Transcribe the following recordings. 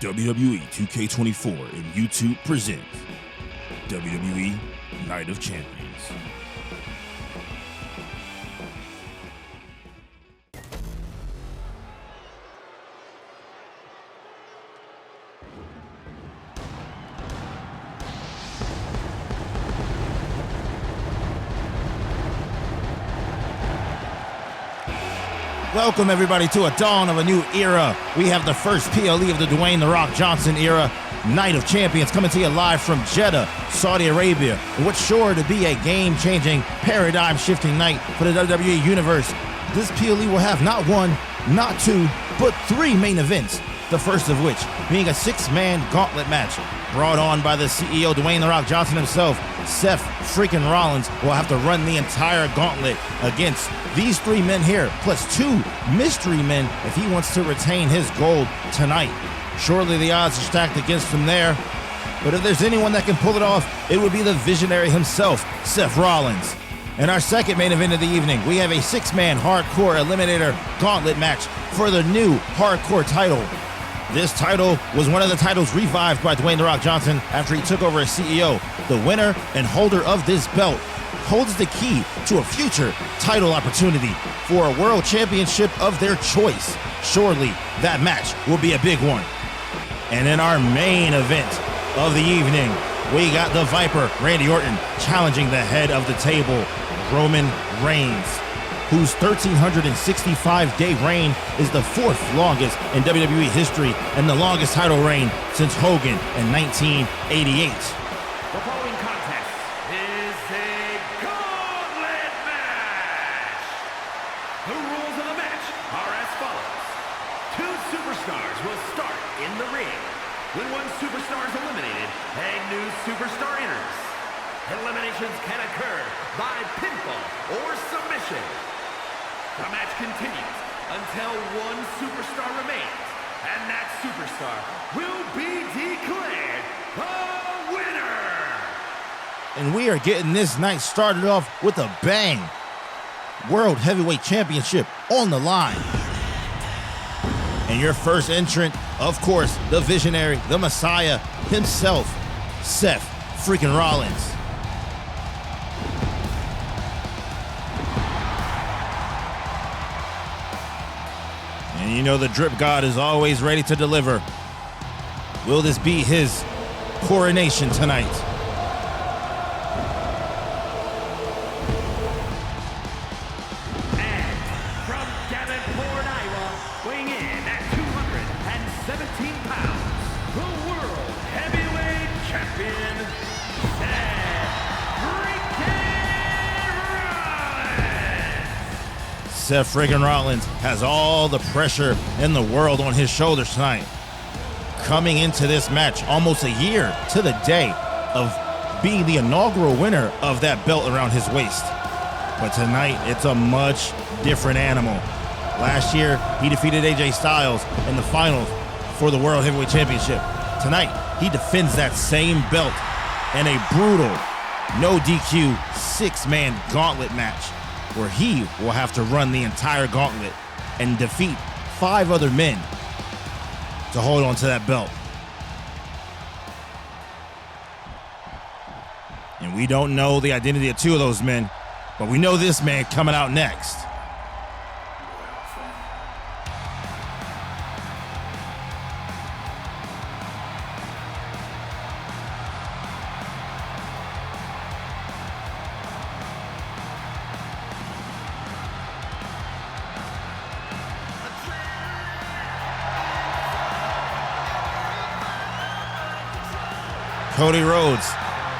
WWE 2K24 and YouTube present WWE Night of Champions. Welcome everybody to a dawn of a new era. We have the first PLE of the Dwayne "The Rock" Johnson era, Night of Champions, coming to you live from Jeddah, Saudi Arabia. What's sure to be a game-changing, paradigm-shifting night for the WWE Universe. This PLE will have not one, not two, but three main events. The first of which being a six-man gauntlet match brought on by the CEO, Dwayne "The Rock" Johnson himself. Seth Freaking Rollins will have to run the entire gauntlet against these three men here, plus two mystery men if he wants to retain his gold tonight. Surely the odds are stacked against him there, but if there's anyone that can pull it off, it would be the visionary himself, Seth Rollins. In our second main event of the evening, we have a six-man hardcore eliminator gauntlet match for the new hardcore title. This title was one of the titles revived by Dwayne "The Rock" Johnson after he took over as CEO. The winner and holder of this belt holds the key to a future title opportunity for a world championship of their choice. Surely that match will be a big one. And in our main event of the evening, we got the Viper, Randy Orton, challenging the head of the table, Roman Reigns, whose 1,365-day reign is the fourth longest in WWE history and the longest title reign since Hogan in 1988. The following contest is a gauntlet match. The rules of the match are as follows. Two superstars will start in the ring. When one superstar is eliminated, a new superstar enters. Eliminations can occur by pinfall or submission. The match continues until one superstar remains, and that superstar will be declared the winner. And we are getting this night started off with a bang. World Heavyweight Championship on the line. And your first entrant, of course, the visionary, the Messiah himself, Seth Freaking Rollins. And you know the drip god is always ready to deliver. Will this be his coronation tonight? And from Davenport, Iowa, weighing in at 217 pounds, the World Heavyweight Champion, Seth Seth Freaking Rollins. Freaking Rollins has all the pressure in the world on his shoulders tonight. Coming into this match almost a year to the day of being the inaugural winner of that belt around his waist. But tonight, it's a much different animal. Last year, he defeated AJ Styles in the finals for the World Heavyweight Championship. Tonight, he defends that same belt in a brutal, no DQ, six-man gauntlet match, where he will have to run the entire gauntlet and defeat five other men to hold on to that belt. And we don't know the identity of two of those men, but we know this man coming out next. Cody Rhodes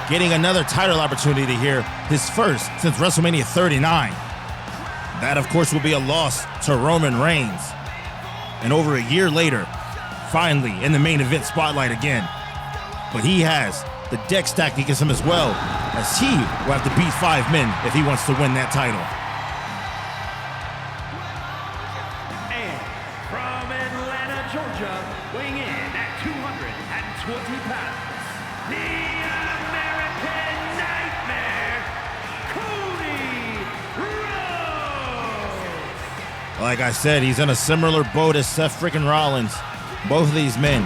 getting another title opportunity here, his first since WrestleMania 39. That, of course, will be a loss to Roman Reigns. And over a year later, finally in the main event spotlight again. But he has the deck stacked against him as well, as he will have to beat five men if he wants to win that title. And from Atlanta, Georgia, weighing in at 220 pounds, the American Nightmare, Cody Rhodes. Like I said, he's in a similar boat as Seth Freaking Rollins. Both of these men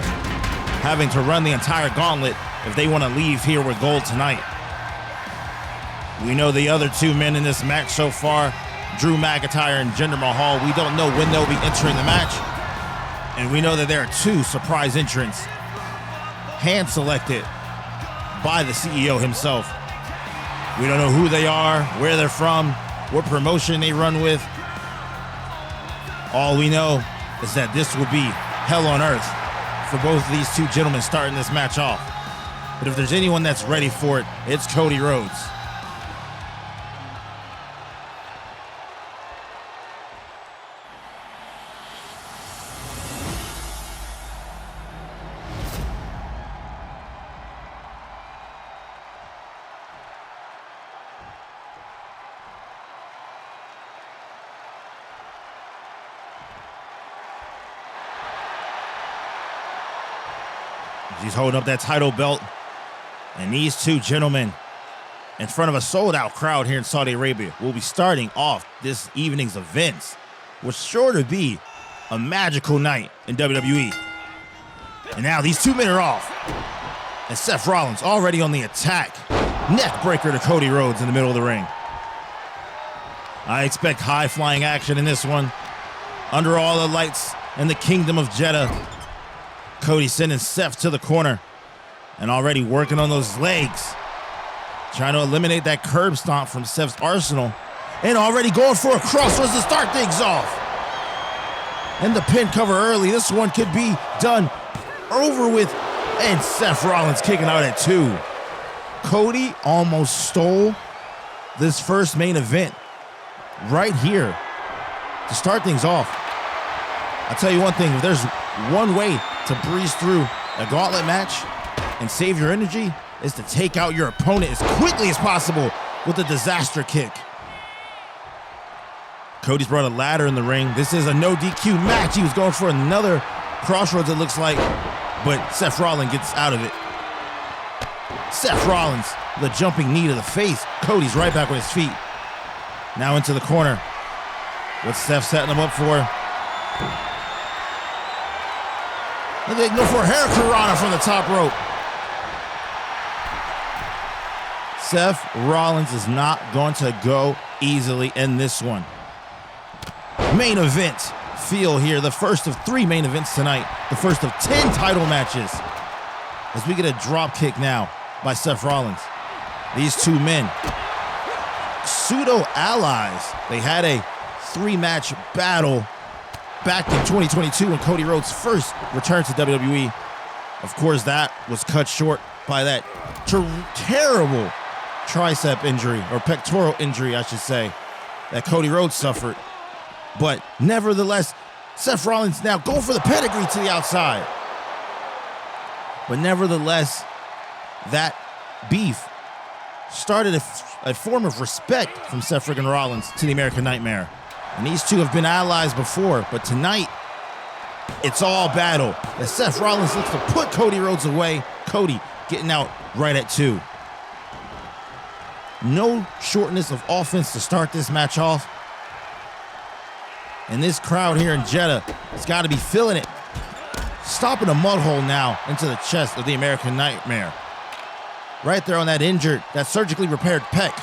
having to run the entire gauntlet if they want to leave here with gold tonight. We know the other two men in this match so far, Drew McIntyre and Jinder Mahal. We don't know when they'll be entering the match. And we know that there are two surprise entrants, hand-selected by the CEO himself. We don't know who they are, where they're from, what promotion they run with. All we know is that this will be hell on earth for both of these two gentlemen starting this match off. But if there's anyone that's ready for it, it's Cody Rhodes. He's holding up that title belt. And these two gentlemen, in front of a sold-out crowd here in Saudi Arabia, will be starting off this evening's events, which is sure to be a magical night in WWE. And now these two men are off. And Seth Rollins already on the attack. Neck breaker to Cody Rhodes in the middle of the ring. I expect high-flying action in this one. Under all the lights in the kingdom of Jeddah, Cody sending Seth to the corner and already working on those legs. Trying to eliminate that curb stomp from Seth's arsenal and already going for a crossroads to start things off. And the pin cover early. This one could be done over with. And Seth Rollins kicking out at 2. Cody almost stole this first main event right here to start things off. I'll tell you one thing, if there's one way to breeze through a gauntlet match and save your energy, is to take out your opponent as quickly as possible with a disaster kick. Cody's brought a ladder in the ring. This is a no DQ match. He was going for another crossroads, it looks like, but Seth Rollins gets out of it. Seth Rollins, the jumping knee to the face. Cody's right back with his feet. Now into the corner. What's Seth setting him up for? And they go for a hair Karana from the top rope. Seth Rollins is not going to go easily in this one. Main event feel here. The first of 3 main events tonight. The first of 10 title matches. As we get a drop kick now by Seth Rollins. These two men, pseudo allies. They had a 3-match battle back in 2022 when Cody Rhodes first returned to WWE. Of course, that was cut short by that terrible tricep injury, or pectoral injury, I should say, that Cody Rhodes suffered. But nevertheless, Seth Rollins now going for the pedigree to the outside. But nevertheless, that beef started a form of respect from Seth Freaking Rollins to the American Nightmare. And these two have been allies before, but tonight, it's all battle. As Seth Rollins looks to put Cody Rhodes away, Cody getting out right at 2. No shortness of offense to start this match off. And this crowd here in Jeddah has got to be feeling it. Stopping a mud hole now into the chest of the American Nightmare. Right there on that injured, that surgically repaired pec.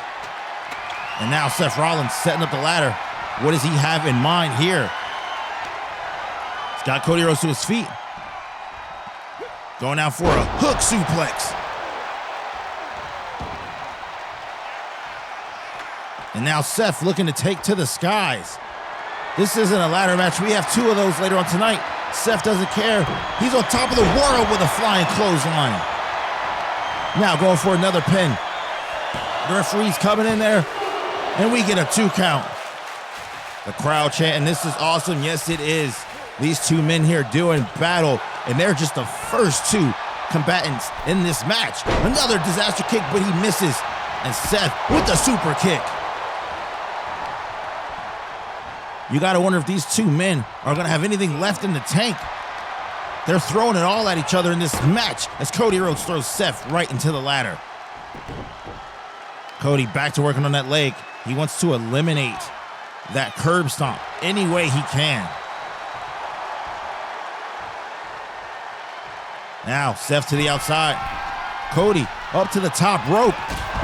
And now Seth Rollins setting up the ladder. What does he have in mind here? He's got Cody Rhodes to his feet. Going out for a hook suplex. And now Seth looking to take to the skies. This isn't a ladder match. We have 2 of those later on tonight. Seth doesn't care. He's on top of the world with a flying clothesline. Now going for another pin. The referee's coming in there, and we get a 2 count. The crowd chanting, "This is awesome." Yes, it is. These two men here doing battle, and they're just the first 2 combatants in this match. Another disaster kick, but he misses. And Seth with the super kick. You got to wonder if these 2 men are going to have anything left in the tank. They're throwing it all at each other in this match as Cody Rhodes throws Seth right into the ladder. Cody back to working on that leg. He wants to eliminate that curb stomp any way he can. Now, Seth to the outside. Cody up to the top rope.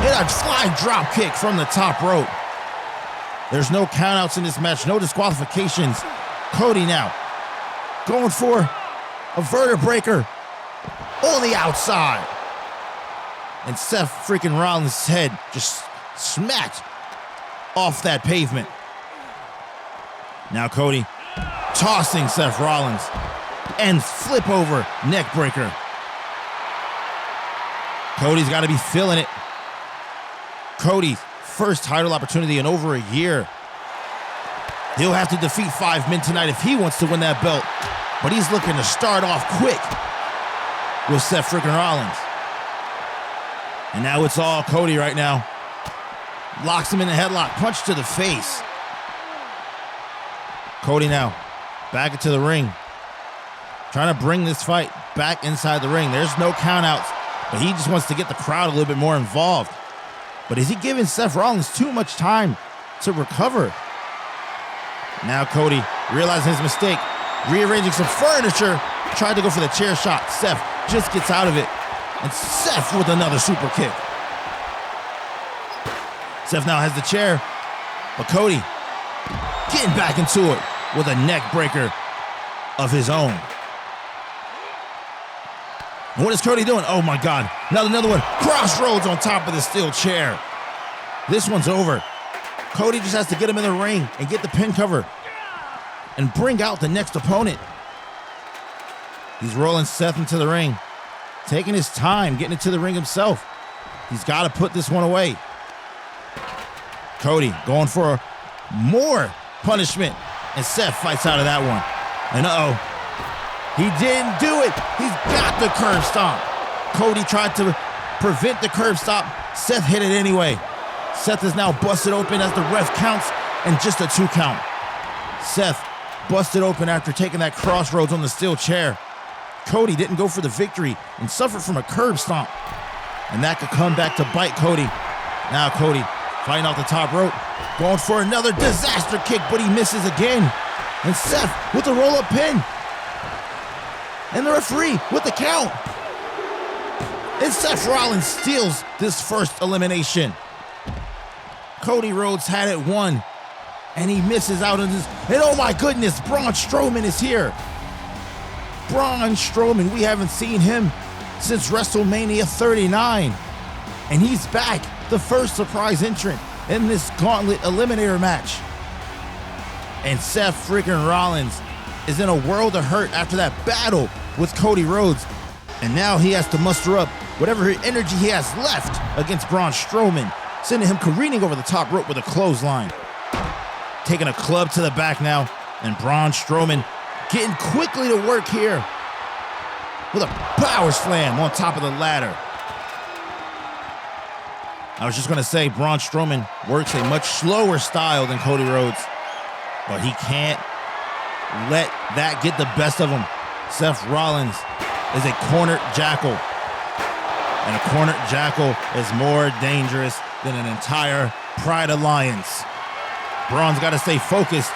Hit a flying drop kick from the top rope. There's no countouts in this match, no disqualifications. Cody now going for a vertebreaker on the outside. And Seth Freaking Rollins' head just smacked off that pavement. Now Cody tossing Seth Rollins and flip over neck breaker. Cody's got to be feeling it. Cody's first title opportunity in over a year. He'll have to defeat 5 men tonight if he wants to win that belt. But he's looking to start off quick with Seth Freaking Rollins. And now it's all Cody right now. Locks him in the headlock, punch to the face. Cody now back into the ring. Trying to bring this fight back inside the ring. There's no countouts, but he just wants to get the crowd a little bit more involved. But is he giving Seth Rollins too much time to recover? Now Cody, realizing his mistake, rearranging some furniture, tried to go for the chair shot. Seth just gets out of it. And Seth with another super kick. Seth now has the chair, but Cody getting back into it with a neck breaker of his own. And what is Cody doing? Oh my God, another one. Crossroads on top of the steel chair. This one's over. Cody just has to get him in the ring and get the pin cover and bring out the next opponent. He's rolling Seth into the ring, taking his time, getting into the ring himself. He's got to put this one away. Cody going for more punishment, and Seth fights out of that one. And he didn't do it. He's got the curb stomp. Cody tried to prevent the curb stomp. Seth hit it anyway. Seth is now busted open as the ref counts, and just a 2 count. Seth busted open after taking that crossroads on the steel chair. Cody didn't go for the victory and suffered from a curb stomp. And that could come back to bite Cody. Now Cody fighting off the top rope, going for another disaster kick, but he misses again. And Seth with the roll-up pin. And the referee with the count. And Seth Rollins steals this first elimination. Cody Rhodes had it won, and he misses out on this. And oh my goodness, Braun Strowman is here. Braun Strowman, we haven't seen him since WrestleMania 39. And he's back, the first surprise entrant in this Gauntlet Eliminator match. And Seth Freaking Rollins is in a world of hurt after that battle with Cody Rhodes. And now he has to muster up whatever energy he has left against Braun Strowman, sending him careening over the top rope with a clothesline. Taking a club to the back now, and Braun Strowman getting quickly to work here with a power slam on top of the ladder. I was just going to say, Braun Strowman works a much slower style than Cody Rhodes, but he can't let that get the best of him. Seth Rollins is a cornered jackal, and a cornered jackal is more dangerous than an entire Pride Alliance. Braun's got to stay focused,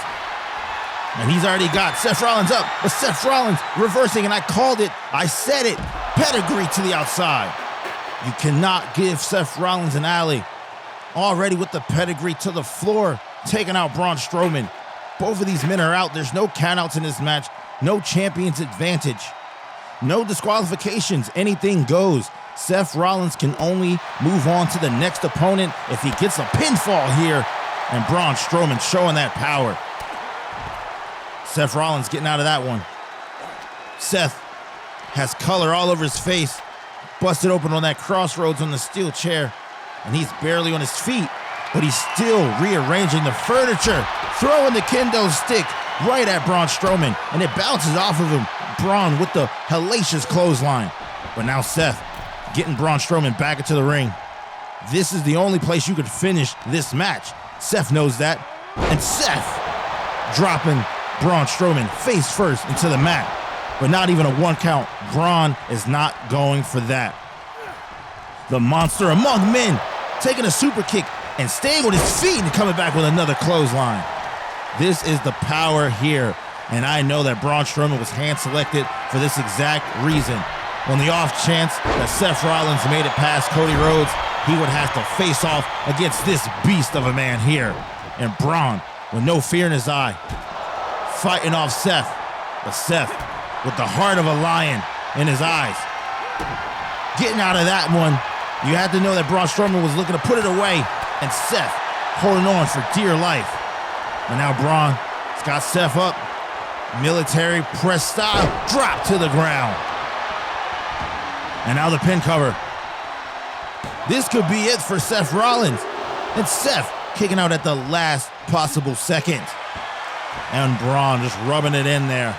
and he's already got Seth Rollins up, but Seth Rollins reversing, and I called it, I said it, pedigree to the outside. You cannot give Seth Rollins an alley. Already with the pedigree to the floor, taking out Braun Strowman. Both of these men are out. There's no countouts in this match. No champion's advantage. No disqualifications. Anything goes. Seth Rollins can only move on to the next opponent if he gets a pinfall here. And Braun Strowman showing that power. Seth Rollins getting out of that one. Seth has color all over his face. Busted open on that crossroads on the steel chair. And he's barely on his feet, but he's still rearranging the furniture. Throwing the kendo stick right at Braun Strowman, and it bounces off of him. Braun with the hellacious clothesline. But now Seth getting Braun Strowman back into the ring. This is the only place you could finish this match. Seth knows that. And Seth dropping Braun Strowman face first into the mat. But not even a 1 count. Braun is not going for that. The monster among men taking a super kick and staying on his feet and coming back with another clothesline. This is the power here. And I know that Braun Strowman was hand selected for this exact reason. On the off chance that Seth Rollins made it past Cody Rhodes, he would have to face off against this beast of a man here. And Braun, with no fear in his eye, fighting off Seth. But Seth, with the heart of a lion in his eyes, getting out of that one. You had to know that Braun Strowman was looking to put it away, and Seth holding on for dear life. And now Braun has got Seth up. Military press style, drop to the ground. And now the pin cover. This could be it for Seth Rollins. And Seth kicking out at the last possible second. And Braun just rubbing it in there.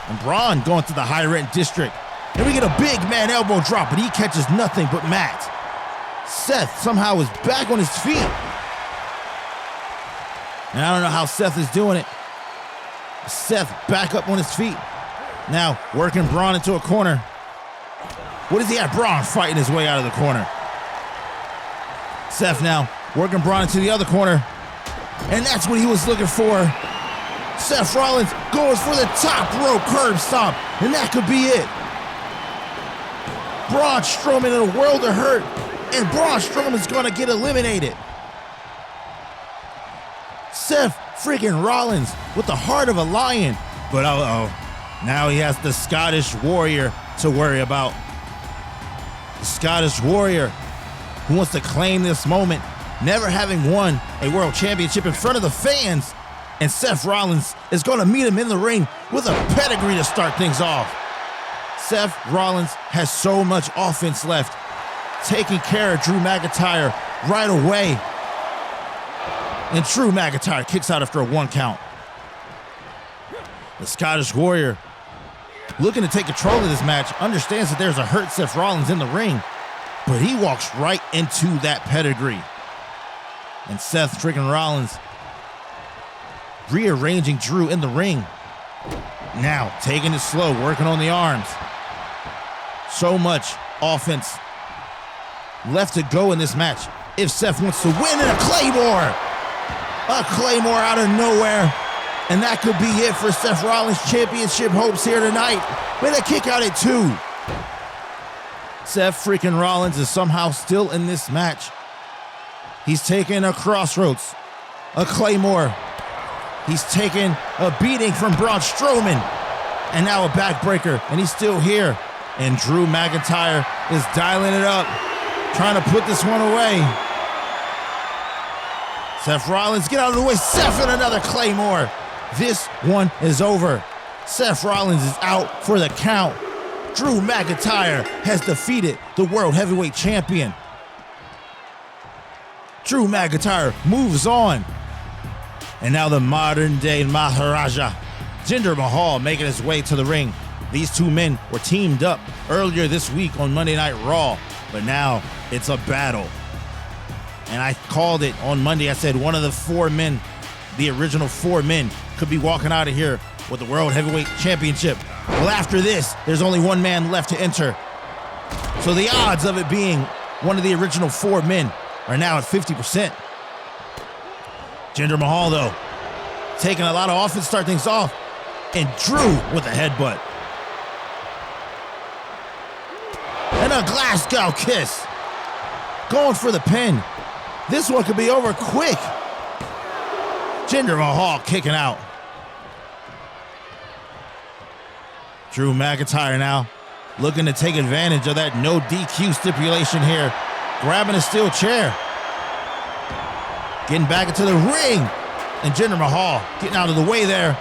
And Braun going to the high rent district. And we get a big man elbow drop, but he catches nothing but mat. Seth somehow is back on his feet. And I don't know how Seth is doing it. Seth back up on his feet. Now working Braun into a corner. What does he have? Braun fighting his way out of the corner. Seth now working Braun into the other corner. And that's what he was looking for. Seth Rollins goes for the top rope curb stomp. And that could be it. Braun Strowman in a world of hurt. And Braun Strowman's going to get eliminated. Seth Freaking Rollins with the heart of a lion. But now he has the Scottish Warrior to worry about. The Scottish Warrior who wants to claim this moment, never having won a world championship in front of the fans. And Seth Rollins is going to meet him in the ring with a pedigree to start things off. Seth Rollins has so much offense left, taking care of Drew McIntyre right away. And Drew McIntyre kicks out after a 1 count. The Scottish Warrior, looking to take control of this match, understands that there's a hurt Seth Rollins in the ring, but he walks right into that pedigree. And Seth Freaking Rollins rearranging Drew in the ring. Now taking it slow, working on the arms. So much offense left to go in this match if Seth wants to win in a Claymore. A Claymore out of nowhere. And that could be it for Seth Rollins' championship hopes here tonight. With a kick out at 2. Seth Freaking Rollins is somehow still in this match. He's taking a crossroads, a Claymore. He's taken a beating from Braun Strowman. And now a backbreaker, and he's still here. And Drew McIntyre is dialing it up, trying to put this one away. Seth Rollins, get out of the way. Seth and another Claymore. This one is over. Seth Rollins is out for the count. Drew McIntyre has defeated the World Heavyweight Champion. Drew McIntyre moves on. And now the modern day Maharaja, Jinder Mahal, making his way to the ring. These two men were teamed up earlier this week on Monday Night Raw, but now it's a battle. And I called it on Monday. I said one of the 4 men, the original 4 men, could be walking out of here with the World Heavyweight Championship. Well, after this, there's only 1 man left to enter. So the odds of it being one of the original 4 men are now at 50%. Jinder Mahal, though, taking a lot of offense to start things off. And Drew with a headbutt. And a Glasgow kiss. Going for the pin. This one could be over quick. Jinder Mahal kicking out. Drew McIntyre now looking to take advantage of that no DQ stipulation here. Grabbing a steel chair. Getting back into the ring. And Jinder Mahal getting out of the way there.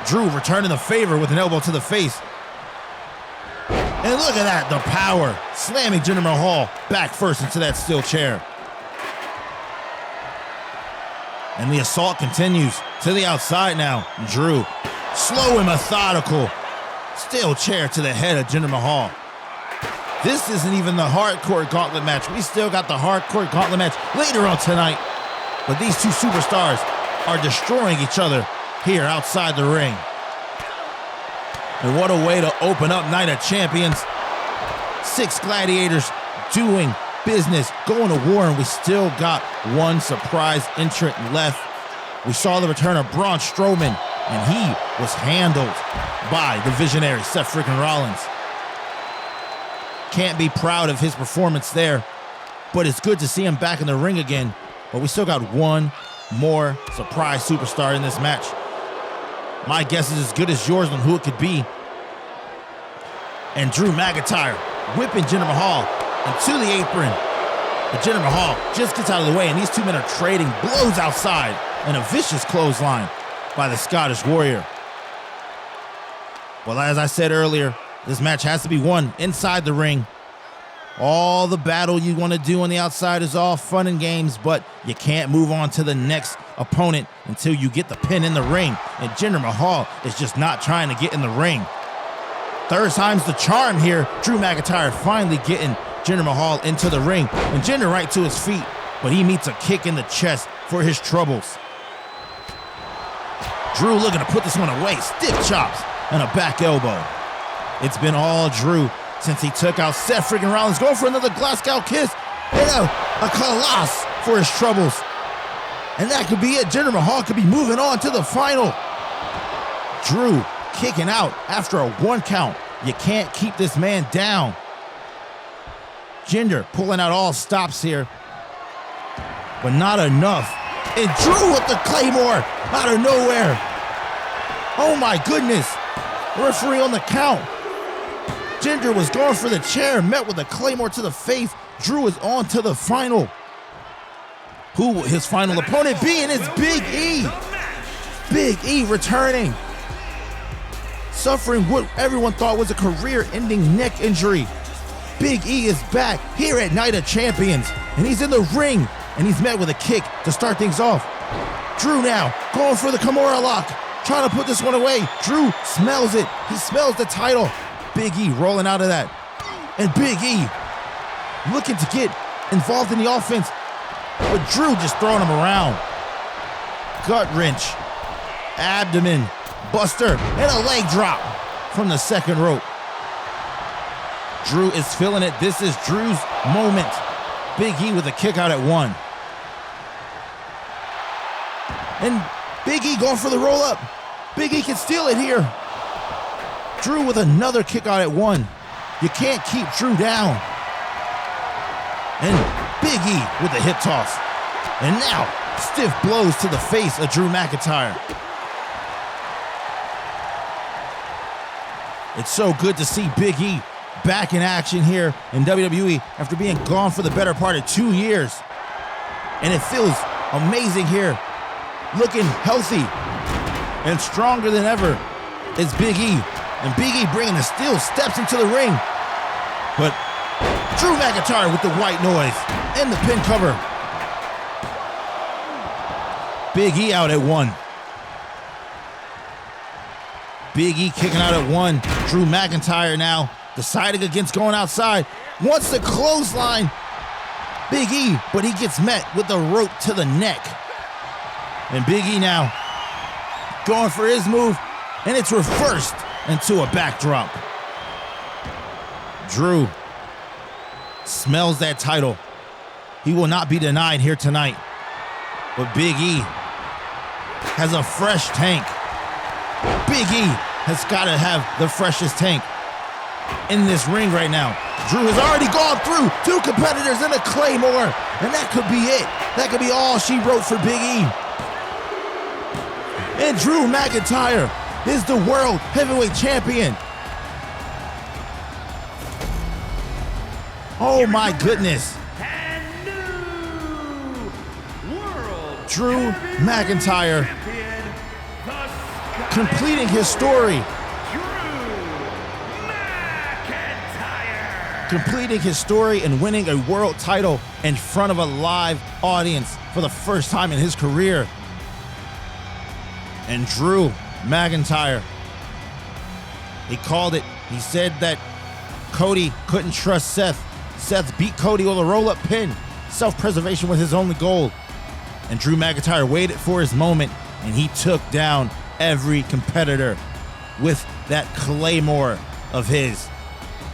Drew returning the favor with an elbow to the face. And look at that, the power. Slamming Jinder Mahal back first into that steel chair. And the assault continues to the outside now. Drew, slow and methodical. Steel chair to the head of Jinder Mahal. This isn't even the Hardcore Gauntlet match. We still got the Hardcore Gauntlet match later on tonight. But these two superstars are destroying each other here outside the ring. And what a way to open up Night of Champions. 6 gladiators doing business, going to war, and we still got 1 surprise entrant left. We saw the return of Braun Strowman, and he was handled by the visionary Seth Freaking Rollins. Can't be proud of his performance there, but it's good to see him back in the ring again. But we still got one more surprise superstar in this match. My guess is as good as yours on who it could be. And Drew McIntyre whipping Jinder Mahal into the apron. But Jinder Mahal just gets out of the way, and these two men are trading blows outside and a vicious clothesline by the Scottish Warrior. Well, as I said earlier, this match has to be won inside the ring. All the battle you want to do on the outside is all fun and games, but you can't move on to the next opponent until you get the pin in the ring. And Jinder Mahal is just not trying to get in the ring. Third time's the charm here. Drew McIntyre finally getting Jinder Mahal into the ring. And Jinder right to his feet, but he meets a kick in the chest for his troubles. Drew looking to put this one away. Stiff chops and a back elbow. It's been all Drew since he took out Seth Freaking Rollins, going for another Glasgow kiss and a coloss for his troubles. And that could be it. Jinder Mahal could be moving on to the final. Drew kicking out after a 1 count. You can't keep this man down. Jinder pulling out all stops here, but not enough. And Drew with the Claymore out of nowhere. Oh my goodness. Referee on the count. Jinder was going for the chair, met with a Claymore to the face. Drew is on to the final. Who will his final opponent be? And it's Big E. Big E returning. Suffering what everyone thought was a career-ending neck injury. Big E is back here at Night of Champions, and he's in the ring, and he's met with a kick to start things off. Drew now going for the Kimura lock, trying to put this one away. Drew smells it. He smells the title. Big E rolling out of that. And Big E looking to get involved in the offense, but Drew just throwing him around. Gut wrench, abdomen buster, and a leg drop from the second rope. Drew is feeling it. This is Drew's moment. Big E with a kick out at 1. And Big E going for the roll up. Big E can steal it here. Drew with another kick out at 1. You can't keep Drew down. And Big E with a hip toss. And now stiff blows to the face of Drew McIntyre. It's so good to see Big E back in action here in WWE after being gone for the better part of 2 years. And it feels amazing here. Looking healthy and stronger than ever is Big E. And Big E bringing the steel steps into the ring. But Drew McIntyre with the white noise and the pin cover. Big E out at 1. Big E kicking out at 1. Drew McIntyre now deciding against going outside. Wants the clothesline. Big E, but he gets met with the rope to the neck. And Big E now going for his move, and it's reversed into a backdrop. Drew smells that title. He will not be denied here tonight. But Big E has a fresh tank. Big E has got to have the freshest tank in this ring right now. Drew has already gone through 2 competitors and a Claymore, and that could be it. That could be all she wrote for Big E. And Drew McIntyre is the World Heavyweight Champion. Oh my goodness. Drew McIntyre completing his story. Completing his story and winning a world title in front of a live audience for the first time in his career. And Drew McIntyre, he called it. He said that Cody couldn't trust Seth. Seth beat Cody with a roll-up pin. Self-preservation was his only goal. And Drew McIntyre waited for his moment, and he took down every competitor with that Claymore of his.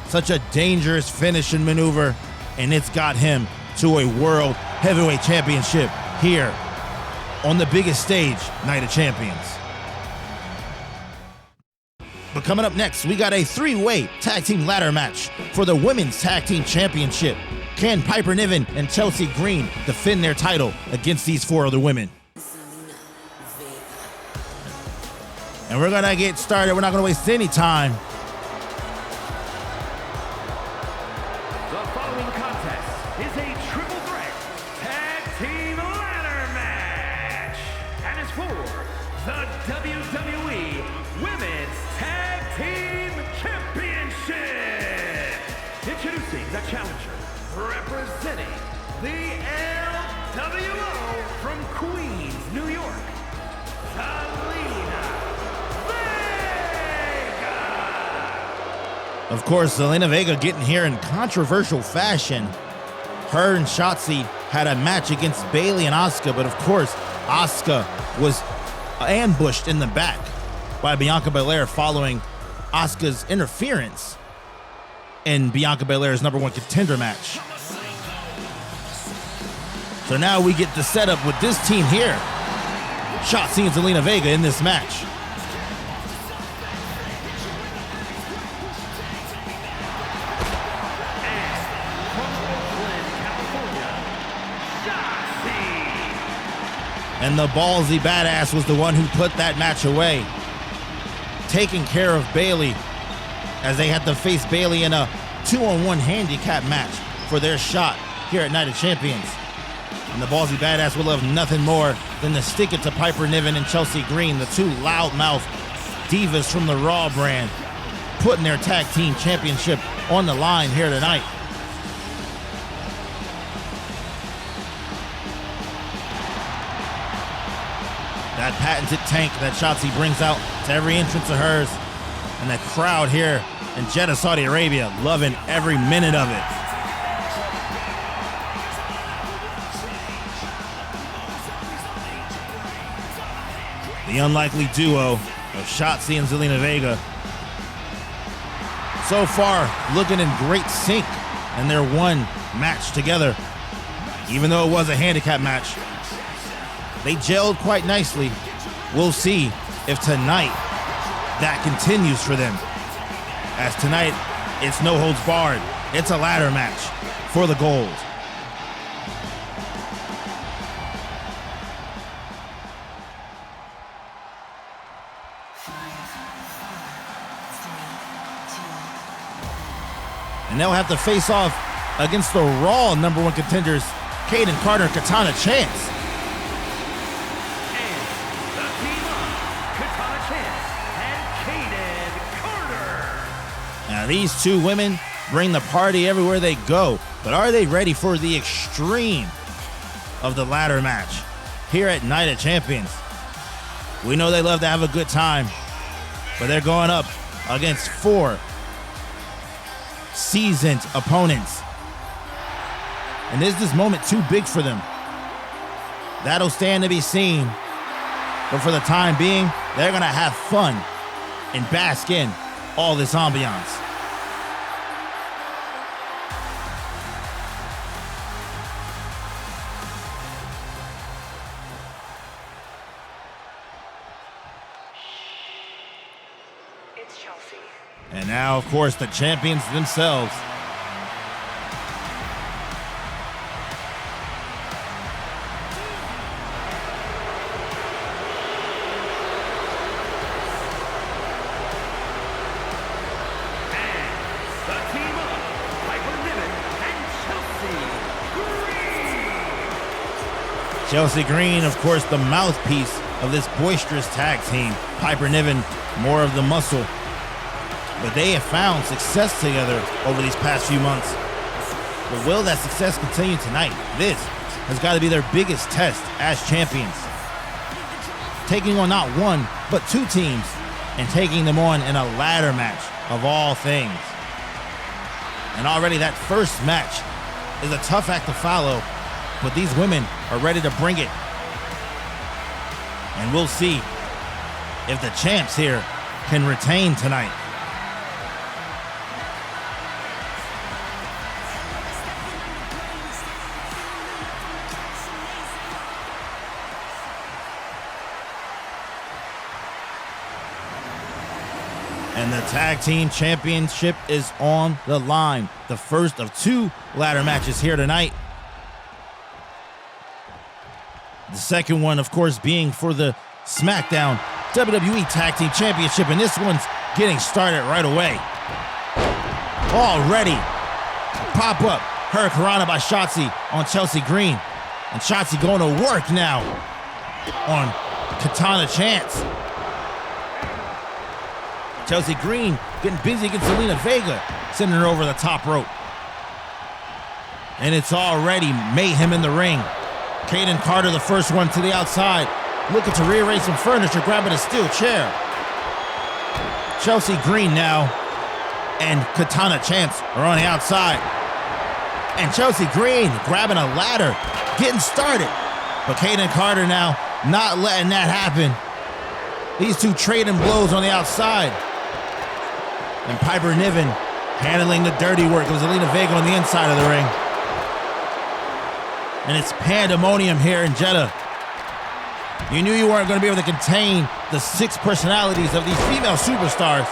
Such a dangerous finishing maneuver, and it's got him to a World Heavyweight Championship here on the biggest stage, Night of Champions. But coming up next, we got a three-way tag team ladder match for the Women's Tag Team Championship. Can Piper Niven and Chelsea Green defend their title against these four other women? And we're gonna get started. We're not gonna waste any time. The following contest is a triple threat tag team ladder match and is for the WWE Women's Tag Team Championship. Introducing the challenger, representing the LWO from Queens, New York, Zelina Vega. Of course, Zelina Vega getting here in controversial fashion. Her and Shotzi had a match against Bayley and Asuka, but of course, Asuka was ambushed in the back by Bianca Belair following Asuka's interference in Bianca Belair's #1 contender match. So now we get the setup with this team here. Shotzi and Zelina Vega in this match. And the ballsy badass was the one who put that match away, taking care of Bayley as they had to face Bayley in a 2-on-1 handicap match for their shot here at Night of Champions. And the ballsy badass will love nothing more than to stick it to Piper Niven and Chelsea Green, the two loudmouth divas from the Raw brand, putting their tag team championship on the line here tonight. That patented tank that Shotzi brings out to every entrance of hers. And the crowd here in Jeddah, Saudi Arabia, loving every minute of it. The unlikely duo of Shotzi and Zelina Vega. So far, looking in great sync in their one match together. Even though it was a handicap match, they gelled quite nicely. We'll see if tonight that continues for them. As tonight, it's no holds barred. It's a ladder match for the gold. And they'll have to face off against the Raw #1 contenders, Kaden Carter and Katana Chance. Now, these two women bring the party everywhere they go, but are they ready for the extreme of the ladder match here at Night of Champions? We know they love to have a good time, but they're going up against four seasoned opponents. And is this moment too big for them? That'll stand to be seen. But for the time being, they're gonna have fun and bask in all this ambiance. It's Chelsea. And now, of course, the champions themselves. Chelsea Green, of course, the mouthpiece of this boisterous tag team. Piper Niven, more of the muscle. But they have found success together over these past few months. But will that success continue tonight? This has got to be their biggest test as champions. Taking on not one, but two teams, and taking them on in a ladder match of all things. And already that first match is a tough act to follow, but these women are ready to bring it. And we'll see if the champs here can retain tonight. And And the tag team championship is on the line. The first of 2 ladder matches here tonight. The second one, of course, being for the SmackDown WWE Tag Team Championship, and this one's getting started right away. Already, pop-up Hurricanrana by Shotzi on Chelsea Green. And Shotzi going to work now on Katana Chance. Chelsea Green getting busy against Zelina Vega, sending her over the top rope. And it's already mayhem in the ring. Kaden Carter, the first one to the outside, looking to rearrange some furniture, grabbing a steel chair. Chelsea Green now and Katana Chance are on the outside. And Chelsea Green grabbing a ladder, getting started. But Kaden Carter now not letting that happen. These two trading blows on the outside. And Piper Niven handling the dirty work of Zelina Vega on the inside of the ring. And it's pandemonium here in Jeddah. You knew you weren't going to be able to contain the 6 personalities of these female superstars.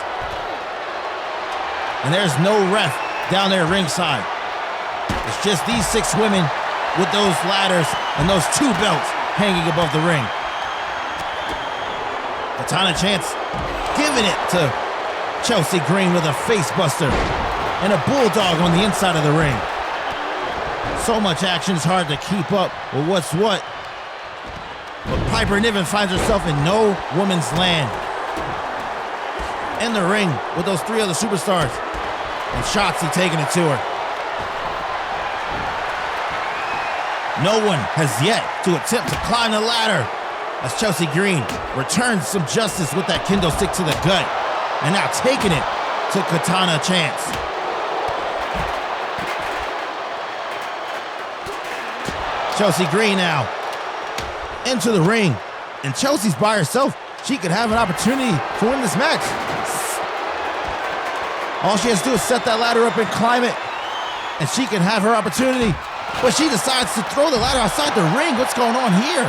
And there's no ref down there ringside. It's just these 6 women with those ladders and those 2 belts hanging above the ring. Katana Chance giving it to Chelsea Green with a face buster and a bulldog on the inside of the ring. So much action, it's hard to keep up with what's what. But Piper Niven finds herself in no woman's land. In the ring with those 3 other superstars. And Shotzi taking it to her. No one has yet to attempt to climb the ladder as Chelsea Green returns some justice with that kendo stick to the gut. And now taking it to Katana Chance. Chelsea Green now into the ring. And Chelsea's by herself. She could have an opportunity to win this match. All she has to do is set that ladder up and climb it. And she can have her opportunity. But she decides to throw the ladder outside the ring. What's going on here?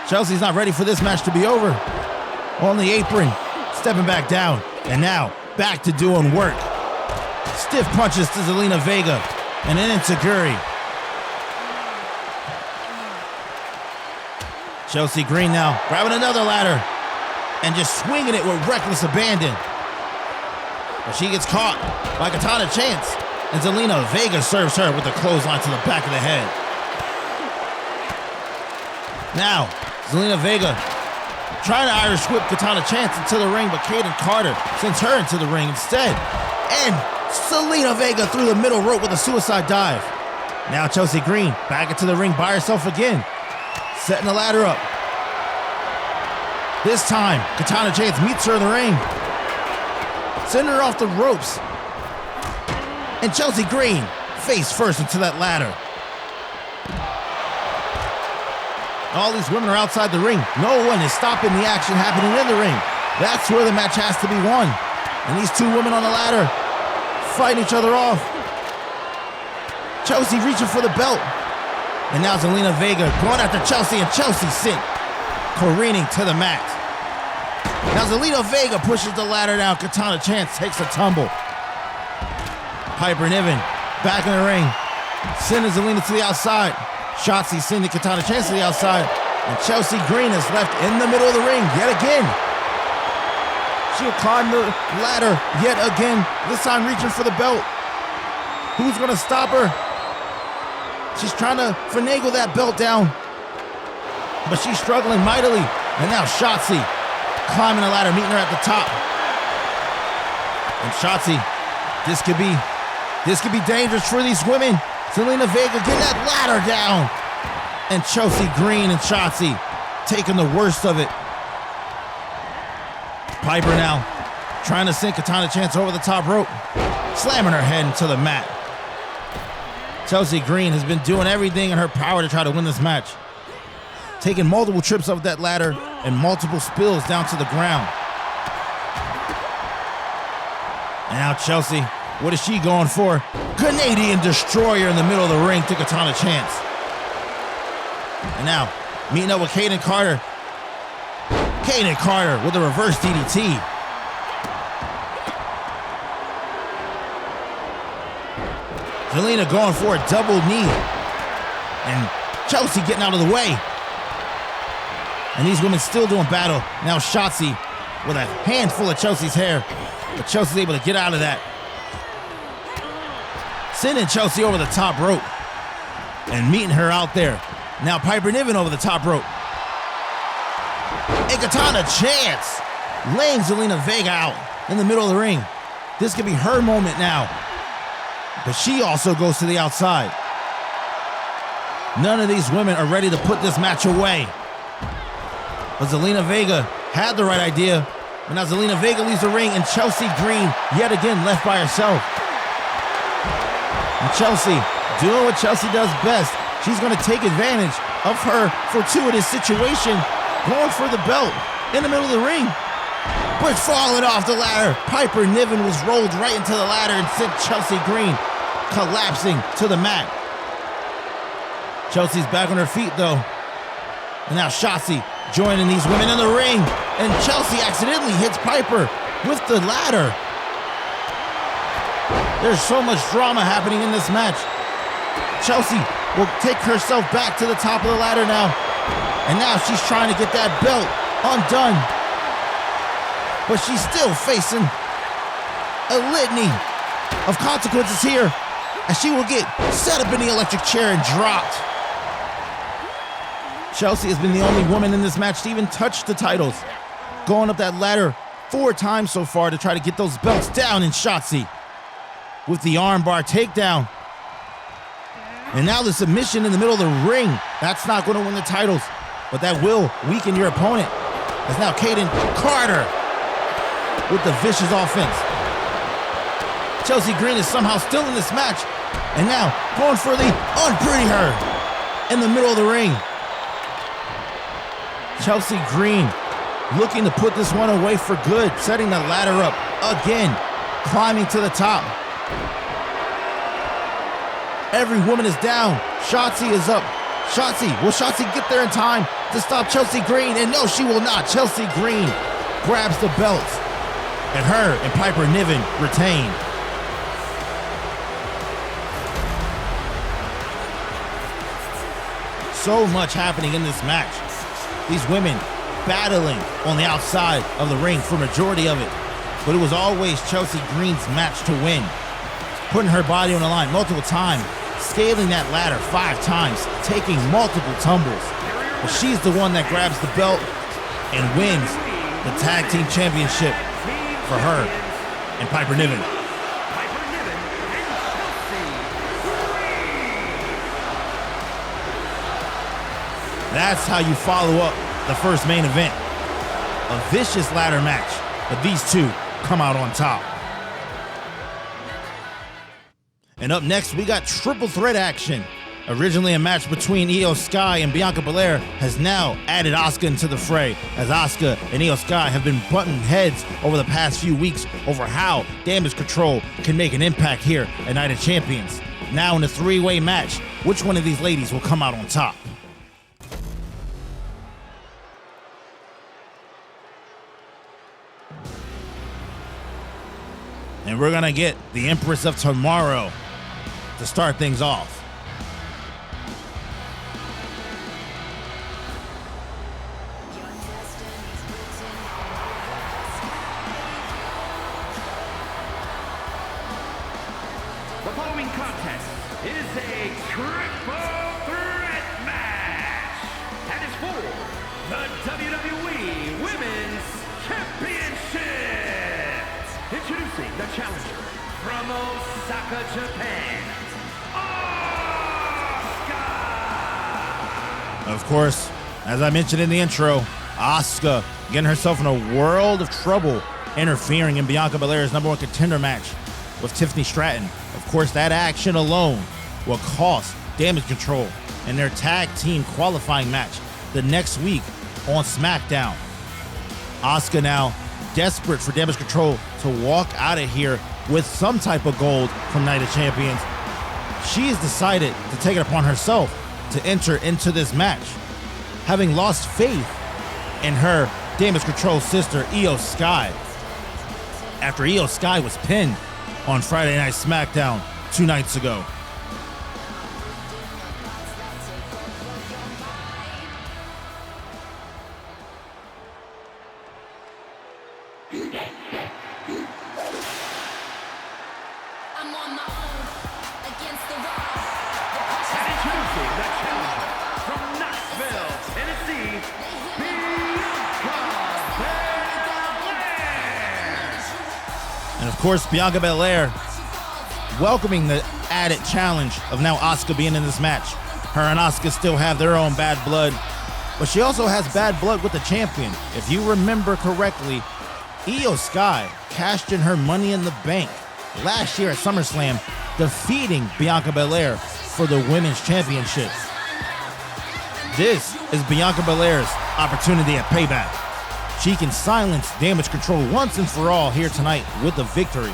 Chelsea's not ready for this match to be over. On the apron, stepping back down. And now, back to doing work. Stiff punches to Zelina Vega. And an enziguri. Chelsea Green now grabbing another ladder and just swinging it with reckless abandon. But she gets caught by Katana Chance, and Zelina Vega serves her with a clothesline to the back of the head. Now, Zelina Vega trying to Irish whip Katana Chance into the ring, but Kaden Carter sends her into the ring instead. And Zelina Vega through the middle rope with a suicide dive. Now Chelsea Green back into the ring by herself again, setting the ladder up. This time, Katana Chance meets her in the ring, sending her off the ropes. And Chelsea Green face first into that ladder. All these women are outside the ring. No one is stopping the action happening in the ring. That's where the match has to be won. And these 2 women on the ladder fighting each other off. Chelsea reaching for the belt. And now Zelina Vega going after Chelsea, and Chelsea sent careening to the mat. Now Zelina Vega pushes the ladder down. Katana Chance takes a tumble. Piper Niven back in the ring, sending Zelina to the outside. Shotzi sending Katana Chance to the outside. And Chelsea Green is left in the middle of the ring yet again. She'll climb the ladder yet again, this time reaching for the belt. Who's gonna stop her? She's trying to finagle that belt down, but she's struggling mightily. And now Shotzi climbing the ladder, meeting her at the top. And Shotzi, this could be dangerous for these women. Zelina Vega getting that ladder down. And Chelsea Green and Shotzi taking the worst of it. Piper now trying to send Katana Chance over the top rope, slamming her head into the mat. Chelsea Green has been doing everything in her power to try to win this match, taking multiple trips up that ladder and multiple spills down to the ground. And now Chelsea, what is she going for? Canadian Destroyer in the middle of the ring to Katana Chance. And now, meeting up with Kaden Carter. Kaden Carter with a reverse DDT. Zelina going for a double knee. And Chelsea getting out of the way. And these women still doing battle. Now Shotzi with a handful of Chelsea's hair. But Chelsea's able to get out of that. Sending Chelsea over the top rope. And meeting her out there. Now Piper Niven over the top rope. A Katana Chance. Laying Zelina Vega out in the middle of the ring. This could be her moment now. But she also goes to the outside. None of these women are ready to put this match away. But Zelina Vega had the right idea. And now Zelina Vega leaves the ring and Chelsea Green yet again left by herself. And Chelsea doing what Chelsea does best. She's going to take advantage of her fortuitous situation, going for the belt in the middle of the ring. But falling off the ladder. Piper Niven was rolled right into the ladder and sent Chelsea Green collapsing to the mat. Chelsea's back on her feet though. And now Shotzi joining these women in the ring. And Chelsea accidentally hits Piper with the ladder. There's so much drama happening in this match. Chelsea will take herself back to the top of the ladder now. And now she's trying to get that belt undone. But she's still facing a litany of consequences here. And she will get set up in the electric chair and dropped. Chelsea has been the only woman in this match to even touch the titles. Going up that ladder 4 times so far to try to get those belts down in Shotzi. With the armbar takedown. And now the submission in the middle of the ring. That's not going to win the titles. But that will weaken your opponent. As now Kaden Carter with the vicious offense. Chelsea Green is somehow still in this match. And now going for the Unpretty Her in the middle of the ring. Chelsea Green looking to put this one away for good, setting the ladder up again, climbing to the top. Every woman is down. Shotzi is up. Shotzi, will Shotzi get there in time to stop Chelsea Green? And no, she will not. Chelsea Green grabs the belts, and her and Piper Niven retain. So much happening in this match. These women battling on the outside of the ring for majority of it. But it was always Chelsea Green's match to win. Putting her body on the line multiple times, scaling that ladder 5 times, taking multiple tumbles. But she's the one that grabs the belt and wins the tag team championship for her and Piper Niven. That's how you follow up the first main event. A vicious ladder match, but these two come out on top. And up next, we got triple threat action. Originally a match between Io Sky and Bianca Belair has now added Asuka into the fray, as Asuka and Io Sky have been butting heads over the past few weeks over how Damage Control can make an impact here at Night of Champions. Now in a 3-way match, which one of these ladies will come out on top? And we're gonna get the Empress of Tomorrow to start things off. The following contest is a triple threat match and is for the WWE Women's Championship. Introducing the challenger from Osaka, Japan, Asuka! Of course, as I mentioned in the intro, Asuka getting herself in a world of trouble, interfering in Bianca Belair's #1 contender match with Tiffany Stratton. Of course, that action alone will cost Damage Control in their tag team qualifying match the next week on SmackDown. Asuka now desperate for Damage Control to walk out of here with some type of gold from Night of Champions. She has decided to take it upon herself to enter into this match, having lost faith in her Damage Control's sister, Io Sky, after Io Sky was pinned on Friday Night SmackDown 2 nights ago. And of course, Bianca Belair welcoming the added challenge of now Asuka being in this match. Her and Asuka still have their own bad blood, but she also has bad blood with the champion. If you remember correctly, Io Sky cashed in her Money in the Bank last year at SummerSlam, defeating Bianca Belair for the Women's Championship. This is Bianca Belair's opportunity at Payback. She can silence Damage Control once and for all here tonight with the victory.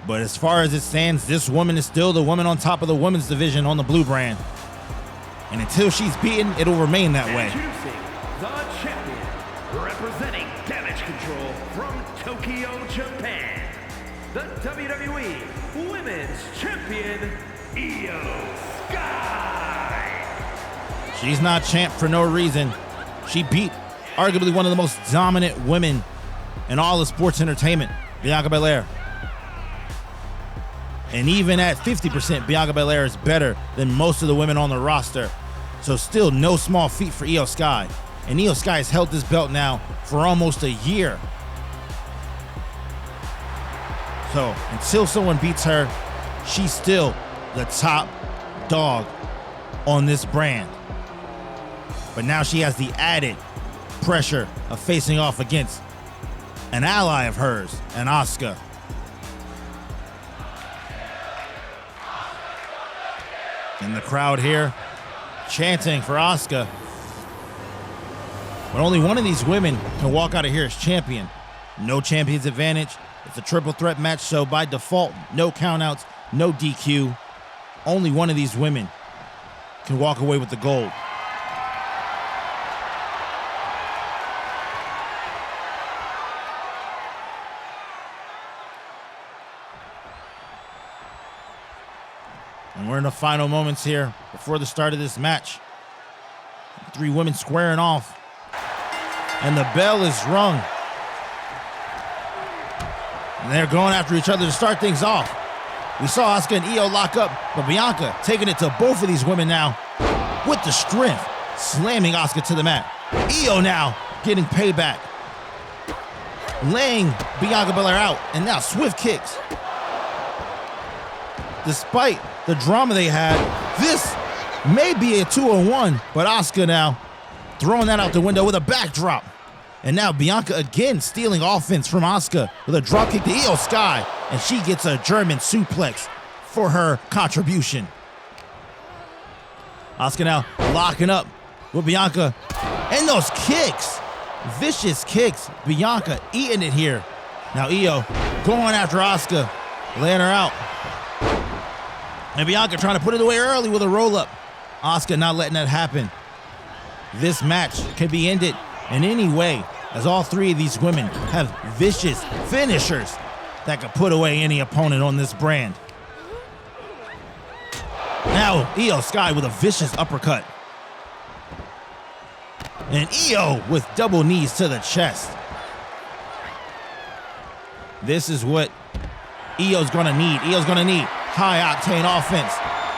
But as far as it stands, this woman is still the woman on top of the women's division on the blue brand. And until she's beaten, it'll remain that way. Introducing the champion, representing Damage Control from Tokyo, Japan, the WWE Women's Champion, Io Sky. She's not champ for no reason. She beat arguably one of the most dominant women in all of sports entertainment, Bianca Belair. And even at 50%, Bianca Belair is better than most of the women on the roster. So still no small feat for Io Sky. And Io Sky has held this belt now for almost a year. So until someone beats her, she's still the top dog on this brand. But now she has the added pressure of facing off against an ally of hers, an Asuka. And the crowd here chanting for Asuka. But only one of these women can walk out of here as champion. No champion's advantage. It's a triple threat match, so by default, no countouts, no DQ. Only one of these women can walk away with the gold. And we're in the final moments here before the start of this match. Three women squaring off. And the bell is rung. And they're going after each other to start things off. We saw Asuka and Io lock up, but Bianca taking it to both of these women now with the strength, slamming Asuka to the mat. Io now getting payback, laying Bianca Belair out, and now swift kicks. Despite the drama they had, this may be a 2-on-1, but Asuka now throwing that out the window with a backdrop. And now Bianca again stealing offense from Asuka with a dropkick to Io Sky, and she gets a German suplex for her contribution. Asuka now locking up with Bianca, and those kicks, vicious kicks. Bianca eating it here. Now Io going after Asuka, laying her out. And Bianca trying to put it away early with a roll-up. Asuka not letting that happen. This match can be ended in any way, as all three of these women have vicious finishers that can put away any opponent on this brand. Now Io Sky with a vicious uppercut. And Io with double knees to the chest. This is what Io's gonna need. Io's gonna need high-octane offense.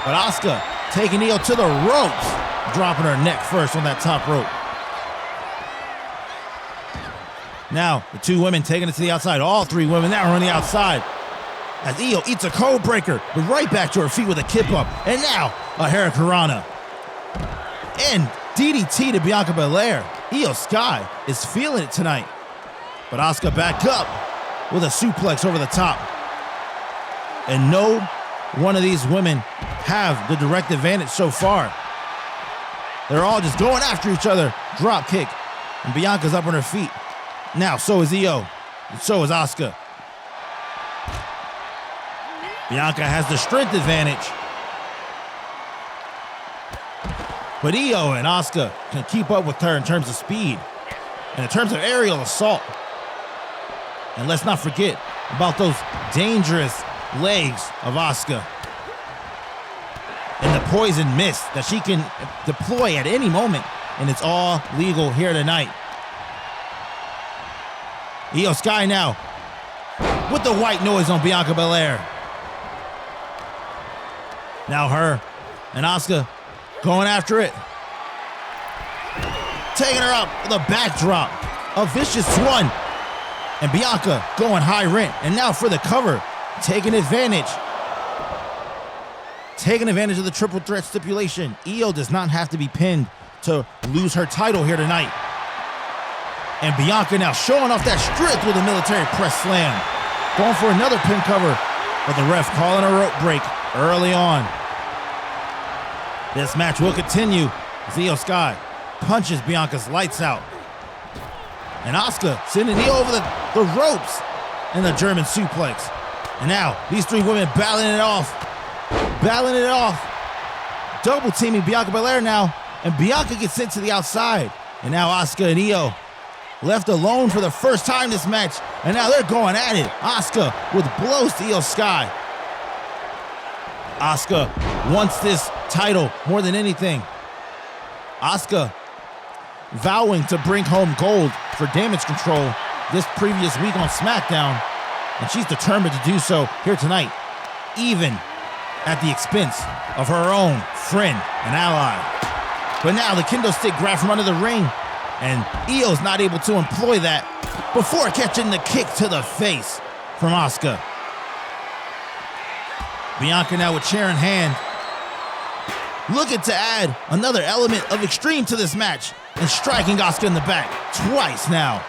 But Asuka taking Io to the ropes, dropping her neck first on that top rope. Now, the two women taking it to the outside. All three women now are on the outside. As Io eats a code breaker, but right back to her feet with a kip up. And now, a Hurricanrana. And DDT to Bianca Belair. Io Sky is feeling it tonight. But Asuka back up with a suplex over the top. And no one of these women have the direct advantage so far. They're all just going after each other. Drop kick. And Bianca's up on her feet. Now, so is Io. And so is Asuka. Bianca has the strength advantage. But Io and Asuka can keep up with her in terms of speed and in terms of aerial assault. And let's not forget about those dangerous legs of Asuka and the poison mist that she can deploy at any moment. And it's all legal here tonight. Io Sky now with the white noise on Bianca Belair. Now her and Asuka going after it. Taking her up with a backdrop. A vicious one. And Bianca going high rent. And now for the cover. Taking advantage. Taking advantage of the triple threat stipulation. Io does not have to be pinned to lose her title here tonight. And Bianca now showing off that strength with a military press slam. Going for another pin cover. But the ref calling a rope break early on. This match will continue as Io Sky punches Bianca's lights out. And Asuka sending Io over the ropes in the German suplex. And now these three women battling it off. Battling it off. Double teaming Bianca Belair now. And Bianca gets sent to the outside. And now Asuka and Io left alone for the first time this match. And now they're going at it. Asuka with blows to Io Sky. Asuka wants this title more than anything. Asuka vowing to bring home gold for Damage Control this previous week on SmackDown. And she's determined to do so here tonight, even at the expense of her own friend and ally. But now the kendo stick grab from under the ring, and Io's not able to employ that before catching the kick to the face from Asuka. Bianca now with chair in hand, looking to add another element of extreme to this match and striking Asuka in the back twice now.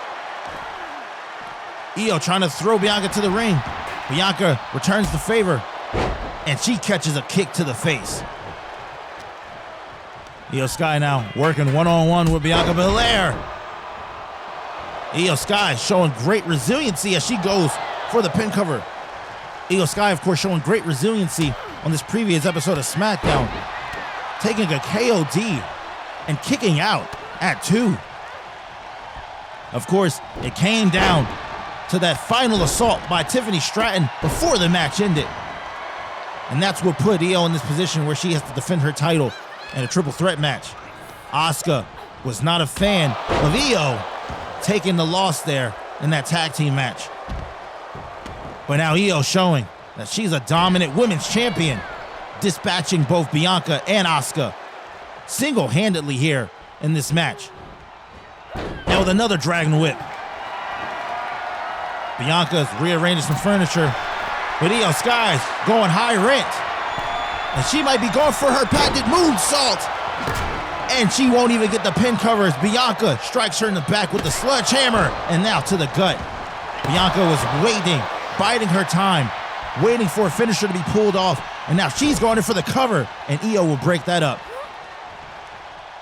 Io trying to throw Bianca to the ring. Bianca returns the favor, and she catches a kick to the face. Io Sky now working one-on-one with Bianca Belair. Io Sky showing great resiliency as she goes for the pin cover. Io Sky, of course, showing great resiliency on this previous episode of SmackDown, taking a KOD and kicking out at 2. Of course, it came down to that final assault by Tiffany Stratton before the match ended. And that's what put Io in this position where she has to defend her title in a triple threat match. Asuka was not a fan of Io taking the loss there in that tag team match. But now Io showing that she's a dominant women's champion, dispatching both Bianca and Asuka single-handedly here in this match. Now with another Dragon Whip. Bianca's rearranging some furniture, but Io Sky's going high rent. And she might be going for her patented moonsault. And she won't even get the pin cover as Bianca strikes her in the back with the sledgehammer. And now to the gut. Bianca was waiting, biding her time, waiting for a finisher to be pulled off. And now she's going in for the cover, and Io will break that up.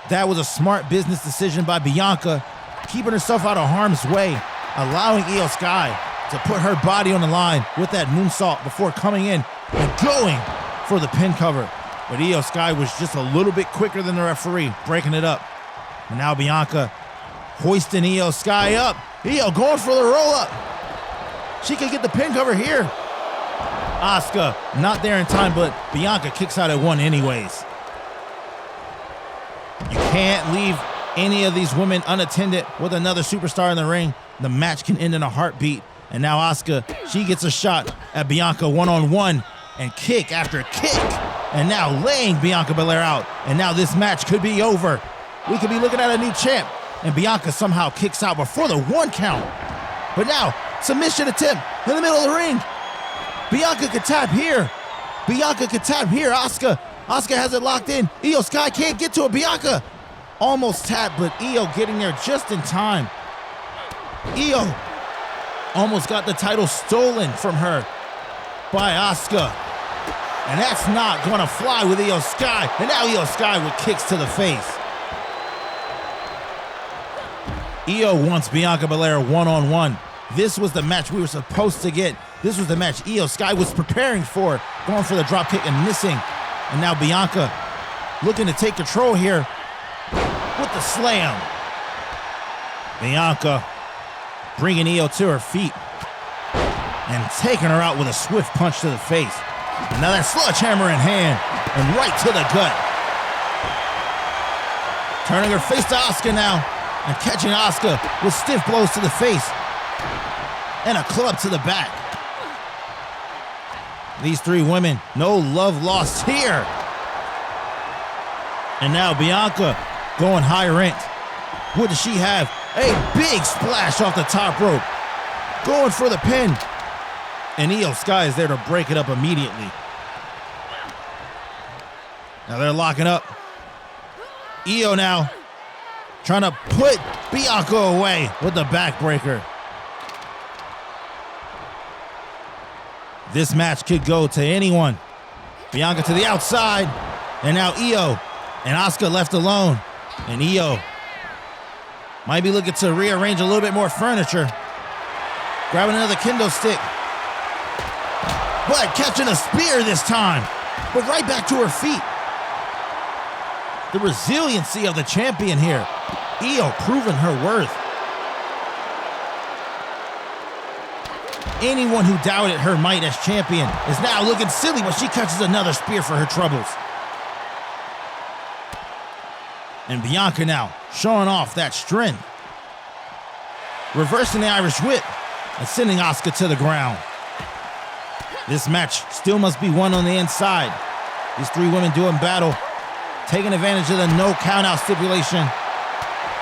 That was a smart business decision by Bianca, keeping herself out of harm's way, allowing Io Sky to put her body on the line with that moonsault before coming in and going for the pin cover. But Io Sky was just a little bit quicker than the referee, breaking it up. And now Bianca hoisting Io Sky up. Io going for the roll-up. She can get the pin cover here. Asuka not there in time, but Bianca kicks out at 1 anyways. You can't leave any of these women unattended with another superstar in the ring. The match can end in a heartbeat. And now Asuka, she gets a shot at Bianca one-on-one and kick after kick. And now laying Bianca Belair out. And now this match could be over. We could be looking at a new champ. And Bianca somehow kicks out before the 1 count. But now, submission attempt in the middle of the ring. Bianca could tap here. Bianca could tap here. Asuka has it locked in. Io Sky can't get to it. Bianca almost tapped, but Io getting there just in time. Io almost got the title stolen from her by Asuka. And that's not gonna fly with Io Sky. And now Io Sky with kicks to the face. Io wants Bianca Belair one-on-one. This was the match we were supposed to get. This was the match Io Sky was preparing for, going for the drop kick and missing. And now Bianca looking to take control here with the slam. Bianca bringing Io to her feet and taking her out with a swift punch to the face. And now that sledgehammer in hand and right to the gut. Turning her face to Asuka now and catching Asuka with stiff blows to the face and a club to the back. These three women, no love lost here. And now Bianca going high rent. What does she have? A big splash off the top rope. Going for the pin. And Io Sky is there to break it up immediately. Now they're locking up. Io now trying to put Bianca away with the backbreaker. This match could go to anyone. Bianca to the outside. And now Io and Asuka left alone. And Io might be looking to rearrange a little bit more furniture. Grabbing another kendo stick. But catching a spear this time. But right back to her feet. The resiliency of the champion here. Io proving her worth. Anyone who doubted her might as champion is now looking silly when she catches another spear for her troubles. And Bianca now showing off that strength. Reversing the Irish whip and sending Asuka to the ground. This match still must be won on the inside. These three women doing battle, taking advantage of the no countout stipulation.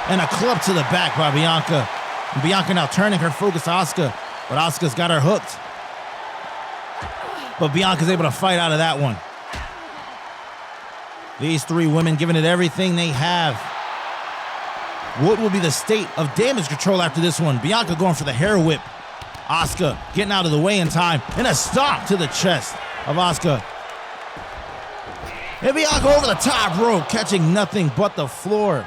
And a club to the back by Bianca. And Bianca now turning her focus to Asuka, but Asuka's got her hooked. But Bianca's able to fight out of that one. These three women giving it everything they have. What will be the state of damage control after this one? Bianca going for the hair whip. Asuka getting out of the way in time. And a stomp to the chest of Asuka. And Bianca over the top rope, catching nothing but the floor.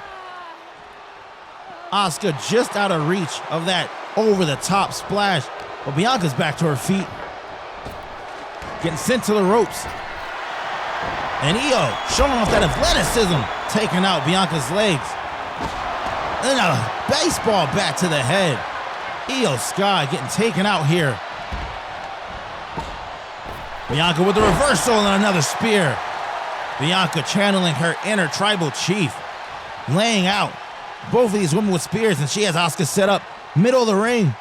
Asuka just out of reach of that over-the-top splash. But Bianca's back to her feet. Getting sent to the ropes. And Io showing off that athleticism, taking out Bianca's legs. And a baseball bat to the head. Io Sky getting taken out here. Bianca with the reversal and another spear. Bianca channeling her inner tribal chief. Laying out both of these women with spears, and she has Asuka set up middle of the ring.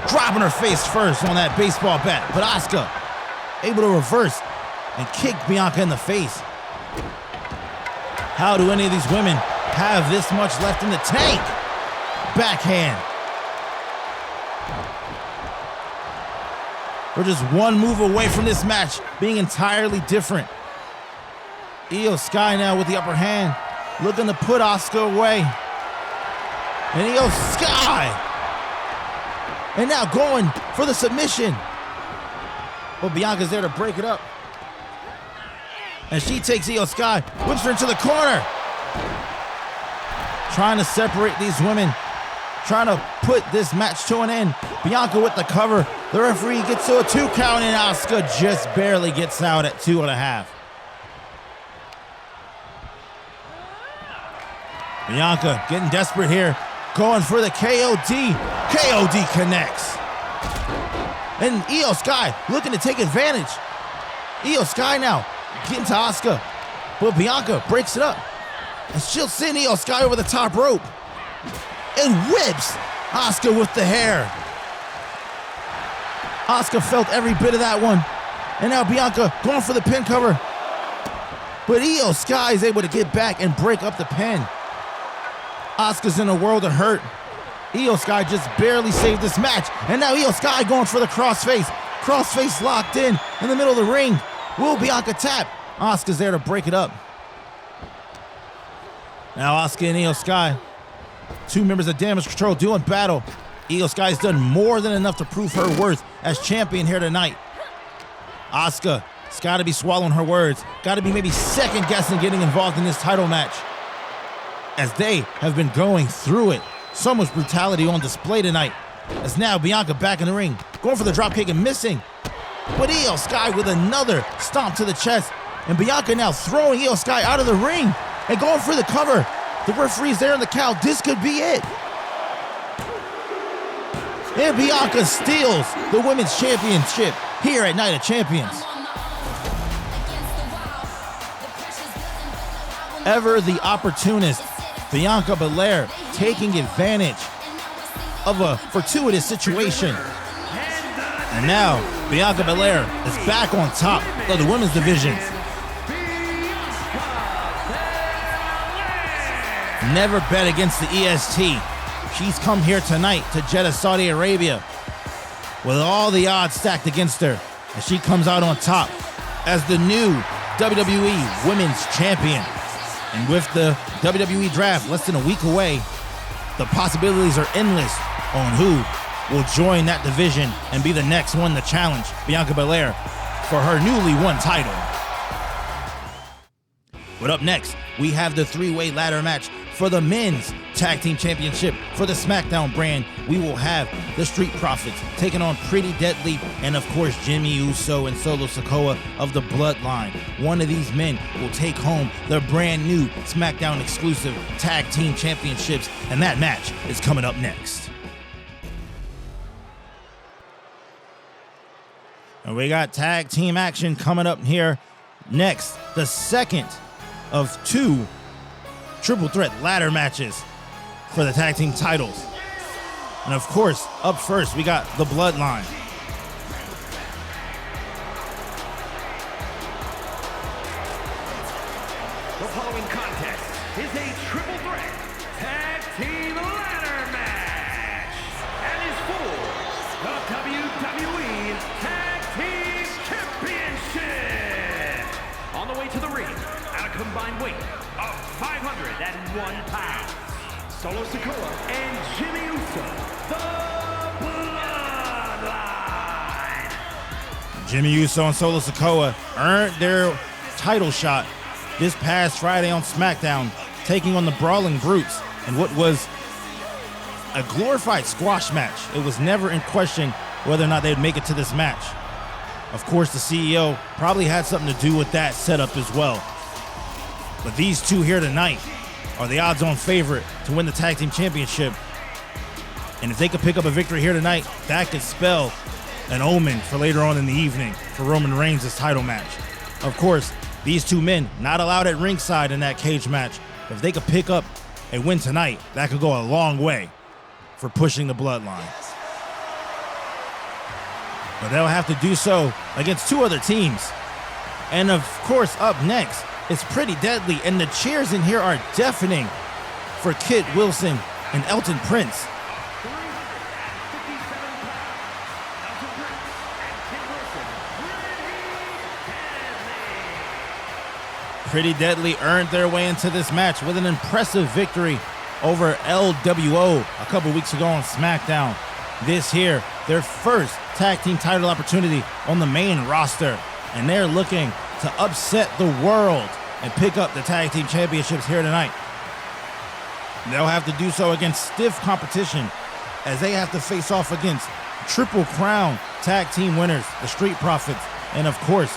Dropping her face first on that baseball bat. But Asuka able to reverse and kick Bianca in the face. How do any of these women have this much left in the tank? Backhand. We're just one move away from this match being entirely different. Io Sky now with the upper hand, looking to put Asuka away. And Io Sky. And now going for the submission. But Bianca's there to break it up. And she takes Io Sky, whips her into the corner. Trying to separate these women. Trying to put this match to an end. Bianca with the cover. The referee gets to a 2 count and Asuka just barely gets out at 2.5. Bianca getting desperate here. Going for the KOD. KOD connects. And Io Sky looking to take advantage. Io Sky now getting to Asuka. But Bianca breaks it up. And she'll send Io Sky over the top rope. And whips Asuka with the hair. Asuka felt every bit of that one. And now Bianca going for the pin cover. But Io Sky is able to get back and break up the pin. Asuka's in a world of hurt. Io Sky just barely saved this match. And now Io Sky going for the crossface. Crossface locked in the middle of the ring. Will Bianca tap? Asuka's there to break it up. Now Asuka and Io Sky, two members of Damage Control, doing battle. Io Sky has done more than enough to prove her worth as champion here tonight. Asuka It's got to be swallowing her words. Got to be maybe second guessing getting involved in this title match, as they have been going through it. So much brutality on display tonight. As now Bianca back in the ring, going for the dropkick and missing. But Io Sky with another stomp to the chest. And Bianca now throwing Io Sky out of the ring and going for the cover. The referee's there on the count. This could be it. And Bianca steals the Women's Championship here at Night of Champions. Ever the opportunist, Bianca Belair taking advantage of a fortuitous situation. And now, Bianca Belair is back on top of the women's division. Never bet against the EST. She's come here tonight to Jeddah, Saudi Arabia, with all the odds stacked against her. And she comes out on top as the new WWE Women's Champion. And with the WWE Draft less than a week away, the possibilities are endless on who will join that division and be the next one to challenge Bianca Belair for her newly won title. But up next, we have the three-way ladder match for the men's tag team championship for the SmackDown brand. We will have the Street Profits taking on Pretty Deadly and, of course, Jimmy Uso and Solo Sikoa of the Bloodline. One of these men will take home their brand new SmackDown exclusive tag team championships, and that match is coming up next. And we got tag team action coming up here next. The second of two triple threat ladder matches for the tag team titles. And of course, up first, we got the Bloodline. The following contest is a triple threat tag team ladder match and is for the WWE Tag Team Championship. On the way to the ring, at a combined weight of 501 pounds, Solo Sikoa and Jimmy Uso, the Bloodline. Jimmy Uso and Solo Sikoa earned their title shot this past Friday on SmackDown, taking on the Brawling Brutes in what was a glorified squash match. It was never in question whether or not they'd make it to this match. Of course, the CEO probably had something to do with that setup as well. But these two here tonight are the odds-on favorite to win the tag team championship. And if they could pick up a victory here tonight, that could spell an omen for later on in the evening for Roman Reigns' title match. Of course, these two men not allowed at ringside in that cage match. If they could pick up a win tonight, that could go a long way for pushing the Bloodline. But they'll have to do so against two other teams. And of course, up next, it's Pretty Deadly, and the cheers in here are deafening for Kit Wilson and Elton Prince. Pretty Deadly earned their way into this match with an impressive victory over LWO a couple weeks ago on SmackDown. This here, their first tag team title opportunity on the main roster, and they're looking to upset the world and pick up the tag team championships here tonight. They'll have to do so against stiff competition, as they have to face off against Triple Crown tag team winners, the Street Profits, and of course,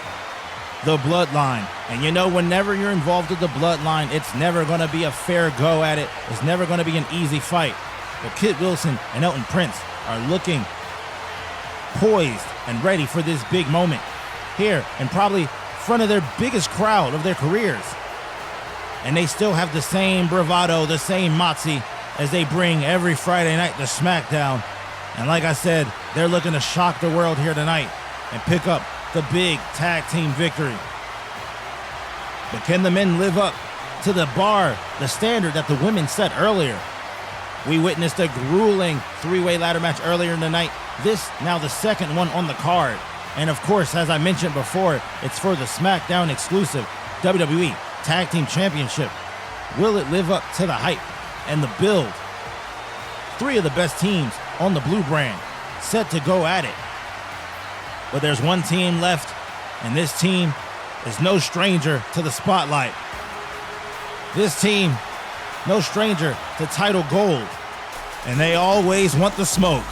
the Bloodline. And you know, whenever you're involved with the Bloodline, it's never going to be a fair go at it. It's never going to be an easy fight. But Kit Wilson and Elton Prince are looking poised and ready for this big moment here, and probably in front of their biggest crowd of their careers. And they still have the same bravado, the same moxie as they bring every Friday night to SmackDown. And like I said, they're looking to shock the world here tonight and pick up the big tag team victory. But can the men live up to the bar, the standard that the women set earlier? We witnessed a grueling three-way ladder match earlier in the night. This now the second one on the card. And of course, as I mentioned before, it's for the SmackDown exclusive WWE Tag Team Championship. Will it live up to the hype and the build? Three of the best teams on the blue brand set to go at it. But there's one team left And this team is no stranger to the spotlight. This team, no stranger to title gold. And they always want the smoke.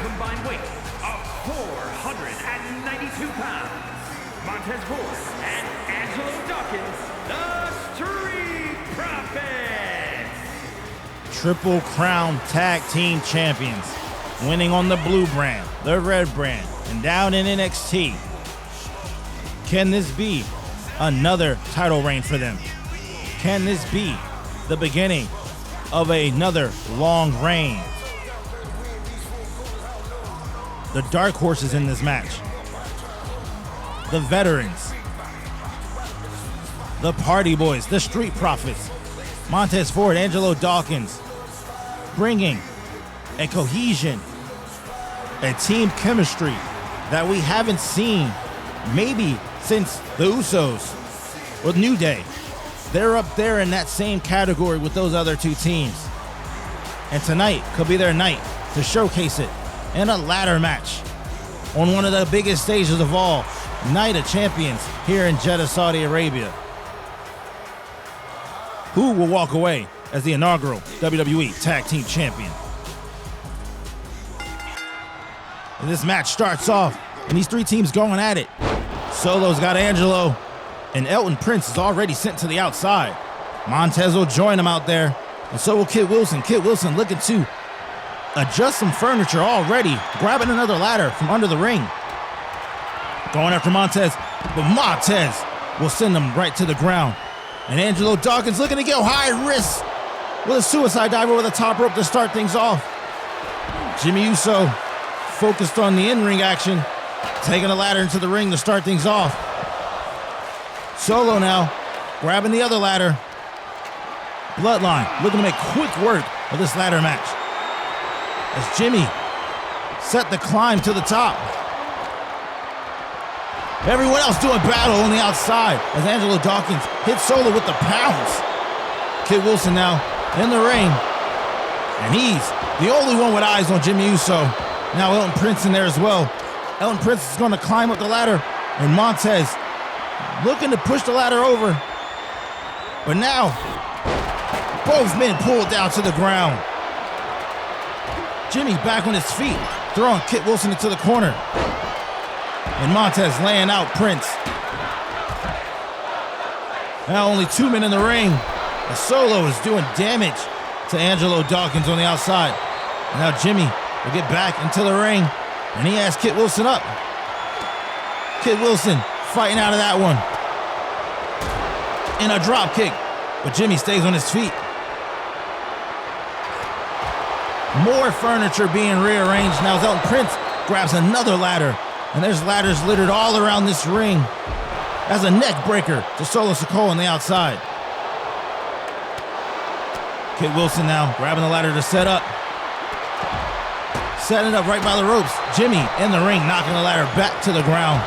Combined weight of 492 pounds, Montez Ford and Angelo Dawkins, the Street Profits. Triple Crown Tag Team Champions, winning on the blue brand, the red brand, and down in NXT. Can this be another title reign for them? Can this be the beginning of another long reign? The dark horses in this match, the veterans, the party boys, the Street Profits, Montez Ford, Angelo Dawkins, bringing a cohesion, a team chemistry that we haven't seen maybe since the Usos with New Day. They're up there in that same category with those other two teams. And tonight could be their night to showcase it in a ladder match on one of the biggest stages of all, Night of Champions here in Jeddah, Saudi Arabia. Who will walk away as the inaugural WWE Tag Team Champion? And this match starts off, and these three teams going at it. Solo's got Angelo, and Elton Prince is already sent to the outside. Montez will join him out there, and so will Kit Wilson. Kit Wilson looking to adjust some furniture already, grabbing another ladder from under the ring. Going after Montez, but Montez will send him right to the ground. And Angelo Dawkins looking to go high risk with a suicide dive over the top rope to start things off. Jimmy Uso focused on the in-ring action, taking a ladder into the ring to start things off. Solo now, grabbing the other ladder. Bloodline looking to make quick work of this ladder match, as Jimmy set the climb to the top. Everyone else doing battle on the outside as Angelo Dawkins hits Solo with the pounds. Kit Wilson now in the ring, and he's the only one with eyes on Jimmy Uso. Now Elton Prince in there as well. Elton Prince is going to climb up the ladder, and Montez looking to push the ladder over. But now, both men pulled down to the ground. Jimmy back on his feet, throwing Kit Wilson into the corner. And Montez laying out Prince. Now only 2 men in the ring. The Solo is doing damage to Angelo Dawkins on the outside. And now Jimmy will get back into the ring, and he has Kit Wilson up. Kit Wilson fighting out of that one. In a drop kick, but Jimmy stays on his feet. More furniture being rearranged now as Elton Prince grabs another ladder, and there's ladders littered all around this ring as a neck breaker to Solo Sikoa on the outside. Kit Wilson now grabbing the ladder to set up. Setting it up right by the ropes. Jimmy in the ring, knocking the ladder back to the ground.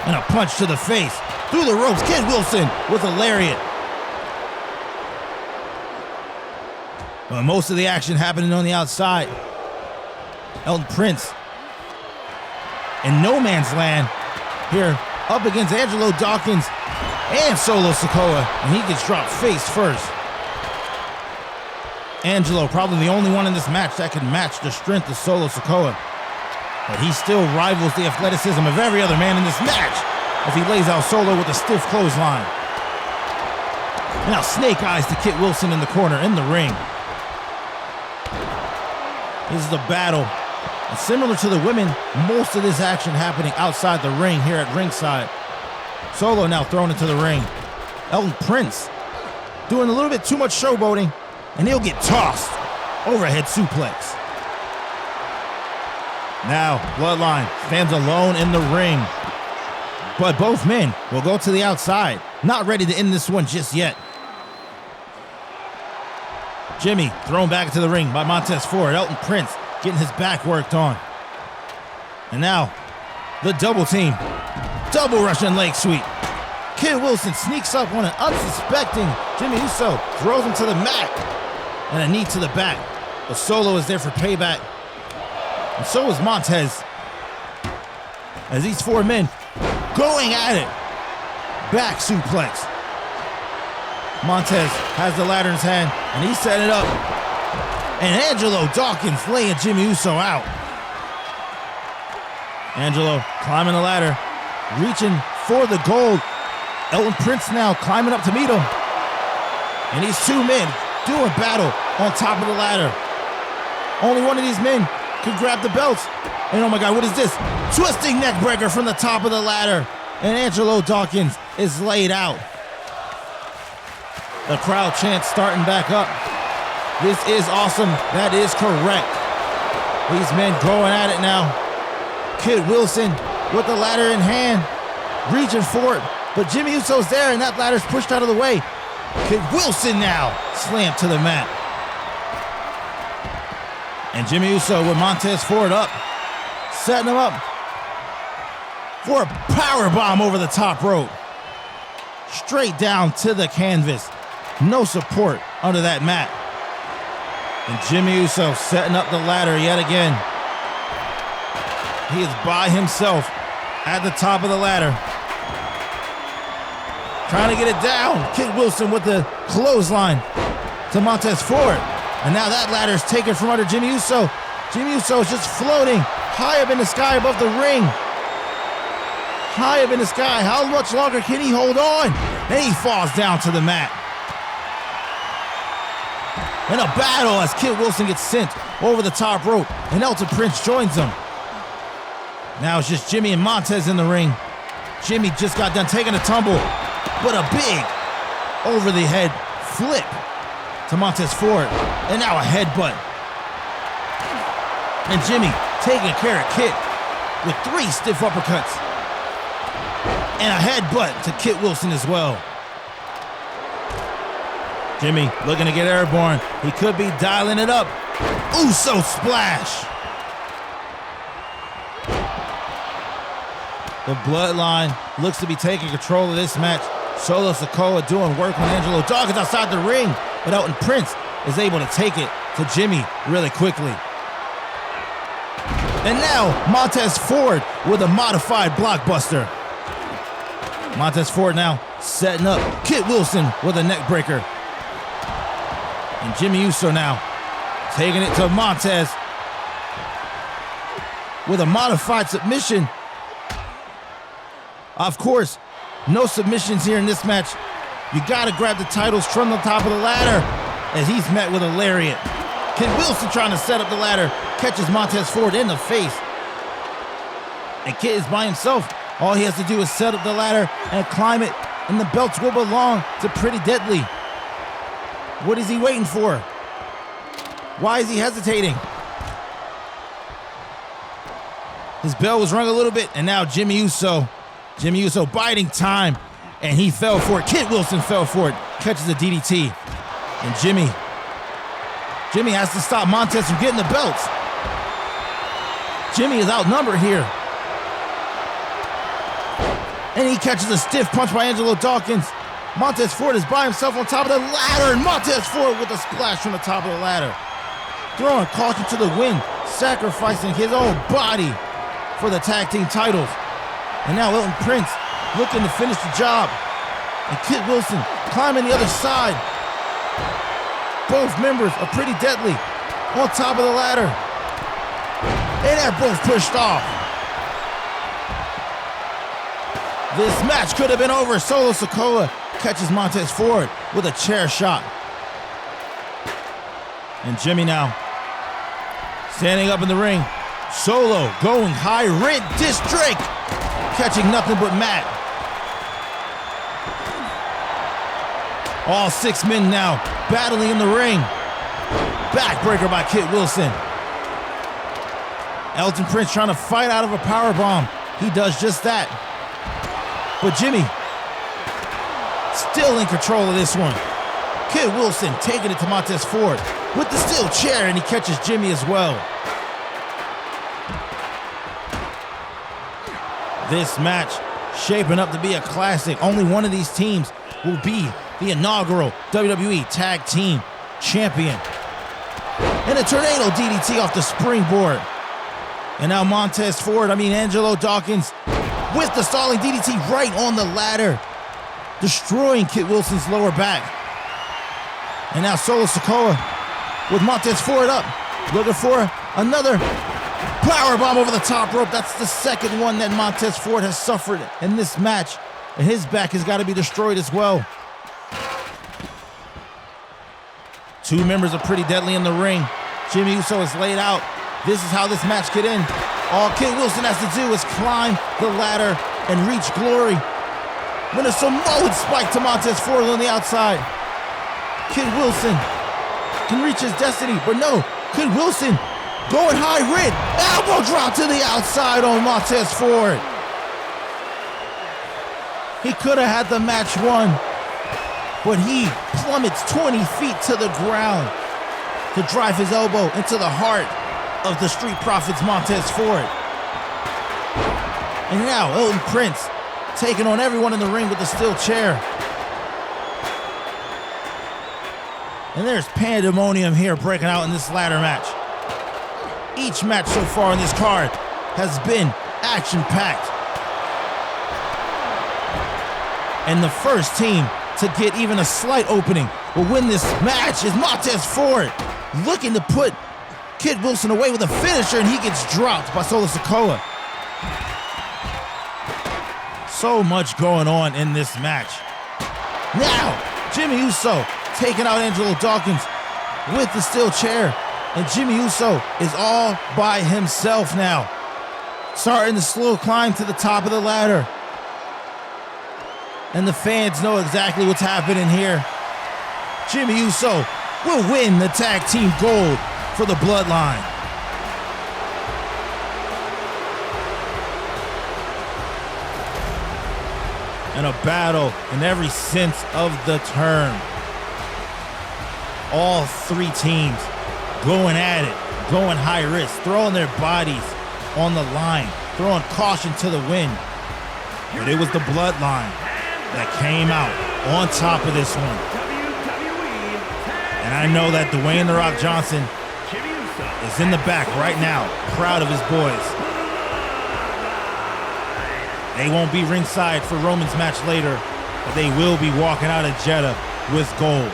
And a punch to the face. Through the ropes, Kit Wilson with a lariat. But most of the action happening on the outside. Elton Prince in no man's land here up against Angelo Dawkins and Solo Sikoa, and he gets dropped face first. Angelo probably the only one in this match that can match the strength of Solo Sikoa, but he still rivals the athleticism of every other man in this match as he lays out Solo with a stiff clothesline. And now snake eyes to Kit Wilson in the corner in the ring. This is a battle. And similar to the women, most of this action happening outside the ring here at ringside. Solo now thrown into the ring. Elton Prince doing a little bit too much showboating, and he'll get tossed. Overhead suplex. Now, Bloodline stands alone in the ring. But both men will go to the outside. Not ready to end this one just yet. Jimmy thrown back into the ring by Montez Ford. Elton Prince getting his back worked on. And now, the double team. Double Russian leg sweep. Kid Wilson sneaks up on an unsuspecting Jimmy Uso, throws him to the mat, and a knee to the back. The Solo is there for payback, and so is Montez. As these four men going at it. Back suplex. Montez has the ladder in his hand, and he's setting it up. And Angelo Dawkins laying Jimmy Uso out. Angelo climbing the ladder, reaching for the gold. Elton Prince now climbing up to meet him. And these two men doing battle on top of the ladder. Only one of these men could grab the belts. And oh my God, what is this? Twisting neck breaker from the top of the ladder. And Angelo Dawkins is laid out. The crowd chants starting back up. This is awesome. That is correct. These men going at it now. Kid Wilson with the ladder in hand, reaching for it. But Jimmy Uso's there, and that ladder's pushed out of the way. Kid Wilson now slammed to the mat. And Jimmy Uso with Montez Ford up, setting him up for a power bomb over the top rope. Straight down to the canvas. No support under that mat. And Jimmy Uso setting up the ladder yet again. He is by himself at the top of the ladder. Trying to get it down. Kid Wilson with the clothesline to Montez Ford. And now that ladder's taken from under Jimmy Uso. Jimmy Uso is just floating high up in the sky above the ring. High up in the sky. How much longer can he hold on? And he falls down to the mat. In a battle as Kid Wilson gets sent over the top rope, and Elton Prince joins him. Now it's just Jimmy and Montez in the ring. Jimmy just got done taking a tumble, but a big over-the-head flip to Montez Ford, and now a headbutt. And Jimmy taking care of Kid with 3 stiff uppercuts, and a headbutt to Kid Wilson as well. Jimmy looking to get airborne. He could be dialing it up. Uso splash. The Bloodline looks to be taking control of this match. Solo Sikoa doing work on Angelo Dawkins outside the ring, but Elton Prince is able to take it to Jimmy really quickly. And now Montez Ford with a modified blockbuster. Montez Ford now setting up Kid Wilson with a neck breaker. And Jimmy Uso now taking it to Montez with a modified submission. Of course, no submissions here in this match. You gotta grab the titles from the top of the ladder as he's met with a lariat. Kid Wilson trying to set up the ladder, catches Montez Ford in the face. And Kid is by himself. All he has to do is set up the ladder and climb it, and the belts will belong to Pretty Deadly. What is he waiting for? Why is he hesitating? His bell was rung a little bit, and now Jimmy Uso biding time, and he fell for it. Kid Wilson fell for it, catches a DDT. And Jimmy has to stop Montez from getting the belts. Jimmy is outnumbered here. And he catches a stiff punch by Angelo Dawkins. Montez Ford is by himself on top of the ladder, and Montez Ford with a splash from the top of the ladder. Throwing caution to the wind, sacrificing his own body for the tag team titles. And now Elton Prince looking to finish the job. And Kid Wilson climbing the other side. Both members are Pretty Deadly on top of the ladder. And they're both pushed off. This match could have been over. Solo Sikoa catches Montez Ford with a chair shot. And Jimmy now standing up in the ring. Solo going high rent district, catching nothing but mat. All 6 men now battling in the ring. Backbreaker by Kid Wilson. Elton Prince trying to fight out of a powerbomb. He does just that. But Jimmy still in control of this one. Kid Wilson taking it to Montez Ford with the steel chair, and he catches Jimmy as well. This match shaping up to be a classic. Only one of these teams will be the inaugural WWE Tag Team Champion. And a tornado DDT off the springboard. And now Angelo Dawkins with the stalling DDT right on the ladder, destroying Kid Wilson's lower back. And now Solo Sikoa with Montez Ford up, looking for another powerbomb over the top rope. That's the second one that Montez Ford has suffered in this match, and his back has got to be destroyed as well. Two members are pretty deadly in the ring. Jimmy Uso is laid out. This is how this match could end. All Kid Wilson has to do is climb the ladder and reach glory. When a Samoan spike to Montez Ford on the outside. Kid Wilson can reach his destiny, but no, Kid Wilson going high red. Elbow drop to the outside on Montez Ford. He could have had the match won, but he plummets 20 feet to the ground to drive his elbow into the heart of the Street Profits Montez Ford. And now Elton Prince taking on everyone in the ring with the steel chair. And there's pandemonium here breaking out in this ladder match. Each match so far in this card has been action-packed. And the first team to get even a slight opening will win this match is Montez Ford, looking to put Kid Wilson away with a finisher, and he gets dropped by Solo Sikoa. So much going on in this match. Now, Jimmy Uso taking out Angelo Dawkins with the steel chair, and Jimmy Uso is all by himself now, starting the slow climb to the top of the ladder. And the fans know exactly what's happening here. Jimmy Uso will win the tag team gold for the Bloodline. And a battle in every sense of the term. All three teams going at it, going high risk, throwing their bodies on the line, throwing caution to the wind. But it was the Bloodline that came out on top of this one. And I know that Dwayne "The Rock" Johnson is in the back right now, proud of his boys. They won't be ringside for Roman's match later, but they will be walking out of Jeddah with gold.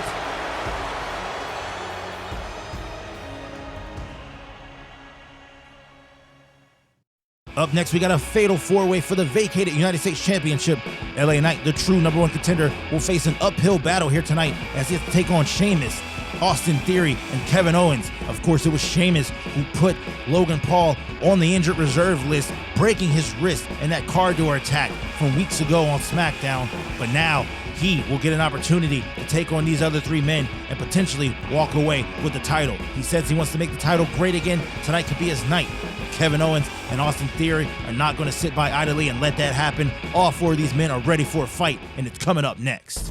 Up next, we got a fatal four-way for the vacated United States Championship. LA Knight, the true #1 contender, will face an uphill battle here tonight as he has to take on Sheamus, Austin Theory, and Kevin Owens. Of course, it was Sheamus who put Logan Paul on the injured reserve list, breaking his wrist in that car door attack from weeks ago on SmackDown. But now he will get an opportunity to take on these other three men and potentially walk away with the title. He says he wants to make the title great again. Tonight could be his night. Kevin Owens and Austin Theory are not going to sit by idly and let that happen. All four of these men are ready for a fight, and it's coming up next.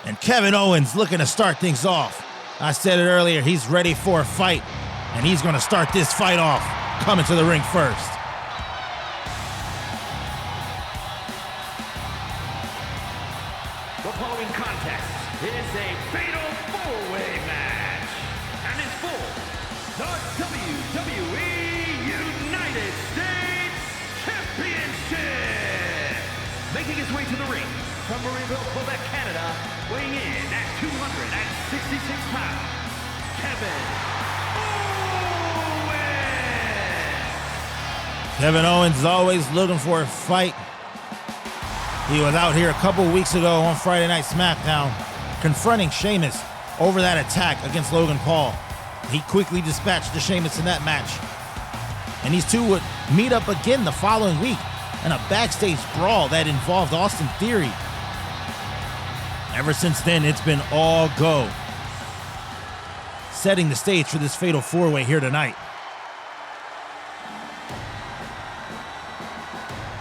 And Kevin Owens looking to start things off. I said it earlier, he's ready for a fight, and he's going to start this fight off, coming to the ring first. The following contest is a fatal four-way match and is for the WWE United States Championship. Making his way to the ring from Marieville, Quebec, Canada, weighing in at 266 pounds, Kevin Owens. Kevin Owens is always looking for a fight. He was out here a couple weeks ago on Friday Night SmackDown, confronting Sheamus over that attack against Logan Paul. He quickly dispatched the Sheamus in that match. And these two would meet up again the following week in a backstage brawl that involved Austin Theory. Ever since then, it's been all go, setting the stage for this fatal four-way here tonight.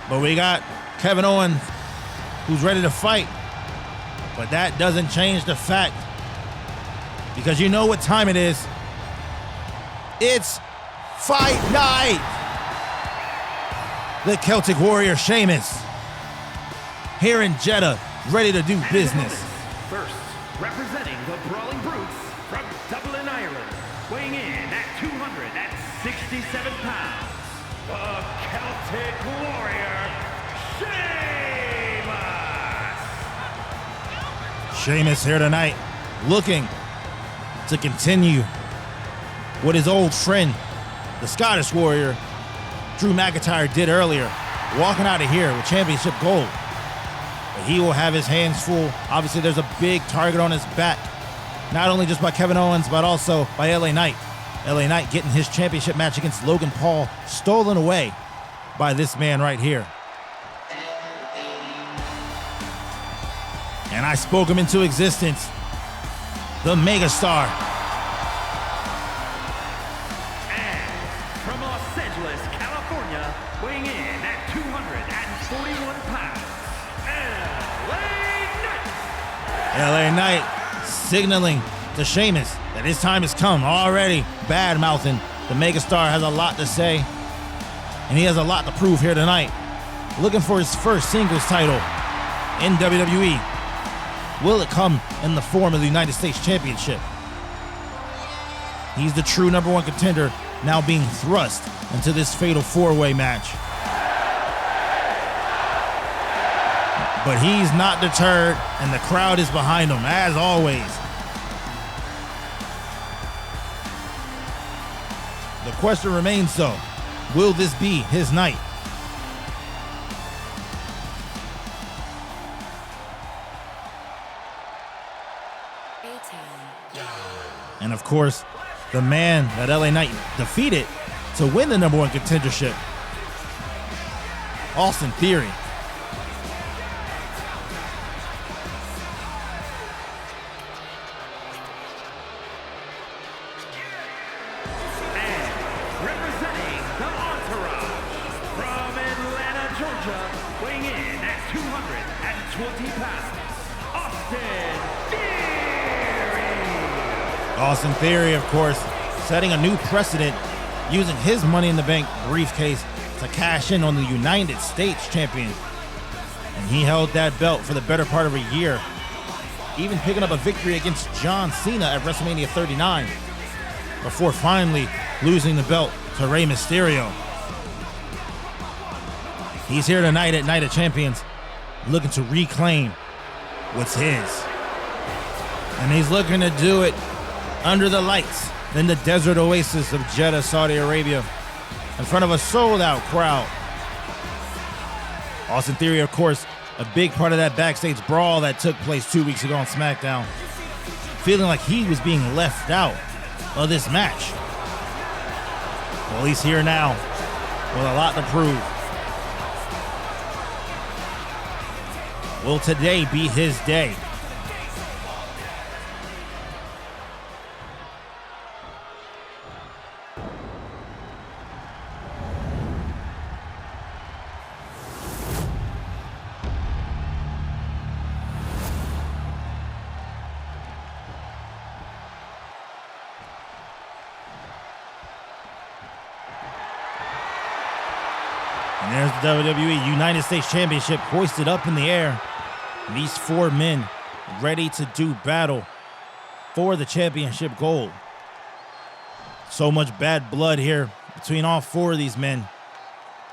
But we got Kevin Owens, who's ready to fight. But that doesn't change the fact, because you know what time it is. It's fight night. The Celtic Warrior Sheamus here in Jeddah, ready to do business. First, representing the Brawling Brutes from Dublin, Ireland, weighing in at 267 pounds, the Celtic Warrior, Sheamus! Sheamus here tonight, looking to continue what his old friend, the Scottish Warrior, Drew McIntyre, did earlier, walking out of here with championship gold. But he will have his hands full. Obviously, there's a big target on his back, not only just by Kevin Owens, but also by LA Knight. LA Knight getting his championship match against Logan Paul stolen away by this man right here. And I spoke him into existence. The megastar. And from Los Angeles, California, weighing in at 241 pounds, LA Knight! LA Knight signaling to Sheamus that his time has come already. Bad-mouthing. The megastar has a lot to say, and he has a lot to prove here tonight. Looking for his first singles title in WWE. Will it come in the form of the United States Championship? He's the true #1 contender, now being thrust into this fatal four-way match. But he's not deterred, and the crowd is behind him, as always. The question remains, though, will this be his night? And of course, the man that LA Knight defeated to win the #1 contendership, Austin Theory. And representing the Entourage from Atlanta, Georgia, weighing in at 220 pounds, Austin Theory! Austin Theory, of course, setting a new precedent, using his Money in the Bank briefcase to cash in on the United States champion. And he held that belt for the better part of a year, even picking up a victory against John Cena at WrestleMania 39, before finally losing the belt to Rey Mysterio. He's here tonight at Night of Champions, looking to reclaim what's his. And he's looking to do it under the lights in the desert oasis of Jeddah, Saudi Arabia, in front of a sold-out crowd. Austin Theory, of course, a big part of that backstage brawl that took place 2 weeks ago on SmackDown, feeling like he was being left out of this match. Well, he's here now with a lot to prove. Will today be his day? And there's the WWE United States Championship hoisted up in the air. These four men ready to do battle for the championship gold. So much bad blood here between all four of these men.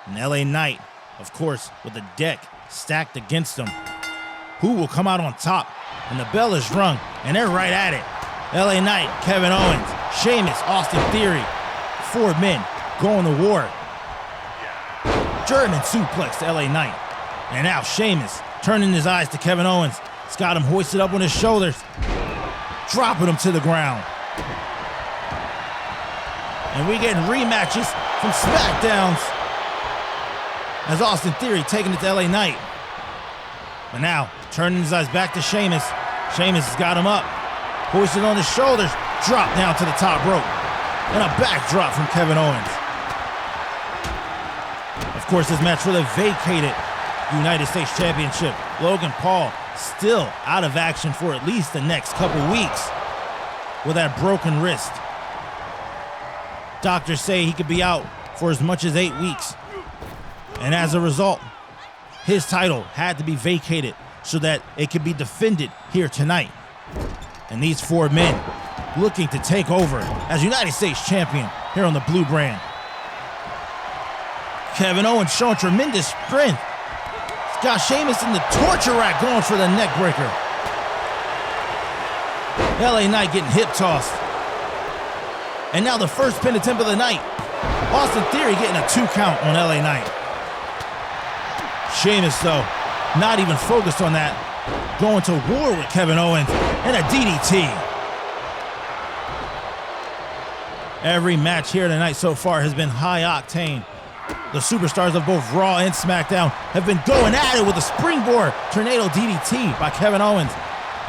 And LA Knight, of course, with the deck stacked against them. Who will come out on top? And the bell is rung, and they're right at it. LA Knight, Kevin Owens, Sheamus, Austin Theory. Four men going to war. German suplex to LA Knight. And now Sheamus turning his eyes to Kevin Owens. He's got him hoisted up on his shoulders, dropping him to the ground. And we getting rematches from SmackDowns as Austin Theory taking it to LA Knight. But now, turning his eyes back to Sheamus. Sheamus has got him up, hoisted on his shoulders, drop down to the top rope. And a backdrop from Kevin Owens. Of Of course, this match for the vacated United States Championship. Logan Paul still out of action for at least the next couple weeks with that broken wrist. Doctors say he could be out for as much as 8 weeks. And as a result, his title had to be vacated so that it could be defended here tonight. And these 4 men looking to take over as United States Champion here on the Blue brand. Kevin Owens showing tremendous strength. He's got Sheamus in the torture rack going for the neck breaker. LA Knight getting hip tossed. And now the first pin attempt of the night. Austin Theory getting a 2 count on LA Knight. Sheamus, though, not even focused on that. Going to war with Kevin Owens and a DDT. Every match here tonight so far has been high octane. The superstars of both Raw and SmackDown have been going at it with a springboard tornado DDT by Kevin Owens.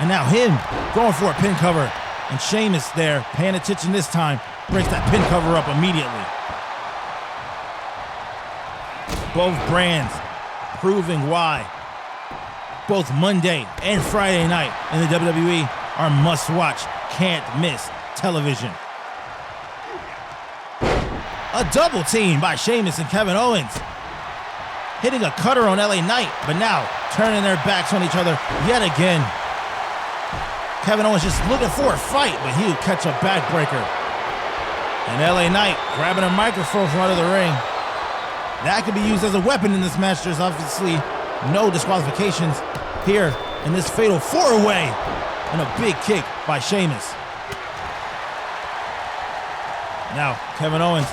And now him going for a pin cover. And Sheamus there, paying attention this time, breaks that pin cover up immediately. Both brands proving why both Monday and Friday night in the WWE are must-watch, can't-miss television. A double team by Sheamus and Kevin Owens. Hitting a cutter on LA Knight, but now turning their backs on each other yet again. Kevin Owens just looking for a fight, but he'll catch a backbreaker. And LA Knight grabbing a microphone from under the ring. That could be used as a weapon in this match. There's obviously no disqualifications here in this fatal 4-way. And a big kick by Sheamus. Now Kevin Owens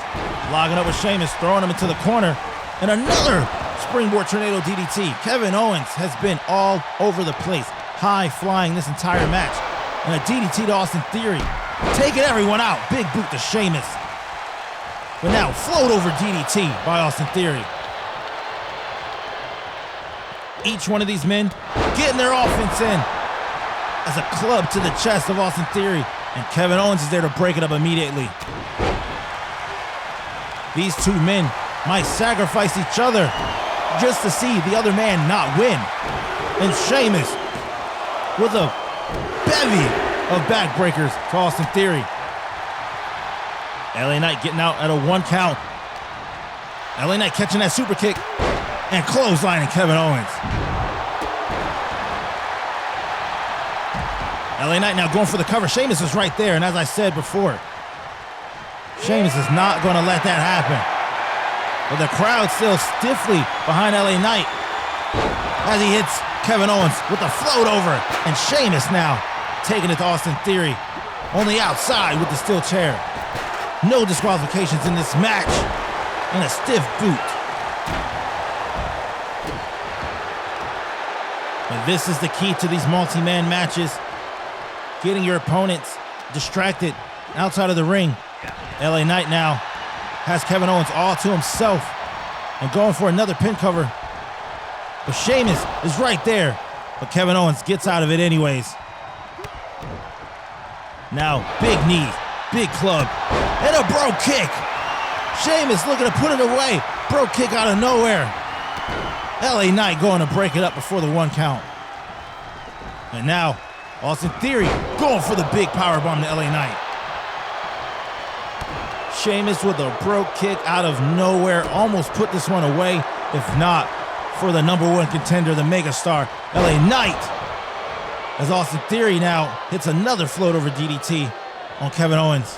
logging up with Sheamus, throwing him into the corner. And another springboard tornado DDT. Kevin Owens has been all over the place, high flying this entire match. And a DDT to Austin Theory, taking everyone out. Big boot to Sheamus. But now float over DDT by Austin Theory. Each one of these men getting their offense in as a club to the chest of Austin Theory. And Kevin Owens is there to break it up immediately. These 2 men might sacrifice each other just to see the other man not win. And Sheamus with a bevy of backbreakers to Austin Theory. LA Knight getting out at a 1 count. LA Knight catching that super kick and clotheslining Kevin Owens. LA Knight now going for the cover. Sheamus is right there, and as I said before, Sheamus is not going to let that happen. But the crowd still stiffly behind LA Knight as he hits Kevin Owens with a float over, and Sheamus now taking it to Austin Theory on the outside with the steel chair. No disqualifications in this match, and a stiff boot. But this is the key to these multi-man matches. Getting your opponents distracted outside of the ring. LA Knight now has Kevin Owens all to himself and going for another pin cover. But Sheamus is right there, but Kevin Owens gets out of it anyways. Now, big knee, big club, and a bro kick. Sheamus looking to put it away. Bro kick out of nowhere. LA Knight going to break it up before the 1 count. And now, Austin Theory going for the big powerbomb to LA Knight. Sheamus with a bro kick out of nowhere. Almost put this one away, if not for the #1 contender, the megastar, LA Knight. As Austin Theory now hits another float over DDT on Kevin Owens.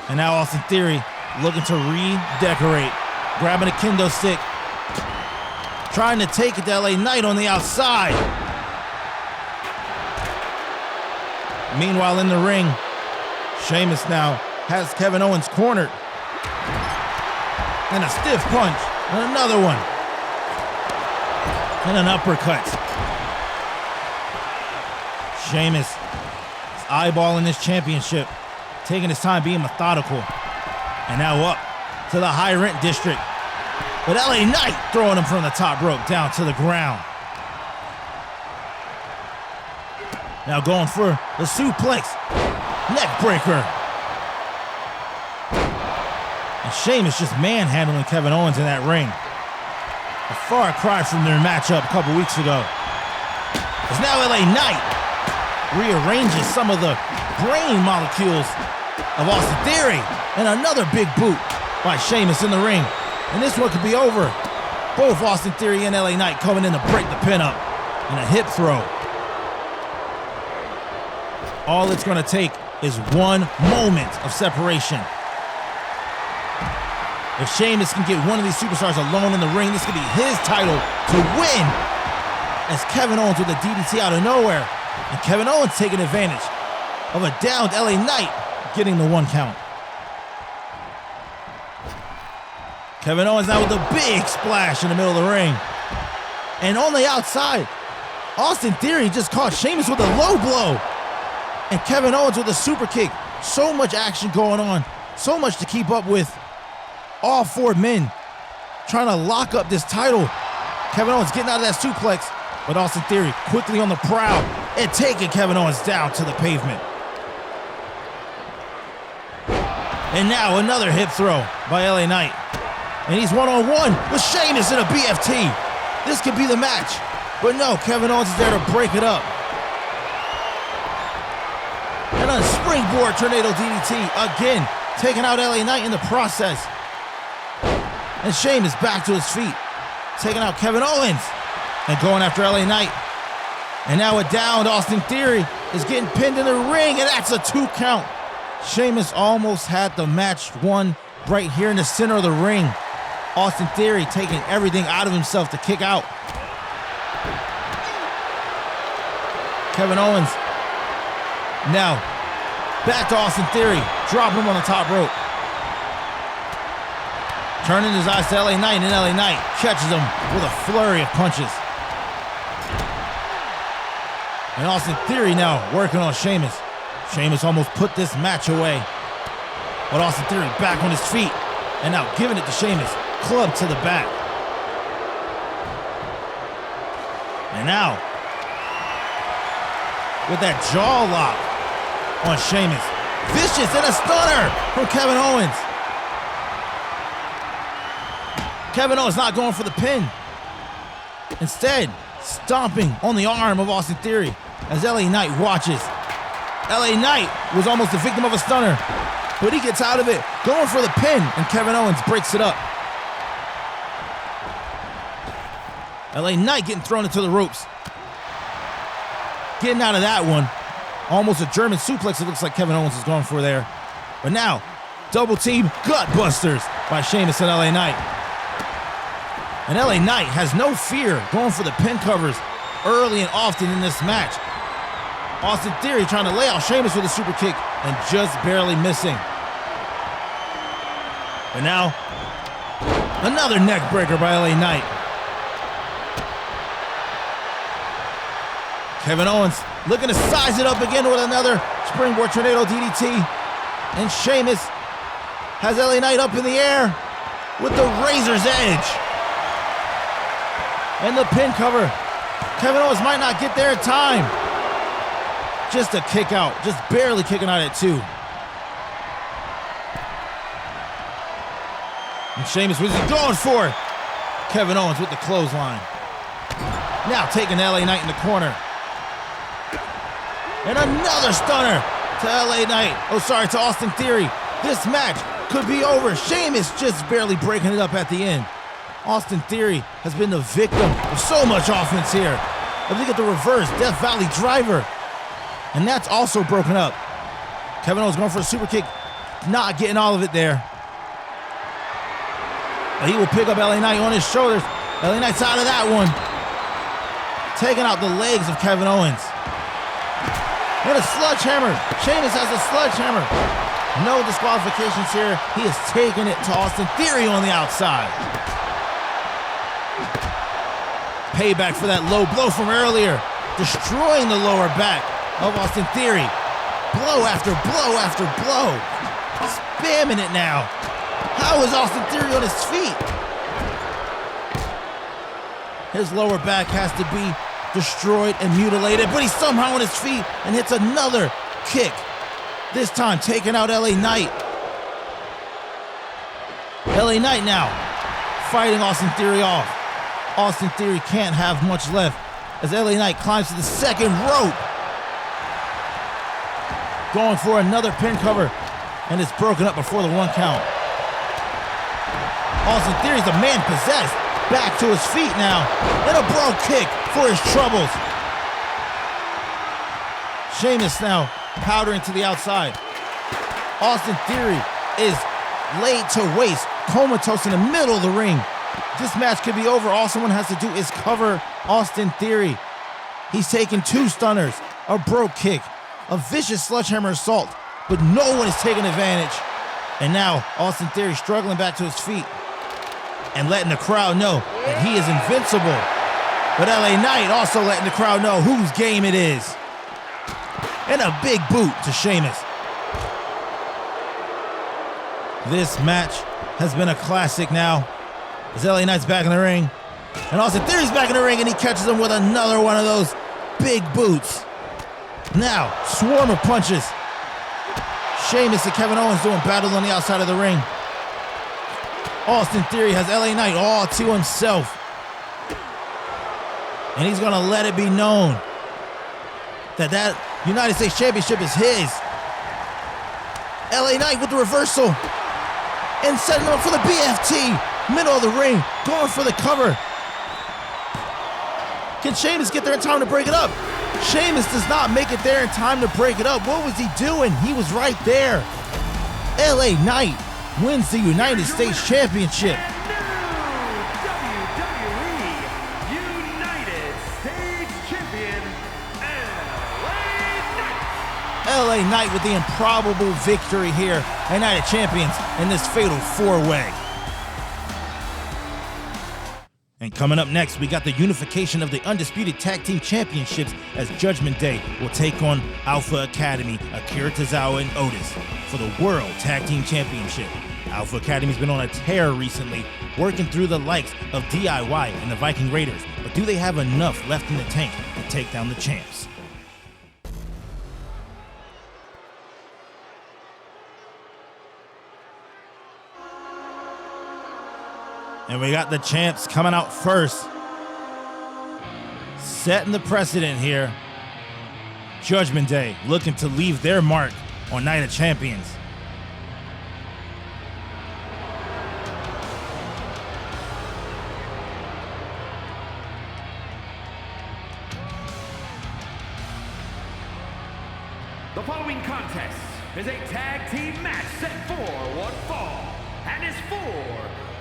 And now Austin Theory looking to redecorate. Grabbing a kendo stick. Trying to take it to LA Knight on the outside. Meanwhile in the ring, Sheamus now has Kevin Owens cornered. And a stiff punch. And another one. And an uppercut. Sheamus is eyeballing this championship, taking his time, being methodical. And now up to the high rent district. But LA Knight throwing him from the top rope down to the ground. Now going for the suplex. Neck breaker. And Sheamus just manhandling Kevin Owens in that ring. A far cry from their matchup a couple weeks ago. As now LA Knight rearranges some of the brain molecules of Austin Theory. And another big boot by Sheamus in the ring. And this one could be over. Both Austin Theory and LA Knight coming in to break the pin up. And a hip throw. All it's going to take is one moment of separation. If Sheamus can get one of these superstars alone in the ring, this could be his title to win. As Kevin Owens with a DDT out of nowhere. And Kevin Owens taking advantage of a downed LA Knight getting the 1 count. Kevin Owens now with a big splash in the middle of the ring. And on the outside, Austin Theory just caught Sheamus with a low blow. And Kevin Owens with a super kick. So much action going on. So much to keep up with. All 4 men trying to lock up this title. Kevin Owens getting out of that suplex. But Austin Theory quickly on the prowl and taking Kevin Owens down to the pavement. And now another hip throw by LA Knight. And he's one-on-one with Sheamus in a BFT. This could be the match. But no, Kevin Owens is there to break it up. And a springboard tornado DDT again, taking out LA Knight in the process. And Sheamus back to his feet, taking out Kevin Owens and going after LA Knight. And now a downed Austin Theory is getting pinned in the ring, and that's a 2 count. Sheamus almost had the match won right here in the center of the ring. Austin Theory taking everything out of himself to kick out. Kevin Owens now back to Austin Theory, dropping him on the top rope. Turning his eyes to LA Knight, and LA Knight catches him with a flurry of punches. And Austin Theory now working on Sheamus. Sheamus almost put this match away. But Austin Theory back on his feet, and now giving it to Sheamus. Club to the back. And now, with that jaw lock on Sheamus. Vicious and a stunner from Kevin Owens. Kevin Owens not going for the pin. Instead, stomping on the arm of Austin Theory as LA Knight watches. LA Knight was almost the victim of a stunner, but he gets out of it, going for the pin, and Kevin Owens breaks it up. LA Knight getting thrown into the ropes. Getting out of that one. Almost a German suplex it looks like Kevin Owens is going for there. But now, double team gutbusters by Sheamus and LA Knight. And LA Knight has no fear going for the pin covers early and often in this match. Austin Theory trying to lay out Sheamus with a super kick and just barely missing. And now, another neck breaker by LA Knight. Kevin Owens looking to size it up again with another springboard tornado DDT. And Sheamus has LA Knight up in the air with the razor's edge. And the pin cover. Kevin Owens might not get there in time. Just a kick out, just barely kicking out at 2. And Sheamus, what is he going for? Kevin Owens with the clothesline. Now taking LA Knight in the corner. And another stunner to LA Knight. To Austin Theory. This match could be over. Sheamus just barely breaking it up at the end. Austin Theory has been the victim of so much offense here. Look at the reverse Death Valley driver. And that's also broken up. Kevin Owens going for a super kick. Not getting all of it there. But he will pick up LA Knight on his shoulders. LA Knight's out of that one. Taking out the legs of Kevin Owens. And a sledgehammer. Sheamus has a sledgehammer. No disqualifications here. He is taking it to Austin Theory on the outside. Payback for that low blow from earlier. Destroying the lower back of Austin Theory. Blow after blow after blow. Spamming it now. How is Austin Theory on his feet? His lower back has to be destroyed and mutilated, but he's somehow on his feet and hits another kick. This time taking out LA Knight. LA Knight now fighting Austin Theory off. Austin Theory can't have much left as LA Knight climbs to the second rope. Going for another pin cover, and it's broken up before the 1 count. Austin Theory's the man possessed. Back to his feet now, and a bro kick for his troubles. Sheamus now powdering to the outside. Austin Theory is laid to waste, comatose in the middle of the ring. This match could be over. All someone has to do is cover Austin Theory. He's taken 2 stunners, a brogue kick, a vicious sledgehammer assault, but no one is taking advantage. And now Austin Theory struggling back to his feet and letting the crowd know that he is invincible. But LA Knight also letting the crowd know whose game it is. And a big boot to Sheamus. This match has been a classic now. As LA Knight's back in the ring. And Austin Theory's back in the ring, and he catches him with another one of those big boots. Now, swarm of punches. Sheamus and Kevin Owens doing battle on the outside of the ring. Austin Theory has LA Knight all to himself. And he's gonna let it be known that that United States Championship is his. LA Knight with the reversal. And setting him up for the BFT. Middle of the ring, going for the cover. Can Sheamus get there in time to break it up? Sheamus does not make it there in time to break it up. What was he doing? He was right there. LA Knight wins the United States Championship. WWE United States Champion, LA Knight with the improbable victory here at Night of Champions in this fatal 4-way. And coming up next, we got the unification of the Undisputed Tag Team Championships as Judgment Day will take on Alpha Academy, Akira Tozawa and Otis for the World Tag Team Championship. Alpha Academy's been on a tear recently, working through the likes of DIY and the Viking Raiders, but do they have enough left in the tank to take down the champs? And we got the champs coming out first. Setting the precedent here. Judgment Day looking to leave their mark on Night of Champions. The following contest is a tag team match set for one fall and is for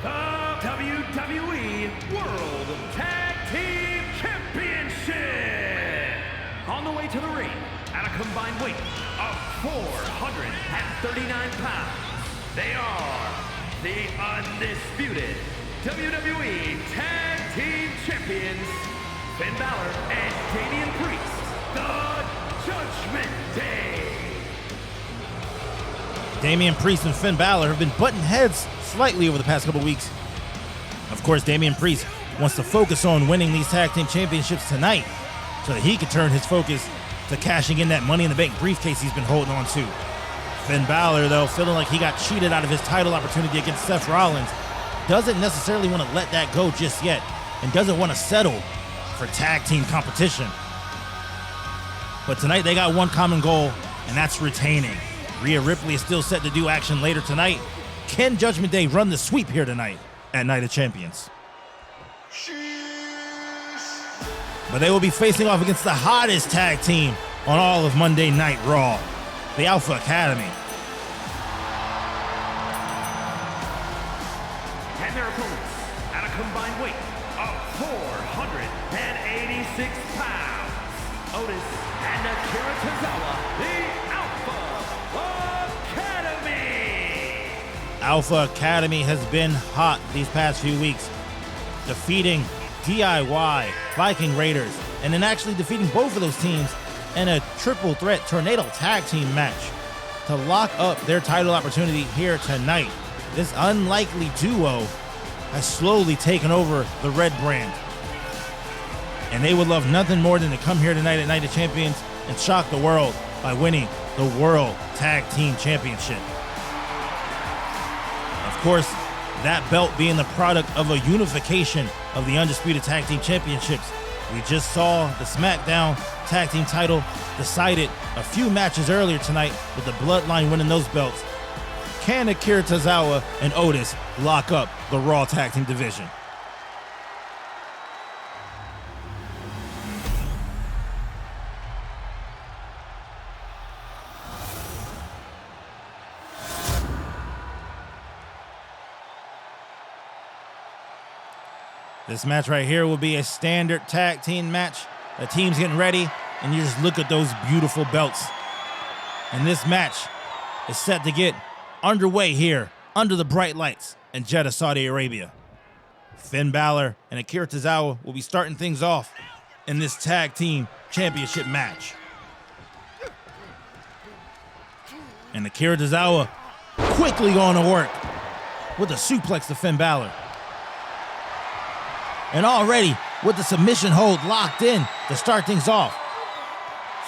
the WWE World Tag Team Championship. On the way to the ring at a combined weight of 439 pounds, they are the undisputed WWE Tag Team Champions, Finn Balor and Damian Priest, the Judgment Day. Damian Priest and Finn Balor have been butting heads slightly over the past couple weeks. Of course, Damian Priest wants to focus on winning these tag team championships tonight so that he can turn his focus to cashing in that Money in the Bank briefcase he's been holding on to. Finn Balor, though, feeling like he got cheated out of his title opportunity against Seth Rollins, doesn't necessarily want to let that go just yet and doesn't want to settle for tag team competition. But tonight they got one common goal, and that's retaining. Rhea Ripley is still set to do action later tonight. Can Judgment Day run the sweep here tonight at Night of Champions? But they will be facing off against the hottest tag team on all of Monday Night Raw, the Alpha Academy. And their opponents at a combined weight of 486 pounds, Otis and Akira Tozawa, the Alpha Academy. Alpha Academy has been hot these past few weeks, defeating DIY, Viking Raiders, and then actually defeating both of those teams in a triple threat tornado tag team match to lock up their title opportunity here tonight. This unlikely duo has slowly taken over the red brand, and they would love nothing more than to come here tonight at Night of Champions and shock the world by winning the World Tag Team Championship. Of course, That belt being the product of a unification of the Undisputed Tag Team Championships. We just saw the SmackDown Tag Team title decided a few matches earlier tonight with the Bloodline winning those belts. Can Akira Tozawa and Otis lock up the Raw Tag Team division? This match right here will be a standard tag team match. The team's getting ready, and you just look at those beautiful belts. And this match is set to get underway here under the bright lights in Jeddah, Saudi Arabia. Finn Balor and Akira Tozawa will be starting things off in this tag team championship match. And Akira Tozawa quickly going to work with a suplex to Finn Balor. And already with the submission hold locked in to start things off.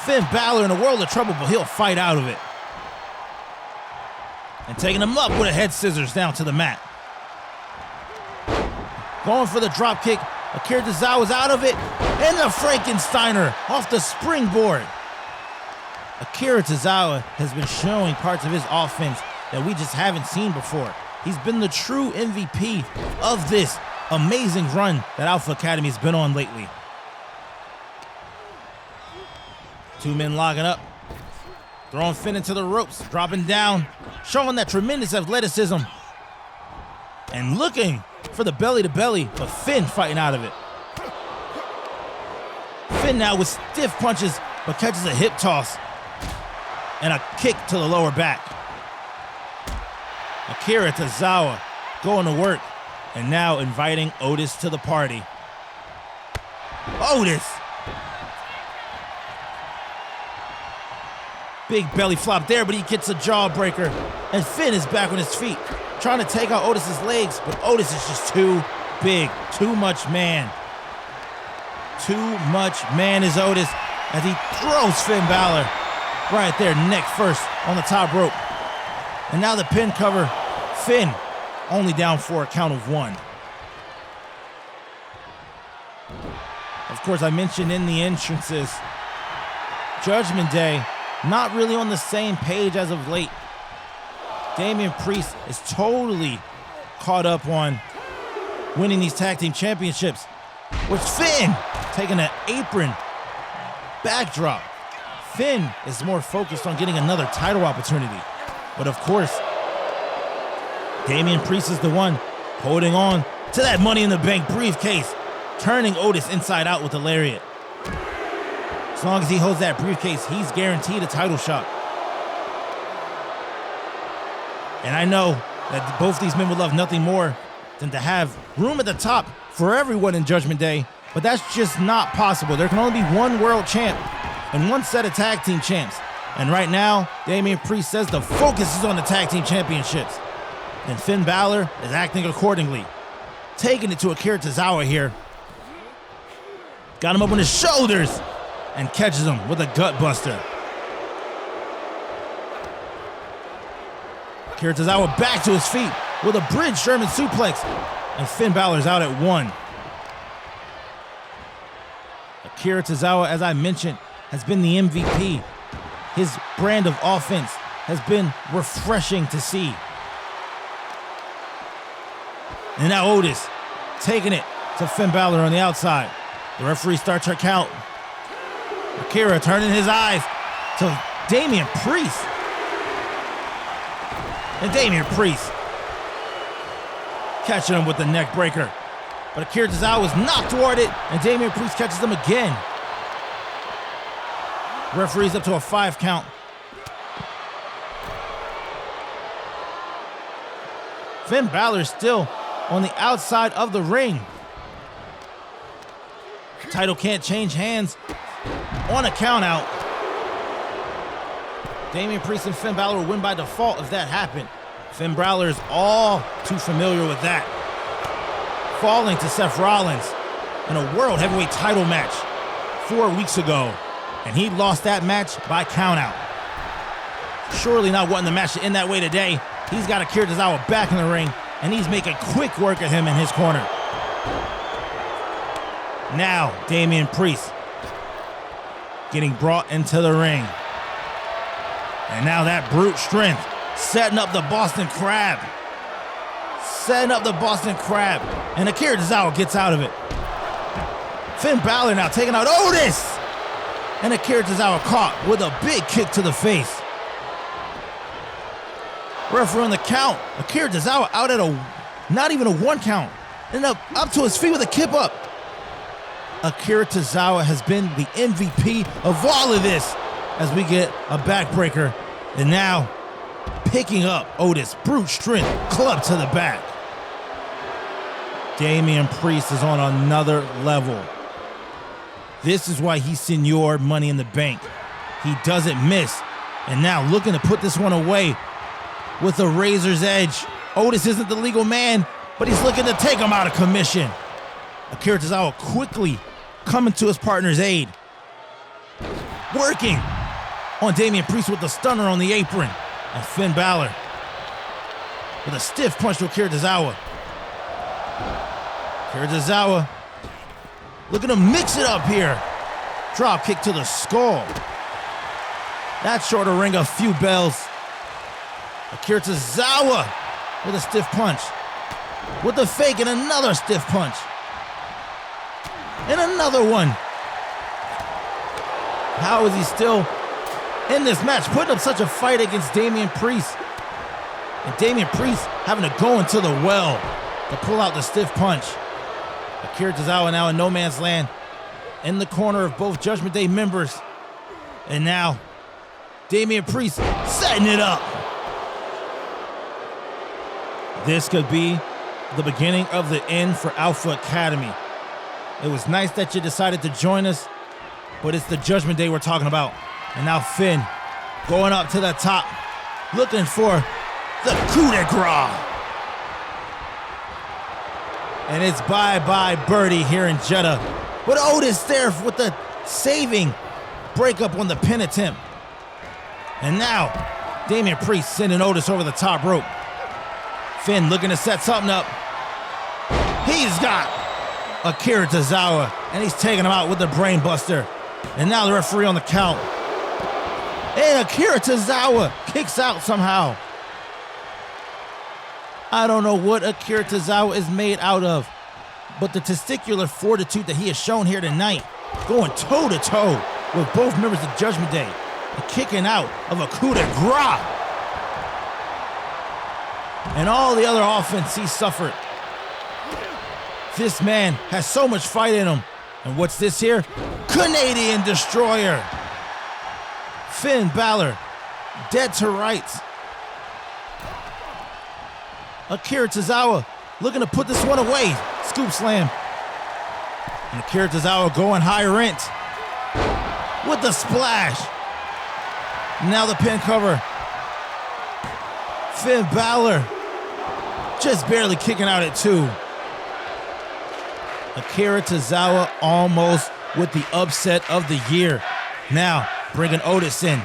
Finn Balor in a world of trouble, but he'll fight out of it. And taking him up with a head scissors down to the mat. Going for the drop kick. Akira Tozawa's out of it. And the Frankensteiner off the springboard. Akira Tozawa has been showing parts of his offense that we just haven't seen before. He's been the true MVP of this amazing run that Alpha Academy's been on lately. Two men locking up. Throwing Finn into the ropes, dropping down, showing that tremendous athleticism. And looking for the belly-to-belly, but Finn fighting out of it. Finn now with stiff punches, but catches a hip toss. And a kick to the lower back. Akira Tozawa going to work. And now inviting Otis to the party. Otis! Big belly flop there, but he gets a jawbreaker. And Finn is back on his feet, trying to take out Otis's legs, but Otis is just too big. Too much man. Too much man is Otis as he throws Finn Balor right there, neck first on the top rope. And now the pin cover. Finn only down for a count of one. Of course, I mentioned in the entrances, Judgment Day, not really on the same page as of late. Damian Priest is totally caught up on winning these tag team championships, with Finn taking an apron backdrop. Finn is more focused on getting another title opportunity. But of course, Damian Priest is the one holding on to that Money in the Bank briefcase, turning Otis inside out with a lariat. As long as he holds that briefcase, he's guaranteed a title shot. And I know that both these men would love nothing more than to have room at the top for everyone in Judgment Day, but that's just not possible. There can only be one world champ and one set of tag team champs. And right now, Damian Priest says the focus is on the tag team championships. And Finn Balor is acting accordingly. Taking it to Akira Tozawa here. Got him up on his shoulders and catches him with a gut buster. Akira Tozawa back to his feet with a bridge German suplex. And Finn Balor's out at one. Akira Tozawa, as I mentioned, has been the MVP. His brand of offense has been refreshing to see. And now Otis taking it to Finn Balor on the outside. The referee starts her count. Akira turning his eyes to Damian Priest. And Damian Priest catching him with the neck breaker. But Akira Tozawa is knocked toward it, and Damian Priest catches him again. Referee's up to a 5 count. Finn Balor still on the outside of the ring. Title can't change hands on a count out. Damian Priest and Finn Balor will win by default if that happened. Finn Balor is all too familiar with that. Falling to Seth Rollins in a World Heavyweight title match 4 weeks ago. And he lost that match by countout. Surely not wanting the match to end that way today. He's got Akira Tozawa back in the ring, and he's making quick work of him in his corner. Now, Damian Priest getting brought into the ring. And now that brute strength setting up the Boston Crab. Setting up the Boston Crab. And Akira Tozawa gets out of it. Finn Balor now taking out Otis. And Akira Tozawa caught with a big kick to the face. Referee on the count. Akira Tozawa out at not even a 1 count. And up to his feet with a kip up. Akira Tozawa has been the MVP of all of this as we get a backbreaker. And now, picking up Otis, brute strength, club to the back. Damian Priest is on another level. This is why he's Senor Money in the Bank. He doesn't miss. And now looking to put this one away with a razor's edge. Otis isn't the legal man, but he's looking to take him out of commission. Akira Tozawa quickly coming to his partner's aid. Working on Damian Priest with the stunner on the apron. And Finn Balor with a stiff punch to Akira Tozawa. Akira Tozawa looking to mix it up here. Drop kick to the skull. That's sure to ring a few bells. Akira Tozawa with a stiff punch. With the fake and another stiff punch. And another one. How is he still in this match, putting up such a fight against Damian Priest? And Damian Priest having to go into the well to pull out the stiff punch. Akira Tozawa now in no man's land, in the corner of both Judgment Day members. And now, Damian Priest setting it up. This could be the beginning of the end for Alpha Academy. It was nice that you decided to join us, but it's the Judgment Day we're talking about. And now Finn going up to the top, looking for the coup de grace. And it's bye-bye birdie here in Jeddah. But Otis there with the saving breakup on the pin attempt. And now, Damian Priest sending Otis over the top rope. Finn looking to set something up. He's got Akira Tozawa, and he's taking him out with the brain buster. And now the referee on the count. And Akira Tozawa kicks out somehow. I don't know what Akira Tozawa is made out of, but the testicular fortitude that he has shown here tonight, going toe-to-toe with both members of Judgment Day, and kicking out of a coup de grace. And all the other offense he suffered. This man has so much fight in him. And what's this here? Canadian Destroyer. Finn Balor, dead to rights. Akira Tozawa looking to put this one away. Scoop slam. And Akira Tozawa going high rent with the splash. Now the pin cover. Finn Balor just barely kicking out at 2. Akira Tozawa almost with the upset of the year. Now bringing Otis in.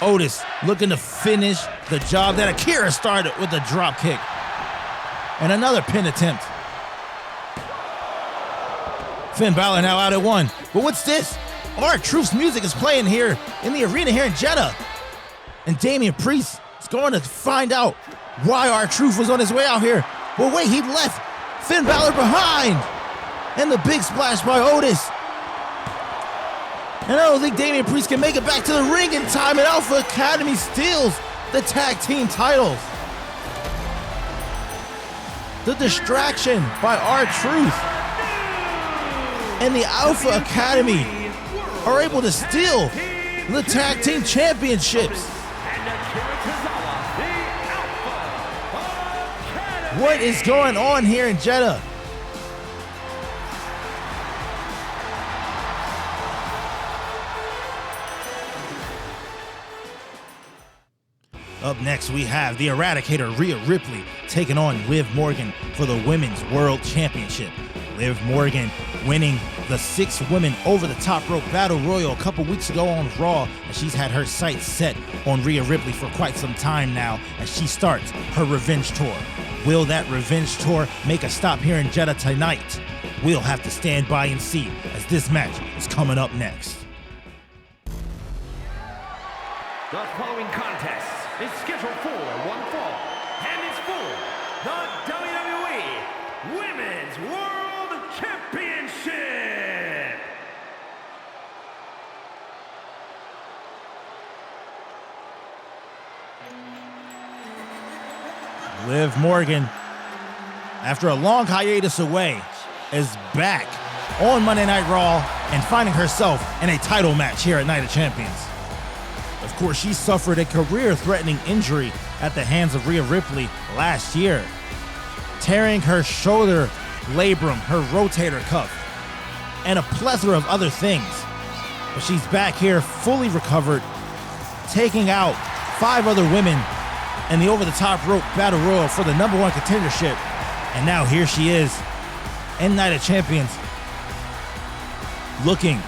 Otis looking to finish the job that Akira started with a drop kick. And another pin attempt. Finn Balor now out at 1. But what's this? R-Truth's music is playing here in the arena here in Jeddah. And Damian Priest is going to find out why R-Truth was on his way out here. But wait, he left Finn Balor behind. And the big splash by Otis. And I don't think Damian Priest can make it back to the ring in time, and Alpha Academy steals the tag team titles. The distraction by R-Truth. And the Alpha Academy are able to steal the tag team championships. What is going on here in Jeddah? Up next, we have the Eradicator, Rhea Ripley, taking on Liv Morgan for the Women's World Championship. Liv Morgan winning the 6 women over the top rope battle royal a couple weeks ago on Raw, and she's had her sights set on Rhea Ripley for quite some time now as she starts her revenge tour. Will that revenge tour make a stop here in Jeddah tonight? We'll have to stand by and see, as this match is coming up next. The following contest is scheduled for one fall and is for the WWE Women's World Championship. Liv Morgan, after a long hiatus away, is back on Monday Night Raw and finding herself in a title match here at Night of Champions. Of course, she suffered a career-threatening injury at the hands of Rhea Ripley last year, tearing her shoulder labrum, her rotator cuff, and a plethora of other things. But she's back here fully recovered, taking out 5 other women in the over-the-top rope battle royal for the #1 contendership. And now here she is in Night of Champions, looking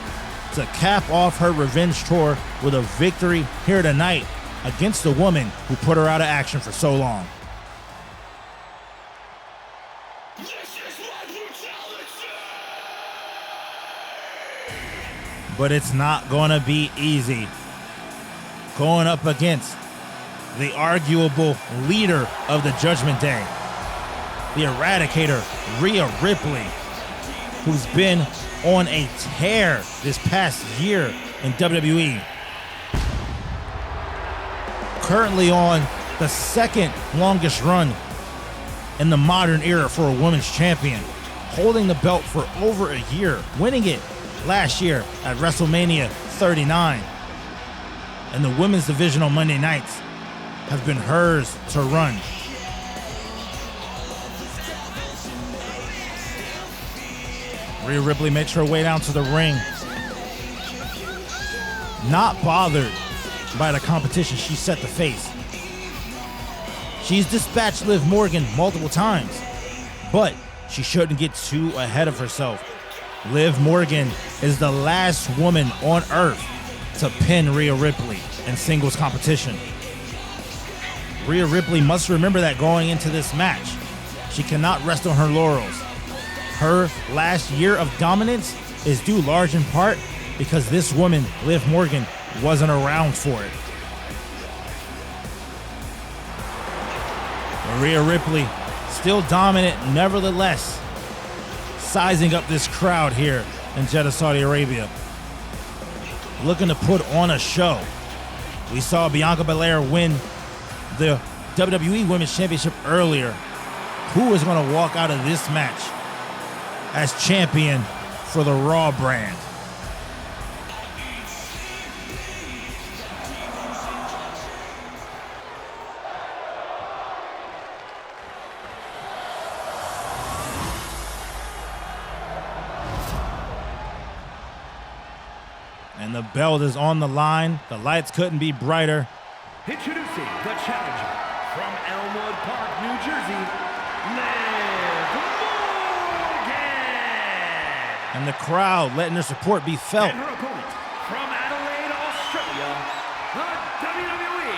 to cap off her revenge tour with a victory here tonight against the woman who put her out of action for so long. But it's not gonna be easy going up against the arguable leader of the Judgment Day, the Eradicator, Rhea Ripley, who's been on a tear this past year in WWE. Currently on the second longest run in the modern era for a women's champion, holding the belt for over a year, winning it last year at WrestleMania 39. And the women's division on Monday nights have been hers to run. Rhea Ripley makes her way down to the ring, not bothered by the competition she's set to face. She's dispatched Liv Morgan multiple times, but she shouldn't get too ahead of herself. Liv Morgan is the last woman on earth to pin Rhea Ripley in singles competition. Rhea Ripley must remember that going into this match. She cannot rest on her laurels. Her last year of dominance is due large in part because this woman, Liv Morgan, wasn't around for it. Rhea Ripley, still dominant nevertheless, sizing up this crowd here in Jeddah, Saudi Arabia. Looking to put on a show. We saw Bianca Belair win the WWE Women's Championship earlier. Who is going to walk out of this match as champion for the Raw brand? And the belt is on the line. The lights couldn't be brighter. Introducing the challenger from Elmwood Park, New Jersey, Liv Morgan. And the crowd letting their support be felt. And her opponent from Adelaide, Australia, the WWE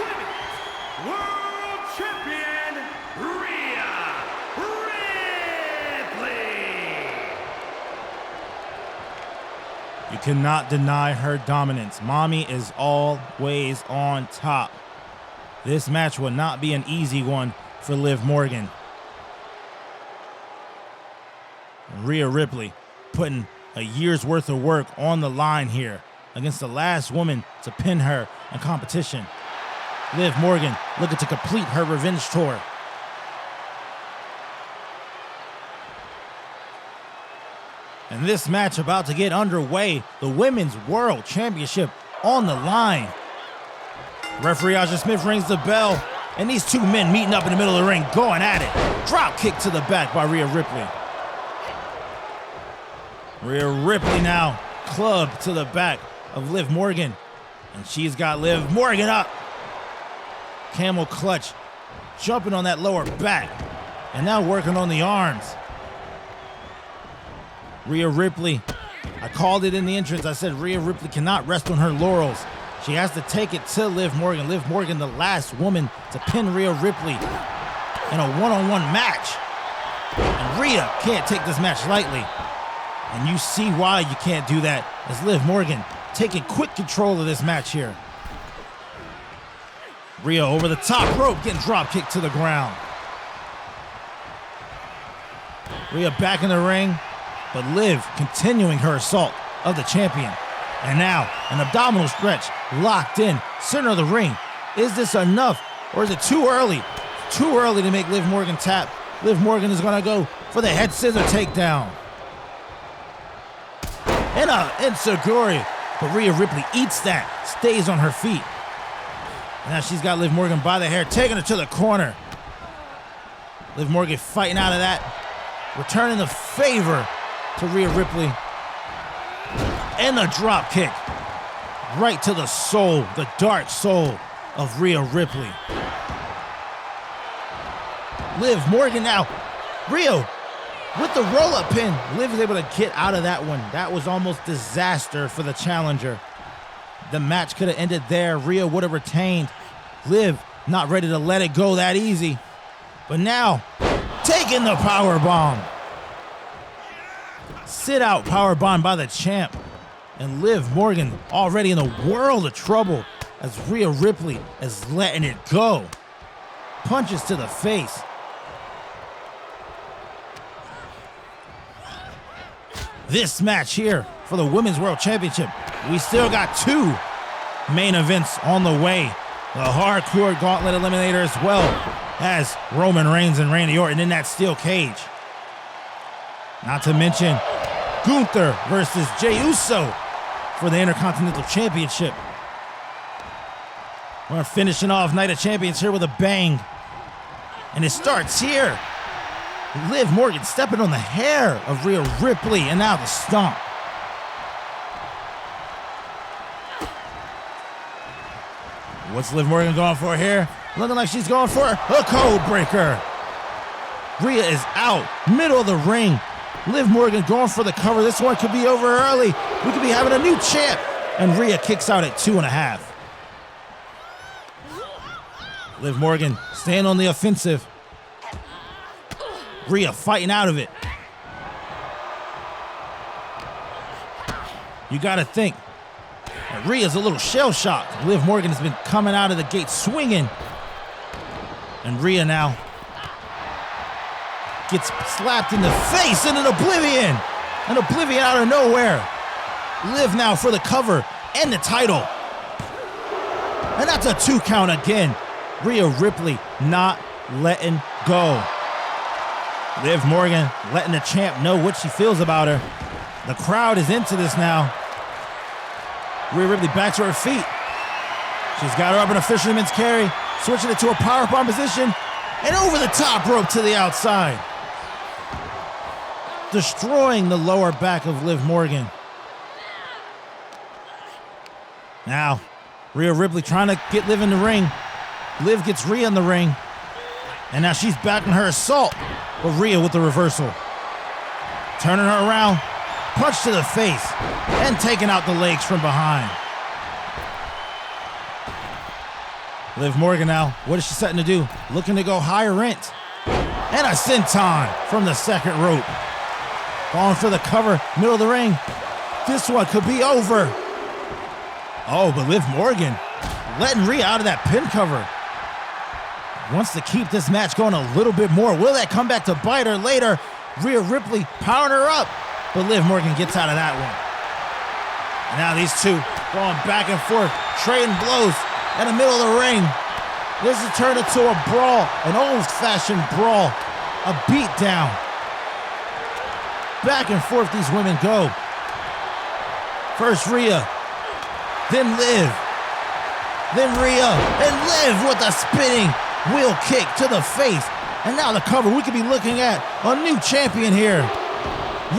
Women's World Champion, Rhea Ripley. You cannot deny her dominance. Mommy is always on top. This match will not be an easy one for Liv Morgan. Rhea Ripley putting a year's worth of work on the line here against the last woman to pin her in competition. Liv Morgan looking to complete her revenge tour. And this match about to get underway, the Women's World Championship on the line. Referee Aja Smith rings the bell, and these two men meeting up in the middle of the ring, going at it. Drop kick to the back by Rhea Ripley. Rhea Ripley now clubbed to the back of Liv Morgan, and she's got Liv Morgan up. Camel clutch, jumping on that lower back, and now working on the arms. Rhea Ripley, I called it in the entrance. I said Rhea Ripley cannot rest on her laurels. She has to take it to Liv Morgan. Liv Morgan, the last woman to pin Rhea Ripley. in a one-on-one match. And Rhea can't take this match lightly. And you see why you can't do that, as Liv Morgan taking quick control of this match here. Rhea over the top rope, getting drop kicked to the ground. Rhea back in the ring, but Liv continuing her assault of the champion. And now, an abdominal stretch, locked in, center of the ring. Is this enough, or is it too early? Too early to make Liv Morgan tap. Liv Morgan is gonna go for the head scissor takedown. And a enziguri, but Rhea Ripley eats that, stays on her feet. Now she's got Liv Morgan by the hair, taking her to the corner. Liv Morgan fighting out of that, returning the favor to Rhea Ripley. And a drop kick right to the soul, the dark soul of Rhea Ripley. Liv Morgan now, Rhea with the roll-up pin. Liv is able to get out of that one. That was almost disaster for the challenger. The match could have ended there. Rhea would have retained. Liv not ready to let it go that easy. But now, taking the power bomb. Sit out power bomb by the champ. And Liv Morgan already in a world of trouble as Rhea Ripley is letting it go. Punches to the face. This match here for the Women's World Championship. We still got two main events on the way. The Hardcore Gauntlet Eliminator, as well as Roman Reigns and Randy Orton in that steel cage. Not to mention Gunther versus Jey Uso for the Intercontinental Championship. We're finishing off Night of Champions here with a bang. And it starts here. Liv Morgan stepping on the hair of Rhea Ripley, and now the stomp. What's Liv Morgan going for here? Looking like she's going for a code breaker. Rhea is out, middle of the ring. Liv Morgan going for the cover. This one could be over early. We could be having a new champ. And Rhea kicks out at 2.5. Liv Morgan staying on the offensive. Rhea fighting out of it. You gotta think, Rhea's a little shell-shocked. Liv Morgan has been coming out of the gate swinging. And Rhea now gets slapped in the face and an oblivion. An oblivion out of nowhere. Liv now for the cover and the title. And that's a 2 count again. Rhea Ripley not letting go. Liv Morgan letting the champ know what she feels about her. The crowd is into this now. Rhea Ripley back to her feet. She's got her up in a fisherman's carry, switching it to a powerbomb position, and over the top rope to the outside. Destroying the lower back of Liv Morgan. Now, Rhea Ripley trying to get Liv in the ring. Liv gets Rhea in the ring. And now she's backing her assault, but Rhea with the reversal. Turning her around, punch to the face, and taking out the legs from behind. Liv Morgan now, what is she setting to do? Looking to go higher rent. And a senton from the second rope. Going for the cover, middle of the ring. This one could be over. Oh, but Liv Morgan letting Rhea out of that pin cover. Wants to keep this match going a little bit more. Will that come back to bite her later? Rhea Ripley powering her up, but Liv Morgan gets out of that one. And now these two going back and forth, trading blows in the middle of the ring. This is turned into a brawl, an old-fashioned brawl, a beatdown. Back and forth these women go. First Rhea, then Liv, then Rhea, and Liv with a spinning wheel kick to the face. And now the cover. We could be looking at a new champion here.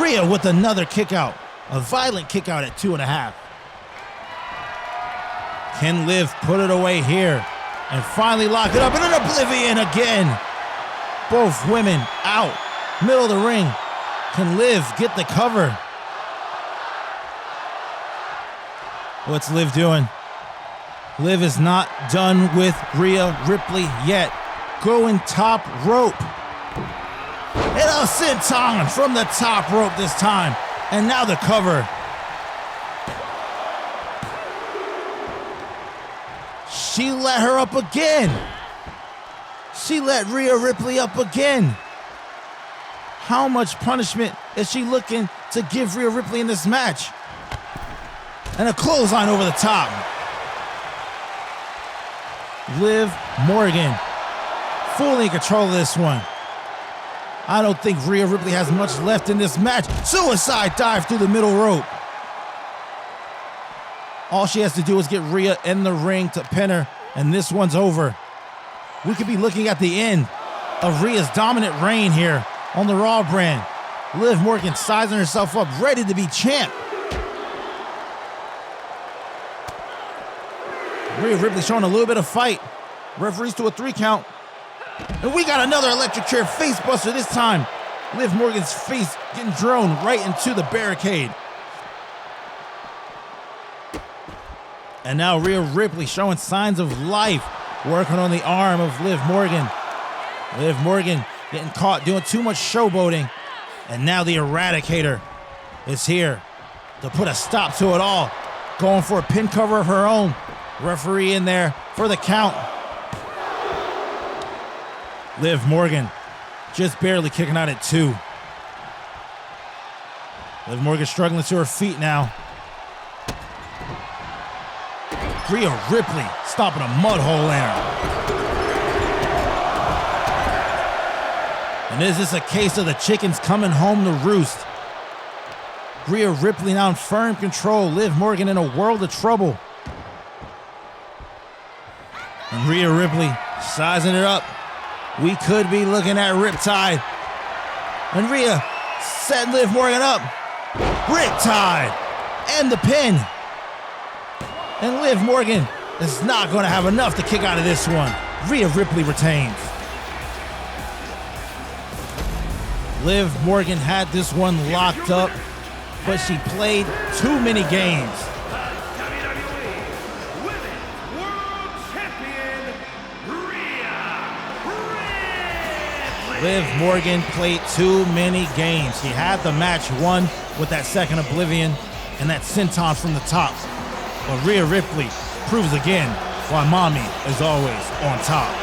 Rhea with another kick out. A violent kick out at 2.5. Can Liv put it away here and finally lock it up? And an oblivion again. Both women out. Middle of the ring. Can Liv get the cover? What's Liv doing? Liv is not done with Rhea Ripley yet. going top rope. And a senton from the top rope this time. And now the cover. She let her up again. She let Rhea Ripley up again. How much punishment is she looking to give Rhea Ripley in this match? And a clothesline over the top. Liv Morgan fully in control of this one. I don't think Rhea Ripley has much left in this match. Suicide dive through the middle rope. All she has to do is get Rhea in the ring to pin her, and this one's over. We could be looking at the end of Rhea's dominant reign here on the Raw brand. Liv Morgan sizing herself up, ready to be champ. Rhea Ripley showing a little bit of fight. Referees to a 3 count. And we got another electric chair face buster this time. Liv Morgan's face getting thrown right into the barricade. And now Rhea Ripley showing signs of life, working on the arm of Liv Morgan. Liv Morgan getting caught doing too much showboating. And now the Eradicator is here to put a stop to it all. Going for a pin cover of her own. Referee in there for the count. Liv Morgan just barely kicking out at 2. Liv Morgan struggling to her feet now. Rhea Ripley stopping a mud hole in her. And is this a case of the chickens coming home to roost? Rhea Ripley now in firm control. Liv Morgan in a world of trouble. And Rhea Ripley sizing it up. We could be looking at Riptide. And Rhea setting Liv Morgan up. Riptide and the pin. And Liv Morgan is not going to have enough to kick out of this one. Rhea Ripley retains. Liv Morgan had this one locked up, but she played too many games. Liv Morgan played too many games. She had the match won with that second Oblivion and that senton from the top. But Rhea Ripley proves again why mommy is always on top.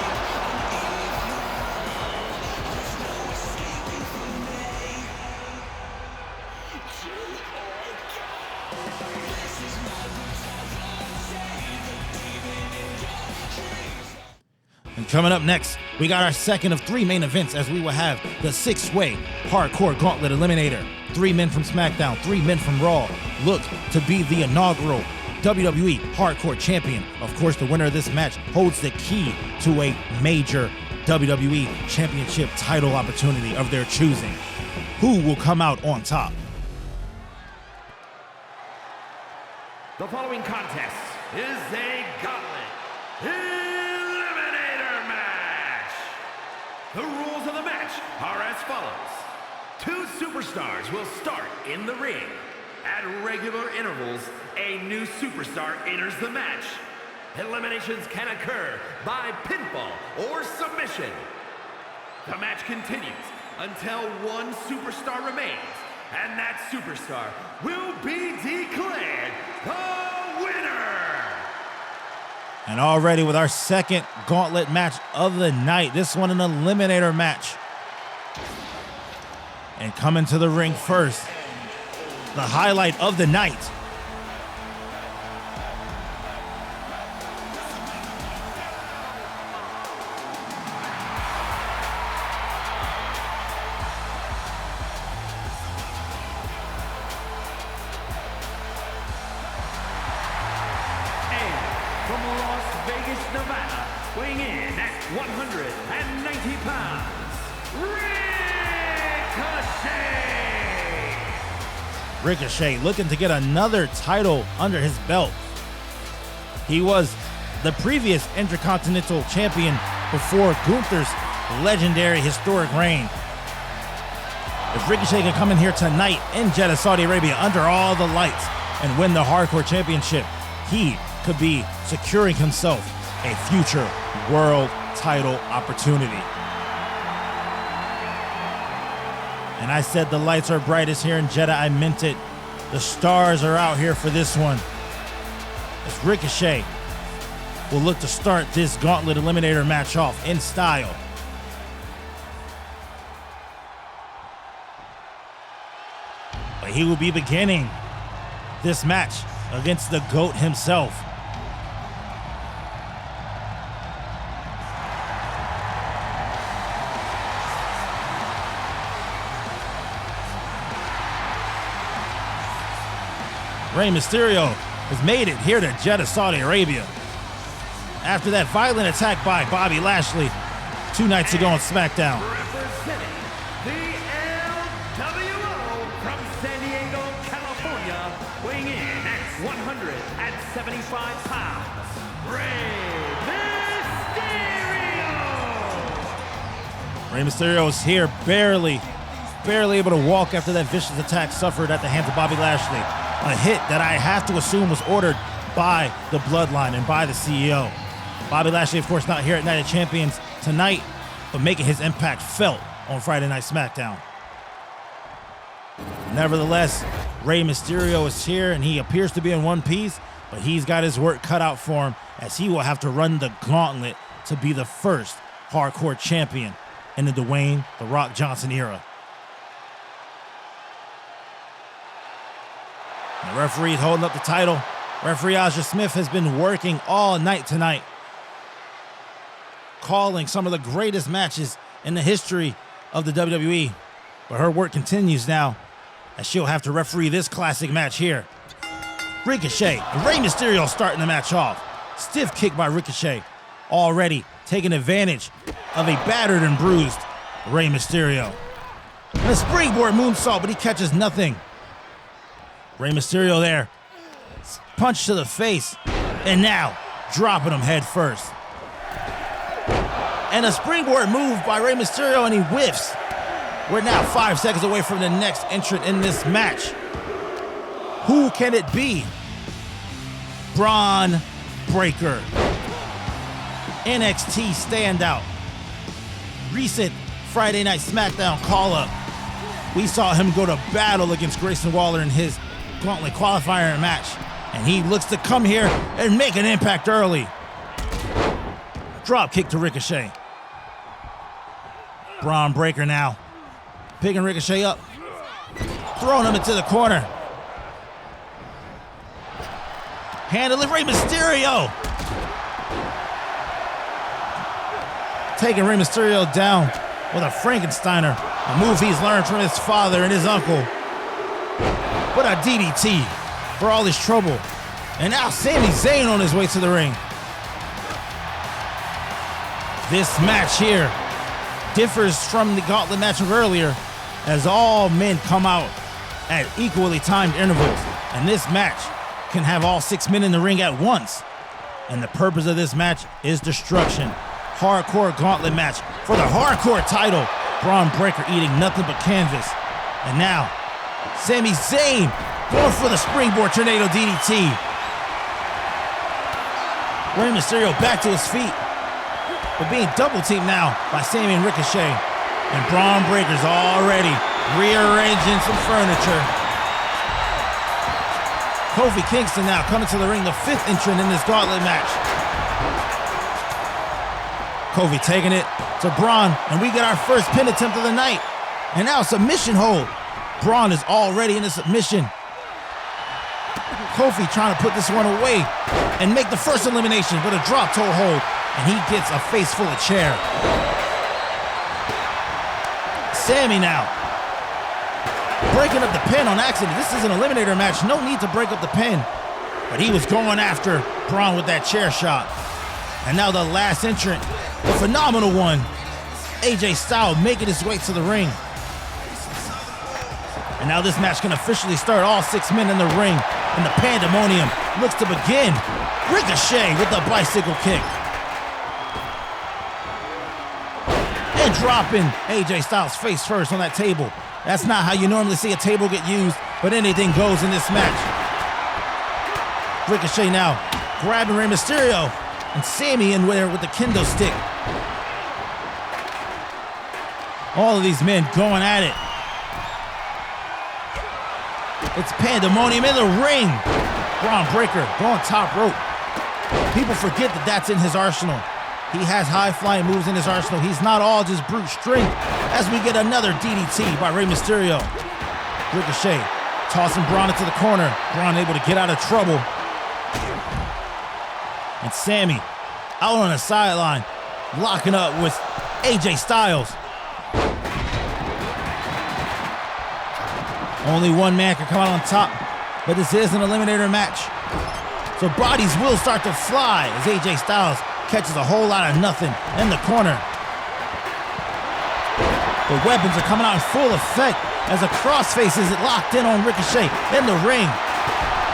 And coming up next, we got our second of 3 main events as we will have the 6-way Hardcore Gauntlet Eliminator. 3 men from SmackDown, 3 men from Raw look to be the inaugural WWE Hardcore Champion. Of course, the winner of this match holds the key to a major WWE Championship title opportunity of their choosing. Who will come out on top? The following contest is a gauntlet eliminator match. The rules of the match are as follows. 2 superstars will start in the ring. At regular intervals, a new superstar enters the match. Eliminations can occur by pinfall or submission. The match continues until 1 superstar remains, and that superstar will be declared the winner. And already with our second gauntlet match of the night, this one an eliminator match. And coming to the ring first, the highlight of the night. From Las Vegas, Nevada, weighing in at 190 pounds, Ricochet looking to get another title under his belt. He was the previous Intercontinental Champion before Gunther's legendary historic reign. If Ricochet can come in here tonight in Jeddah, Saudi Arabia, under all the lights and win the Hardcore Championship, he could be securing himself a future world title opportunity. And I said the lights are brightest here in Jeddah. I meant it. The stars are out here for this one. As Ricochet will look to start this Gauntlet Eliminator match off in style. But he will be beginning this match against the GOAT himself. Rey Mysterio has made it here to Jeddah, Saudi Arabia. After that violent attack by Bobby Lashley 2 nights ago on SmackDown. Representing the LWO from San Diego, California, weighing in at 175 pounds, Rey Mysterio! Rey Mysterio is here, barely able to walk after that vicious attack suffered at the hands of Bobby Lashley. A hit that I have to assume was ordered by the Bloodline and by the CEO. Bobby Lashley, of course, not here at Night of Champions tonight, but making his impact felt on Friday Night SmackDown. Nevertheless, Rey Mysterio is here, and he appears to be in one piece, but he's got his work cut out for him, as he will have to run the gauntlet to be the first hardcore champion in the Dwayne "The Rock" Johnson era. The referee holding up the title. Referee Aja Smith has been working all night tonight, calling some of the greatest matches in the history of the WWE. But her work continues now, as she'll have to referee this classic match here. Ricochet and Rey Mysterio starting the match off. Stiff kick by Ricochet, already taking advantage of a battered and bruised Rey Mysterio. And a springboard moonsault, but he catches nothing. Rey Mysterio there. Punch to the face. And now, dropping him head first. And a springboard move by Rey Mysterio, and he whiffs. We're now 5 seconds away from the next entrant in this match. Who can it be? Braun Breaker. NXT standout. Recent Friday Night SmackDown call-up. We saw him go to battle against Grayson Waller in his Gauntlet qualifier match, and he looks to come here and make an impact early. Drop kick to Ricochet. Braun Breaker now picking Ricochet up, throwing him into the corner. Handling Rey Mysterio. Taking Rey Mysterio down with a Frankensteiner, a move he's learned from his father and his uncle. What a DDT for all his trouble. And now Sami Zayn on his way to the ring. This match here differs from the Gauntlet match of earlier, as all men come out at equally timed intervals. And this match can have all 6 men in the ring at once. And the purpose of this match is destruction. Hardcore Gauntlet match for the hardcore title. Braun Breaker eating nothing but canvas. And now, Sami Zayn going for the springboard tornado DDT. Rey Mysterio back to his feet, but being double teamed now by Sami and Ricochet. And Braun Breaker's already rearranging some furniture. Kofi Kingston now coming to the ring, the 5th entrant in this Gauntlet match. Kofi taking it to Braun, and we get our first pin attempt of the night. And now submission hold. Braun is already in a submission. Kofi trying to put this one away and make the first elimination, but a drop toe hold, and he gets a face full of chair. Sami now breaking up the pin on accident. This is an eliminator match, no need to break up the pin. But he was going after Braun with that chair shot. And now the last entrant, the phenomenal one, AJ Styles, making his way to the ring. And now this match can officially start. All 6 men in the ring, and the pandemonium looks to begin. Ricochet with the bicycle kick. And dropping AJ Styles face first on that table. That's not how you normally see a table get used, but anything goes in this match. Ricochet now grabbing Rey Mysterio, and Sami in there with the kendo stick. All of these men going at it. It's pandemonium in the ring. Braun Breaker going top rope. People forget that that's in his arsenal. He has high-flying moves in his arsenal. He's not all just brute strength. As we get another DDT by Rey Mysterio. Ricochet tossing Braun into the corner. Braun able to get out of trouble. And Sammy out on the sideline, locking up with AJ Styles. Only one man can come out on top, but this is an eliminator match. So bodies will start to fly as AJ Styles catches a whole lot of nothing in the corner. The weapons are coming out in full effect as a crossface is locked in on Ricochet in the ring.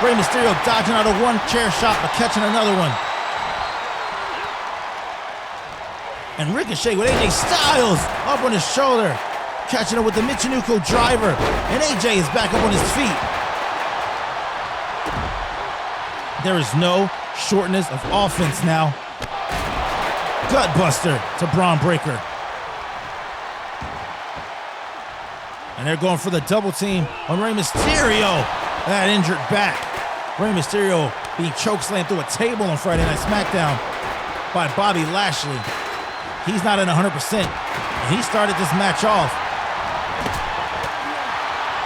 Rey Mysterio dodging out of one chair shot but catching another one. And Ricochet with AJ Styles up on his shoulder, catching it with the Michinoku driver, and AJ is back up on his feet. There is no shortness of offense now. Gutbuster to Braun Breaker. And they're going for the double team on Rey Mysterio. That injured back. Rey Mysterio being chokeslammed through a table on Friday Night SmackDown by Bobby Lashley. He's not at 100%. And he started this match off.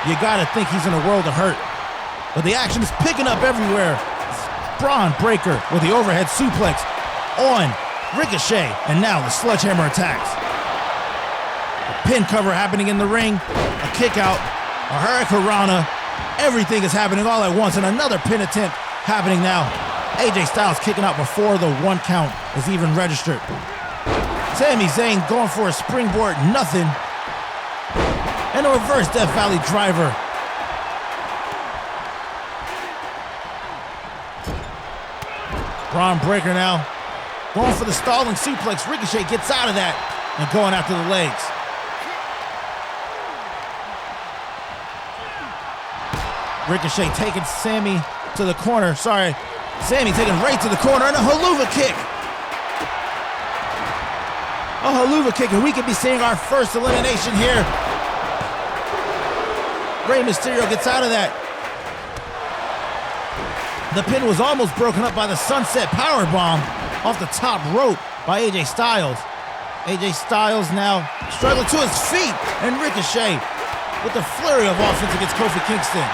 You gotta think he's in a world of hurt. But the action is picking up everywhere. Braun Breaker with the overhead suplex on Ricochet. And now the sledgehammer attacks. A pin cover happening in the ring. A kick out. A hurricanrana. Everything is happening all at once. And another pin attempt happening now. AJ Styles kicking out before the 1 count is even registered. Sami Zayn going for a springboard, nothing. And a reverse Death Valley driver. Braun Breaker now going for the stalling suplex. Ricochet gets out of that and going after the legs. Ricochet taking Sammy to the corner. Sorry, Sammy taking right to the corner and a haluva kick. A haluva kick, and we could be seeing our first elimination here. Rey Mysterio gets out of that. The pin was almost broken up by the sunset powerbomb off the top rope by AJ Styles. AJ Styles now struggling to his feet, and Ricochet with the flurry of offense against Kofi Kingston.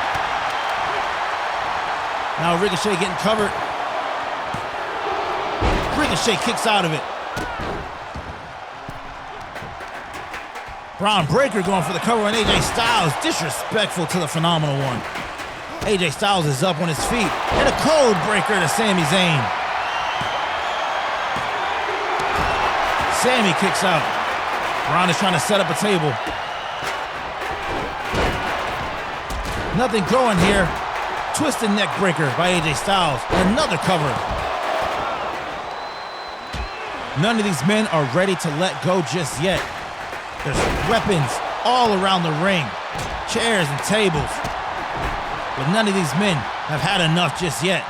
Now Ricochet getting covered. Ricochet kicks out of it. Braun Breaker going for the cover on AJ Styles. Disrespectful to the Phenomenal One. AJ Styles is up on his feet. And a code breaker to Sami Zayn. Sami kicks out. Braun is trying to set up a table. Nothing going here. Twisted neck breaker by AJ Styles. And another cover. None of these men are ready to let go just yet. There's weapons all around the ring, chairs and tables. But none of these men have had enough just yet.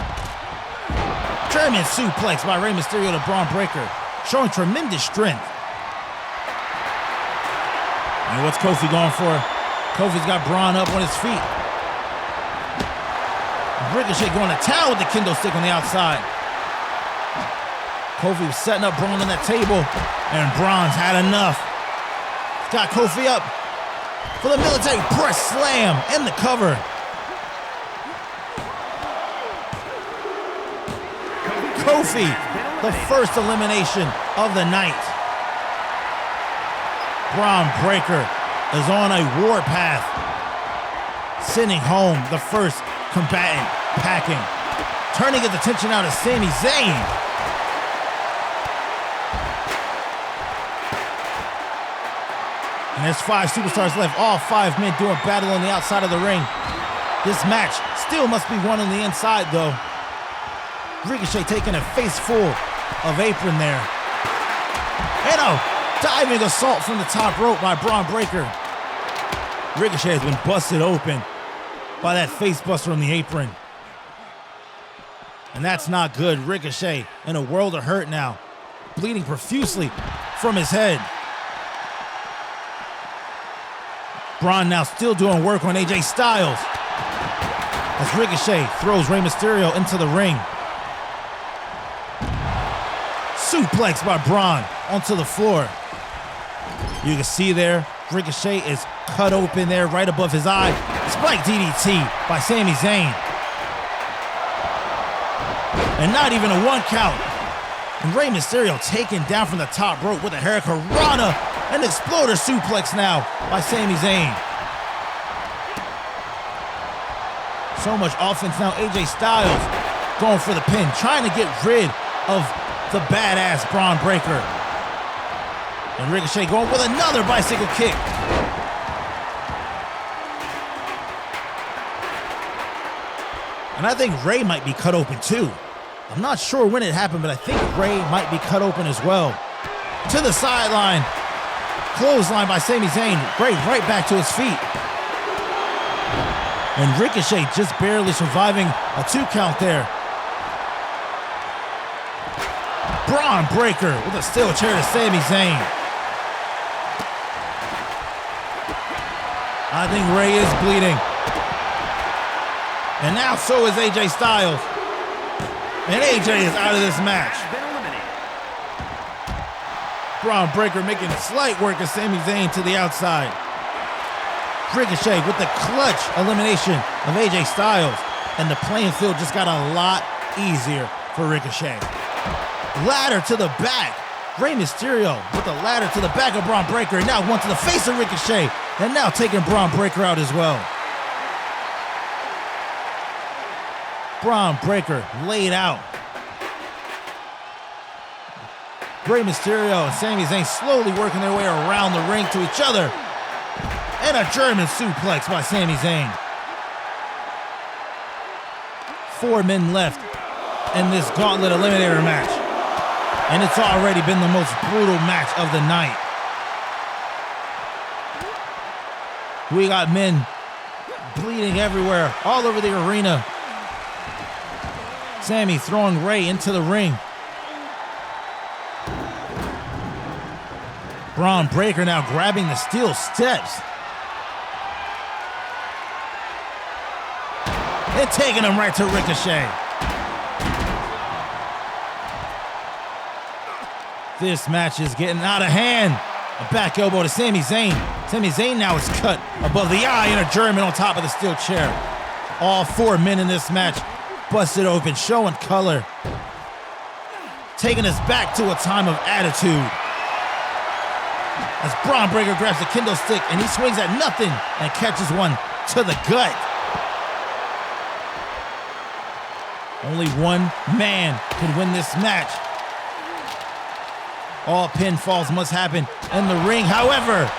German suplex by Rey Mysterio to Braun Breaker, showing tremendous strength. And what's Kofi going for? Kofi's got Braun up on his feet. Ricochet going to town with the kendo stick on the outside. Kofi was setting up Braun on that table, and Braun's had enough. Got Kofi up for the military press slam and the cover. Kofi, the first elimination of the night. Braun Breaker is on a warpath, sending home the first combatant packing, turning his attention now to Sami Zayn. And there's 5 superstars left, all 5 men doing battle on the outside of the ring. This match still must be won on the inside, though. Ricochet taking a face full of apron there. And a diving assault from the top rope by Braun Breaker. Ricochet has been busted open by that face buster on the apron. And that's not good. Ricochet in a world of hurt now. bleeding profusely from his head. Braun now still doing work on AJ Styles as Ricochet throws Rey Mysterio into the ring. Suplex by Braun onto the floor. You can see there, Ricochet is cut open there right above his eye. Spike DDT by Sami Zayn. And not even a 1 count. And Rey Mysterio taken down from the top rope with a Hurricanrana and Exploder suplex now by Sami Zayn. So much offense now. AJ Styles going for the pin, trying to get rid of the badass Braun Breaker. And Ricochet going with another bicycle kick. And I think Rey might be cut open too. I'm not sure when it happened, but I think Rey might be cut open as well. To the sideline. Clothesline by Sami Zayn. Rey right back to his feet. And Ricochet just barely surviving a 2 count there. Braun Breaker with a steel chair to Sami Zayn. I think Rey is bleeding. And now so is AJ Styles. And AJ is out of this match. Braun Breaker making slight work of Sami Zayn to the outside. Ricochet with the clutch elimination of AJ Styles. And the playing field just got a lot easier for Ricochet. Ladder to the back. Rey Mysterio with the ladder to the back of Braun Breaker. And now one to the face of Ricochet. And now taking Braun Breaker out as well. Braun Breaker laid out. Rey Mysterio and Sami Zayn slowly working their way around the ring to each other. And a German suplex by Sami Zayn. 4 men left in this Gauntlet Eliminator match. And it's already been the most brutal match of the night. We got men bleeding everywhere, all over the arena. Sami throwing Rey into the ring. Braun Breaker now grabbing the steel steps. And taking him right to Ricochet. This match is getting out of hand. A back elbow to Sami Zayn. Sami Zayn now is cut above the eye and a German on top of the steel chair. All 4 men in this match busted open, showing color. Taking us back to a time of attitude. As Braun Breaker grabs the kendo stick and he swings at nothing and catches one to the gut. Only one man can win this match. All pinfalls must happen in the ring. However,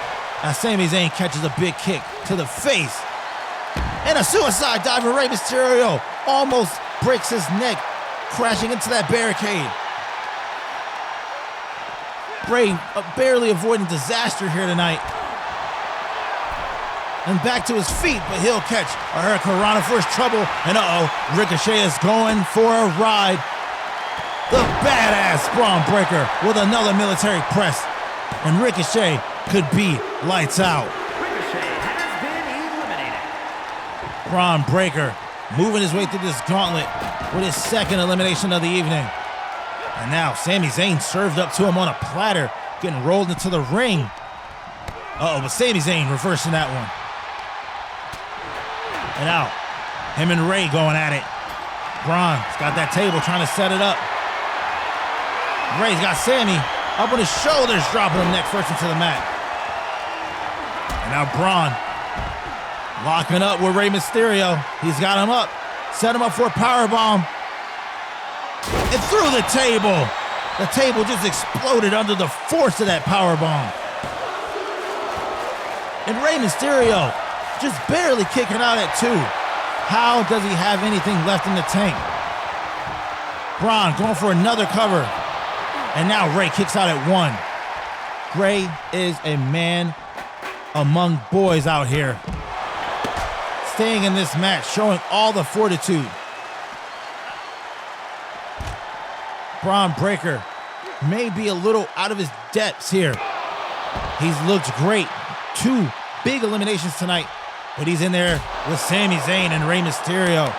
as Sami Zayn catches a big kick to the face. And a suicide dive for Rey Mysterio. Almost breaks his neck, crashing into that barricade. Rey barely avoiding disaster here tonight. And back to his feet, but he'll catch a Hurricanrana for his trouble. And Ricochet is going for a ride. The badass Braun Breaker with another military press. And Ricochet could be lights out. Ricochet has been eliminated. Braun Breaker moving his way through this gauntlet with his 2nd elimination of the evening. And now Sami Zayn served up to him on a platter, getting rolled into the ring. But Sami Zayn reversing that one. And now, him and Rey going at it. Braun's got that table trying to set it up. Rey's got Sami up on his shoulders, dropping him neck first into the mat. And now Braun locking up with Rey Mysterio. He's got him up, set him up for a powerbomb. And through the table. The table just exploded under the force of that powerbomb. And Rey Mysterio just barely kicking out at 2. How does he have anything left in the tank? Braun going for another cover. And now Rey kicks out at 1. Rey is a man among boys out here. Staying in this match, showing all the fortitude. Braun Breaker may be a little out of his depths here. He's looked great. 2 big eliminations tonight, but he's in there with Sami Zayn and Rey Mysterio.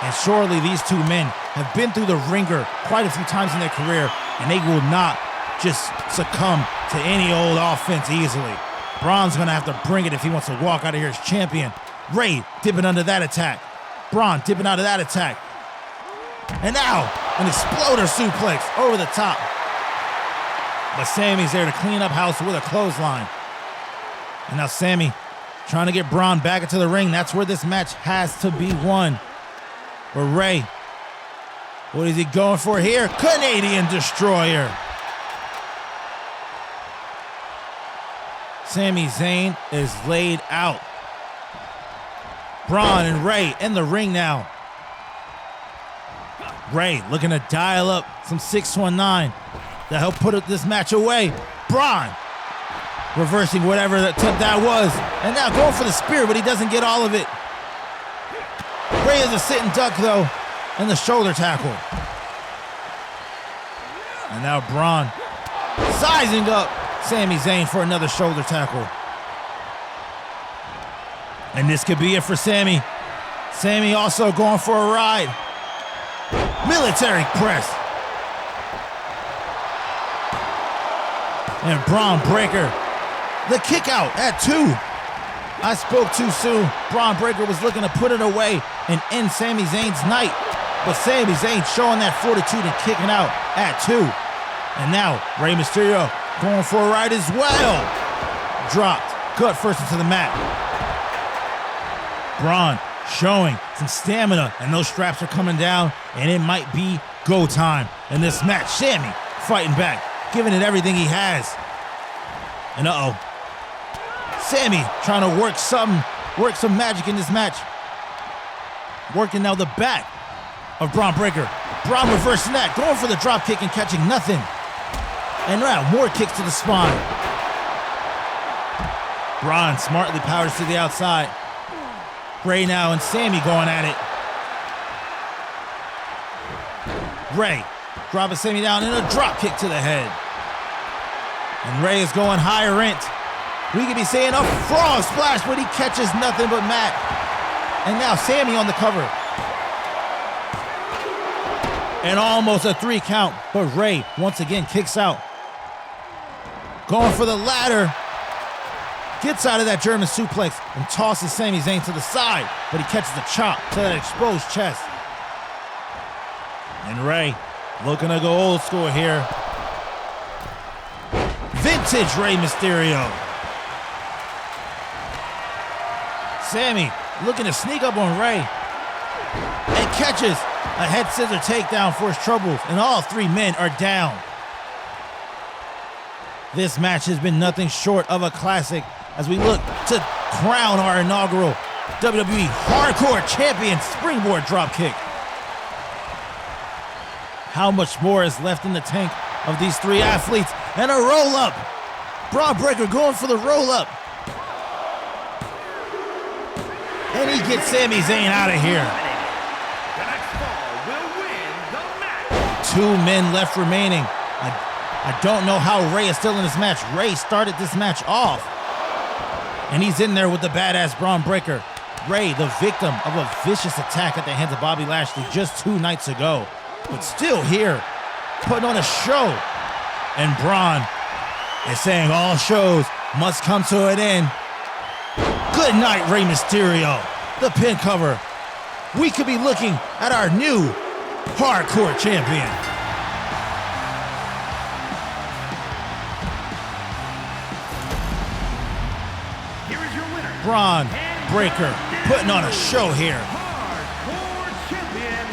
And surely these 2 men have been through the ringer quite a few times in their career, and they will not just succumb to any old offense easily. Braun's gonna have to bring it if he wants to walk out of here as champion. Rey dipping under that attack. Braun dipping out of that attack. And now, an exploder suplex over the top. But Sami's there to clean up house with a clothesline. And now Sami trying to get Braun back into the ring. That's where this match has to be won. But Rey, what is he going for here? Canadian Destroyer. Sami Zayn is laid out. Braun and Rey in the ring now. Rey looking to dial up some 619 to help put this match away. Braun reversing whatever attempt that was. And now going for the spear, but he doesn't get all of it. Rey is a sitting duck, though, and the shoulder tackle. And now Braun sizing up Sami Zayn for another shoulder tackle. And this could be it for Sami. Sami also going for a ride. Military press. And Braun Breaker. The kick out at 2. I spoke too soon. Braun Breaker was looking to put it away and end Sami Zayn's night. But Sami Zayn showing that fortitude and kicking out at 2. And now Rey Mysterio going for a ride as well. Dropped. Gut first into the mat. Braun showing some stamina, and those straps are coming down, and it might be go time in this match. Sami fighting back, giving it everything he has. And Sami trying to work some magic in this match. Working now the back of Braun Breaker. Braun reversing that, going for the drop kick and catching nothing. And now more kicks to the spine. Braun smartly powers to the outside. Rey now and Sami going at it. Rey dropping Sami down in a drop kick to the head. And Rey is going higher rent. We could be saying a frog splash, but he catches nothing but mat. And now Sami on the cover. And almost a 3 count, but Rey once again kicks out. Going for the ladder. Gets out of that German suplex and tosses Sami Zayn to the side, but he catches a chop to that exposed chest. And Rey looking to go old school here. Vintage Rey Mysterio. Sami looking to sneak up on Rey and catches a head scissor takedown for his troubles, and all 3 men are down. This match has been nothing short of a classic as we look to crown our inaugural WWE Hardcore Champion springboard dropkick. How much more is left in the tank of these 3 athletes? And a roll-up. Braun Breaker going for the roll-up. And he gets Sami Zayn out of here. The next fall will win the match. 2 men left remaining. I don't know how Rey is still in this match. Rey started this match off. And he's in there with the badass Braun Breaker. Rey, the victim of a vicious attack at the hands of Bobby Lashley just 2 nights ago. But still here, putting on a show. And Braun is saying all shows must come to an end. Good night, Rey Mysterio. The pin cover. We could be looking at our new Hardcore Champion. Braun Breaker putting on a show here. Hardcore Champion,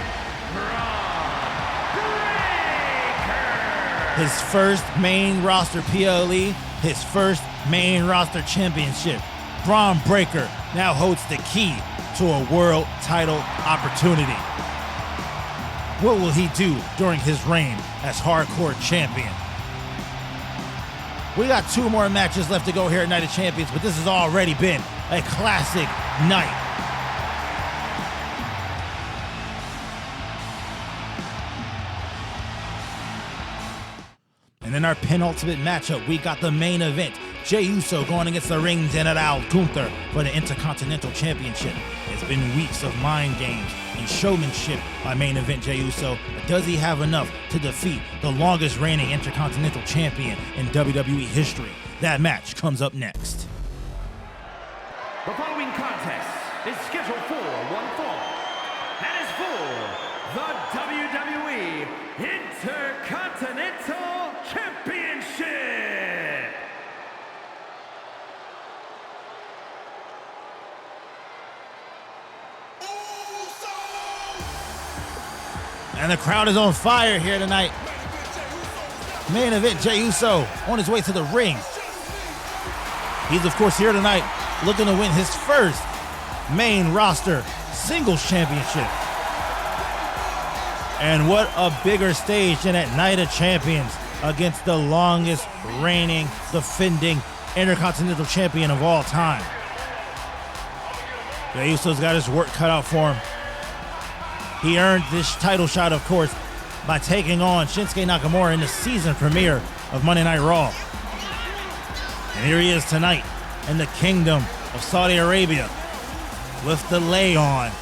Braun Breaker. His first main roster PLE, his first main roster championship. Braun Breaker now holds the key to a world title opportunity. What will he do during his reign as Hardcore Champion? We got 2 more matches left to go here at Night of Champions, but this has already been a classic night. In our penultimate matchup, we got the main event. Jey Uso going against the Ring General Gunther for the Intercontinental Championship. It's been weeks of mind games and showmanship by main event Jey Uso, but does he have enough to defeat the longest reigning Intercontinental Champion in WWE history? That match comes up next. The following contest is scheduled for one fall and is for the WWE Intercontinental Championship. And the crowd is on fire here tonight. Main event Jey Uso on his way to the ring. He's of course here tonight looking to win his first main roster singles championship. And what a bigger stage than at Night of Champions against the longest reigning defending Intercontinental Champion of all time. Jey Uso's got his work cut out for him. He earned this title shot, of course, by taking on Shinsuke Nakamura in the season premiere of Monday Night Raw. And here he is tonight in the Kingdom of Saudi Arabia with the lay on,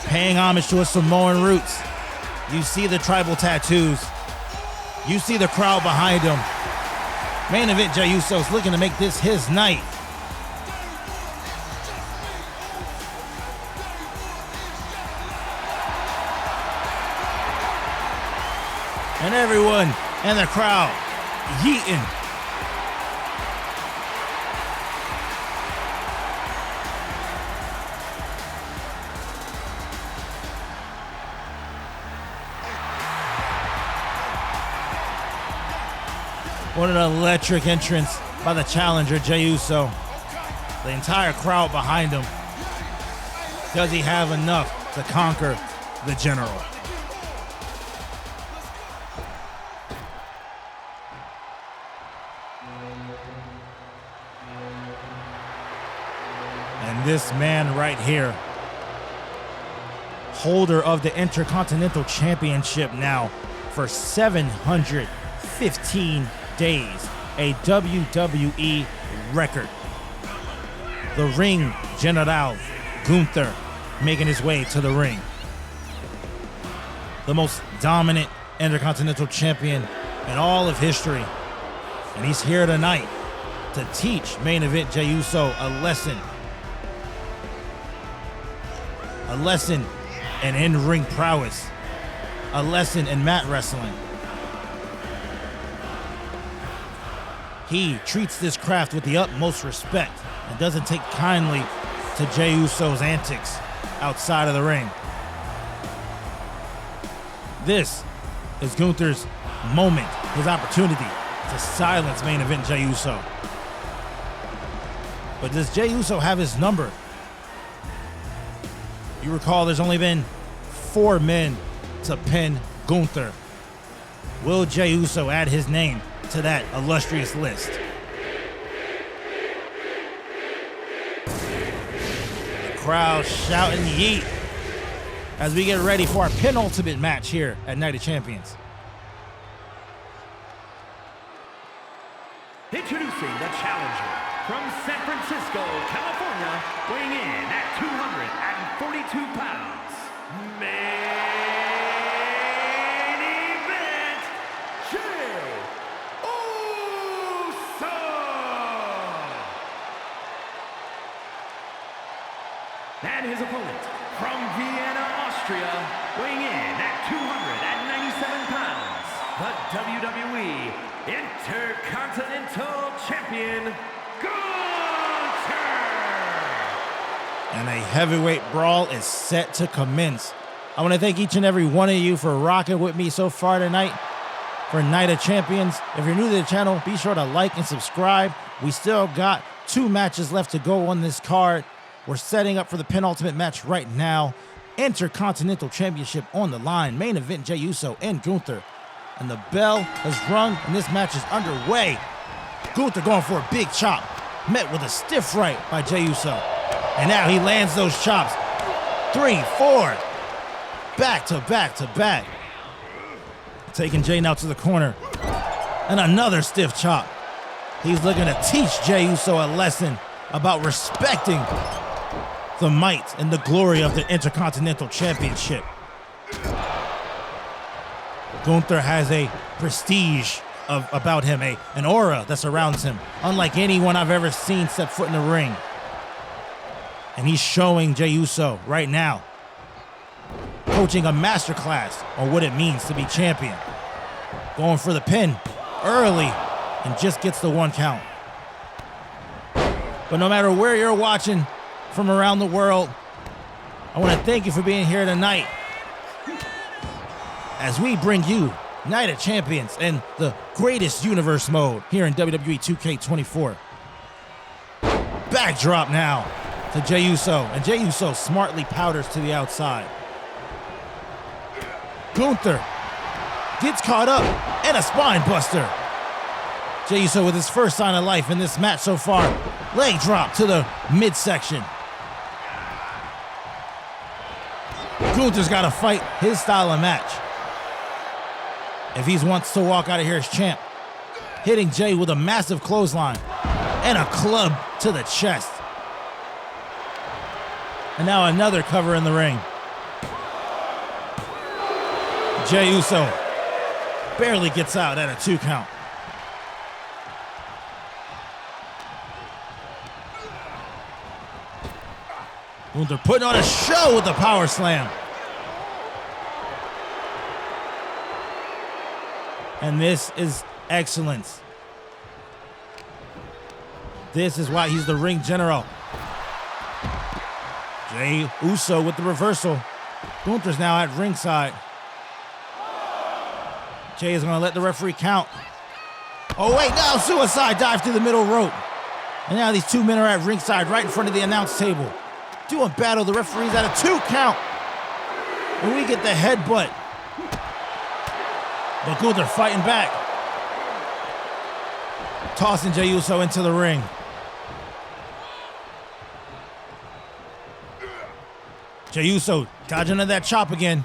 paying homage to his Samoan roots. You see the tribal tattoos. You see the crowd behind him. Main event Jey Uso's looking to make this his night. And everyone in the crowd yeeting. What an electric entrance by the challenger, Jey Uso. The entire crowd behind him. Does he have enough to conquer the General? And this man right here, holder of the Intercontinental Championship now for 715 days, a WWE record. The Ring General Gunther making his way to the ring. The most dominant Intercontinental Champion in all of history. And he's here tonight to teach main event Jey Uso a lesson. A lesson in in-ring prowess. A lesson in mat wrestling. He treats this craft with the utmost respect and doesn't take kindly to Jey Uso's antics outside of the ring. This is Gunther's moment, his opportunity to silence main event Jey Uso. But does Jey Uso have his number? You recall there's only been 4 men to pin Gunther. Will Jey Uso add his name to that illustrious list? The crowd shouting yeet as we get ready for our penultimate match here at Night of Champions. Introducing the challenger from San Francisco, California, weighing in at 242 pounds. Main event, Jey Uso! And his opponent from Vienna, Austria, weighing in at 297 pounds, the WWE Intercontinental Champion, Gunther! And a heavyweight brawl is set to commence. I want to thank each and every one of you for rocking with me so far tonight for Night of Champions. If you're new to the channel, be sure to like and subscribe. We still got 2 matches left to go on this card. We're setting up for the penultimate match right now. Intercontinental Championship on the line. Main event Jey Uso and Gunther. And the bell has rung and this match is underway. Gunther going for a big chop. Met with a stiff right by Jey Uso. And now he lands those chops. 3, 4. Back to back to back. Taking Jey now to the corner. And another stiff chop. He's looking to teach Jey Uso a lesson about respecting the might and the glory of the Intercontinental Championship. Gunther has a prestige about him, an aura that surrounds him, unlike anyone I've ever seen step foot in the ring. And he's showing Jey Uso right now, coaching a masterclass on what it means to be champion. Going for the pin early and just gets the 1 count. But no matter where you're watching from around the world, I want to thank you for being here tonight as we bring you Night of Champions and the greatest universe mode here in WWE 2K24. Backdrop now to Jey Uso, and Jey Uso smartly powders to the outside. Gunther gets caught up, and a spine buster. Jey Uso with his first sign of life in this match so far. Leg drop to the midsection. Gunther's got to fight his style of match if he wants to walk out of here as champ. Hitting Jey with a massive clothesline and a club to the chest. And now another cover in the ring. Jey Uso barely gets out at a 2 count. Gunther putting on a show with the power slam. And this is excellence. This is why he's the ring general. Jey Uso with the reversal. Gunther's now at ringside. Jey is going to let the referee count. Oh wait, now suicide dive through the middle rope. And now these 2 men are at ringside right in front of the announce table. Doing battle, the referee's at a 2 count. And we get the headbutt. But Gunther fighting back. Tossing Jey Uso into the ring. Jey Uso dodging into that chop again.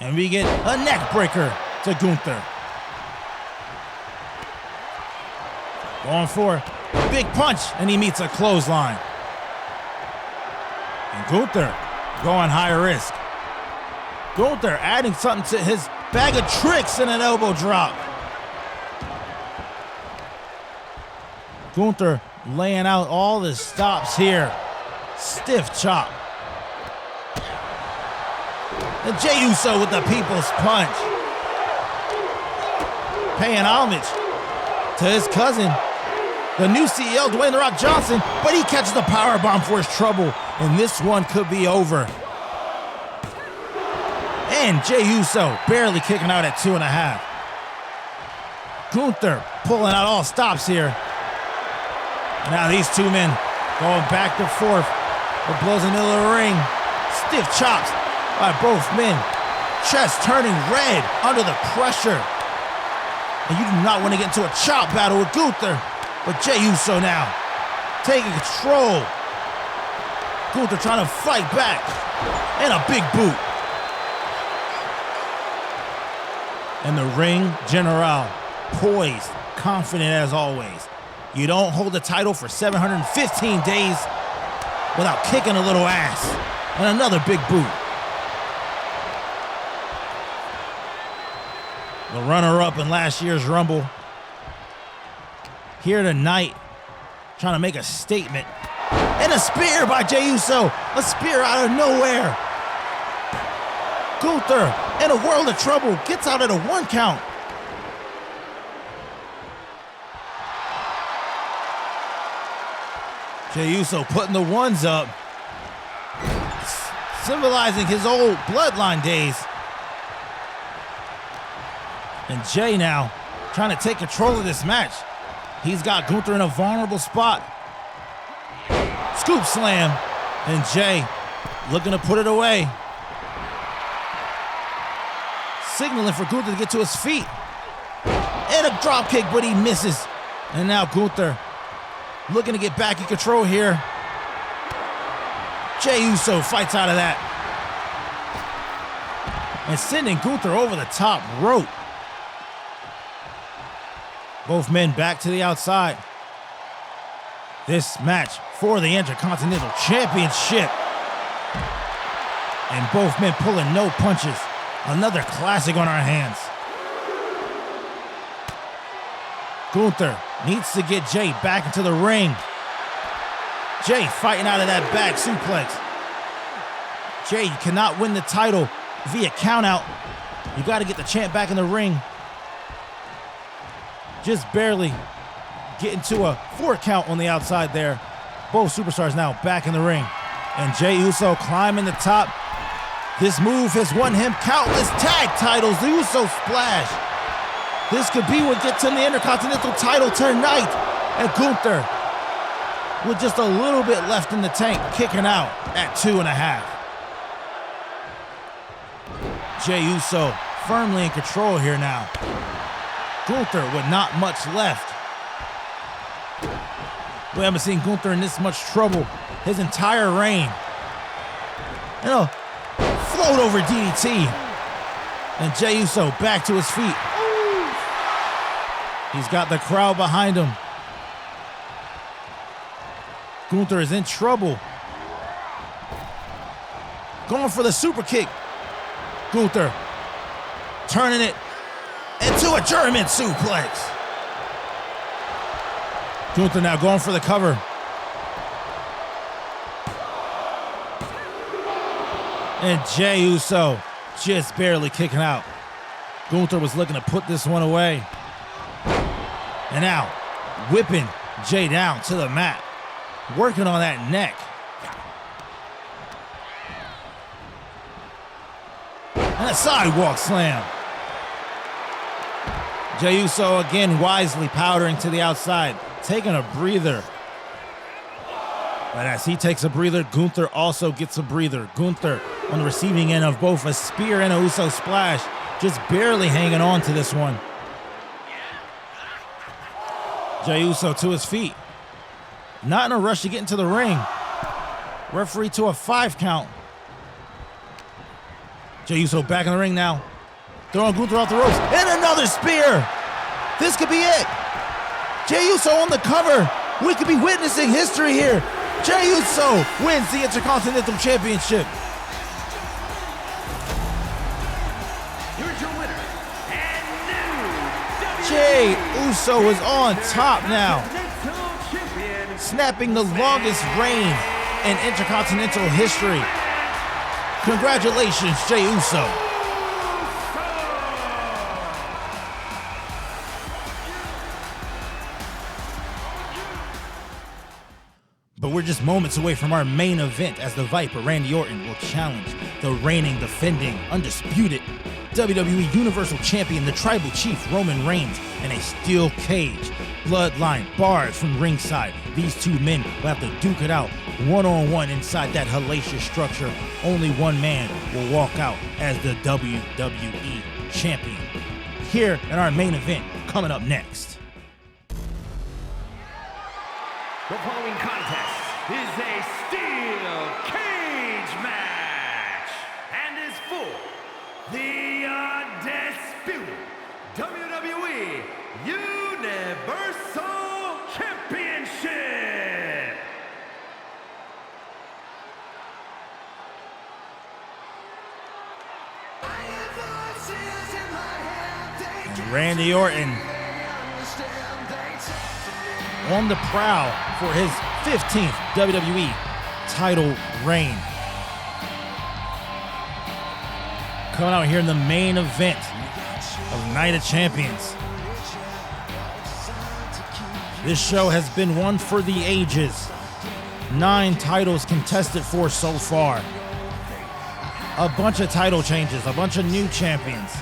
And we get a neck breaker to Gunther. Going for a big punch, and he meets a clothesline. And Gunther going high risk. Gunther adding something to his bag of tricks and an elbow drop. Gunther laying out all the stops here. Stiff chop. And Jey Uso with the people's punch. Paying homage to his cousin, the new CEO, Dwayne "The Rock" Johnson, but he catches the powerbomb for his trouble, and this one could be over. And Jey Uso barely kicking out at 2.5. Gunther pulling out all stops here. Now these 2 men going back and forth. It blows into the ring. Stiff chops by both men. Chest turning red under the pressure. And you do not want to get into a chop battle with Gunther. But Jey Uso now taking control. Gunther trying to fight back. And a big boot. And the ring general, poised, confident as always. You don't hold the title for 715 days without kicking a little ass. And another big boot. The runner-up in last year's Rumble. Here tonight, trying to make a statement. And a spear by Jey Uso. A spear out of nowhere. Gunther, in a world of trouble, gets out at a 1 count. Jey Uso putting the 1s up, symbolizing his old bloodline days. And Jey now trying to take control of this match. He's got Gunther in a vulnerable spot. Scoop slam, and Jey looking to put it away. Signaling for Gunther to get to his feet. And a drop kick, but he misses. And now Gunther looking to get back in control here. Jey Uso fights out of that. And sending Gunther over the top rope. Both men back to the outside. This match for the Intercontinental Championship. And both men pulling no punches. Another classic on our hands. Gunther needs to get Jay back into the ring. Jay fighting out of that back suplex. Jay, you cannot win the title via countout. You got to get the champ back in the ring. Just barely getting to a 4 count on the outside there. Both superstars now back in the ring. And Jey Uso climbing the top. This move has won him countless tag titles. The Uso splash. This could be what gets him the Intercontinental title tonight. And Gunther, with just a little bit left in the tank, kicking out at 2.5. Jey Uso firmly in control here now. Gunther with not much left. We haven't seen Gunther in this much trouble his entire reign. And a float over DDT. And Jey Uso back to his feet. He's got the crowd behind him. Gunther is in trouble. Going for the super kick. Gunther turning it into a German suplex. Gunther now going for the cover. And Jey Uso just barely kicking out. Gunther was looking to put this one away. And now whipping Jey down to the mat. Working on that neck. And a sidewalk slam. Jey Uso again wisely powdering to the outside, taking a breather. But as he takes a breather, Gunther also gets a breather. Gunther on the receiving end of both a spear and a Uso splash, just barely hanging on to this one. Jey Uso to his feet. Not in a rush to get into the ring. Referee to a 5 count. Jey Uso back in the ring now. Throwing Gunther off the ropes. And another spear. This could be it. Jey Uso on the cover. We could be witnessing history here. Jey Uso wins the Intercontinental Championship. Here's your winner, and new Jey Uso is on top now, Intercontinental Champion, snapping the longest reign in Intercontinental history. Congratulations, Jey Uso. But we're just moments away from our main event as the Viper, Randy Orton, will challenge the reigning, defending, undisputed WWE Universal Champion, the Tribal Chief, Roman Reigns, in a steel cage. Bloodline bars from ringside. These two men will have to duke it out one-on-one inside that hellacious structure. Only one man will walk out as the WWE Champion. Here in our main event, coming up next. The following contest is a steel cage match and is for the undisputed WWE Universal Championship. And Randy Orton on the prowl for his 15th WWE title reign. Coming out here in the main event of Night of Champions. This show has been one for the ages. 9 titles contested for so far. A bunch of title changes, a bunch of new champions.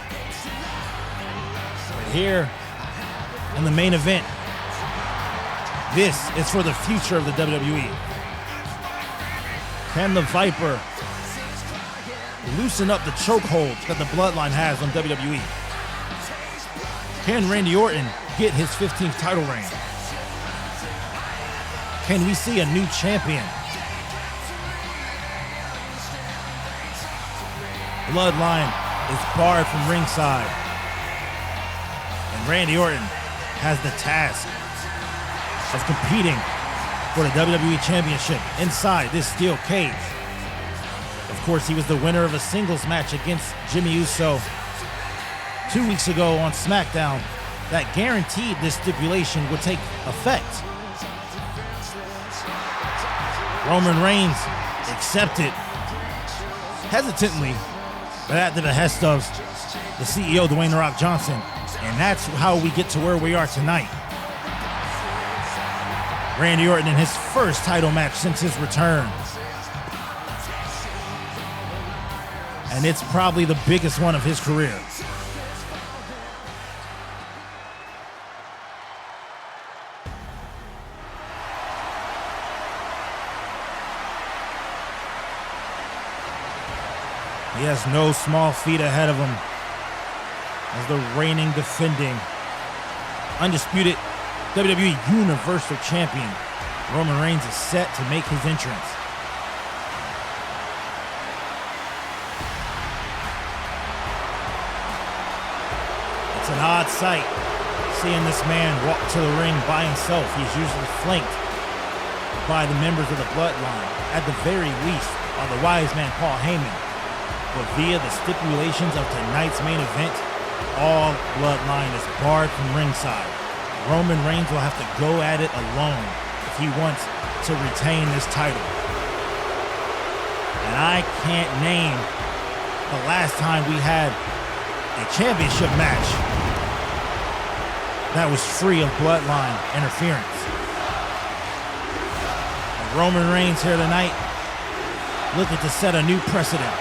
But here in the main event, this is for the future of the WWE. Can the Viper loosen up the chokehold that the Bloodline has on WWE? Can Randy Orton get his 15th title reign? Can we see a new champion? Bloodline is barred from ringside. And Randy Orton has the task of competing for the WWE Championship inside this steel cage. Of course, he was the winner of a singles match against Jimmy Uso 2 weeks ago on SmackDown that guaranteed this stipulation would take effect. Roman Reigns accepted hesitantly, but at the behest of the CEO, Dwayne "The Rock" Johnson. And that's how we get to where we are tonight. Randy Orton in his first title match since his return. And it's probably the biggest one of his career. He has no small feat ahead of him as the reigning, defending, undisputed WWE Universal Champion. Roman Reigns is set to make his entrance. It's an odd sight seeing this man walk to the ring by himself. He's usually flanked by the members of the bloodline, at the very least by the wise man Paul Heyman. But via the stipulations of tonight's main event, all bloodline is barred from ringside. Roman Reigns will have to go at it alone if he wants to retain this title. And I can't name the last time we had a championship match that was free of bloodline interference. And Roman Reigns here tonight looking to set a new precedent.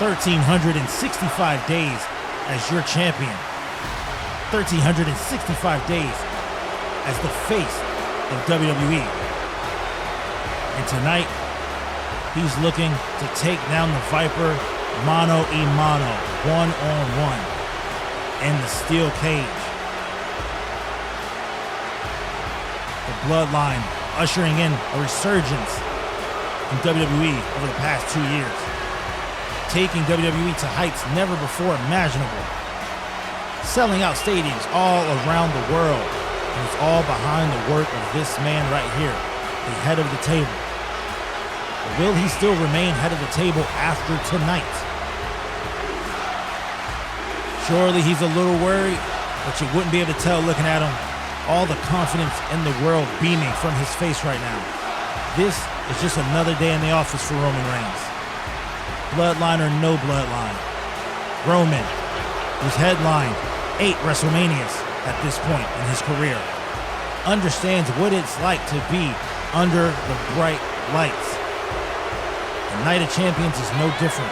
1,365 days as your champion. 1,365 days as the face of WWE. And tonight, he's looking to take down the Viper mano a mano, one-on-one, in the steel cage. The bloodline ushering in a resurgence in WWE over the past 2 years, taking WWE to heights never before imaginable, selling out stadiums all around the world, and it's all behind the work of this man right here, the head of the table. But will he still remain head of the table after tonight? Surely he's a little worried, but you wouldn't be able to tell looking at him. All the confidence in the world beaming from his face right now. This is just another day in the office for Roman Reigns. Bloodline or no bloodline, Roman, who's headlined 8 WrestleManias at this point in his career, understands what it's like to be under the bright lights. The Night of Champions is no different.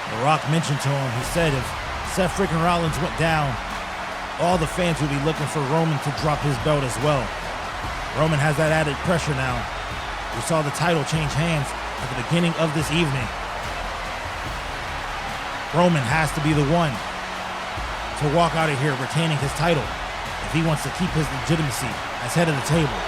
The Rock mentioned to him, he said if Seth Freaking Rollins went down, all the fans would be looking for Roman to drop his belt as well. Roman has that added pressure now. We saw the title change hands at the beginning of this evening. Roman has to be the one to walk out of here retaining his title if he wants to keep his legitimacy as head of the table.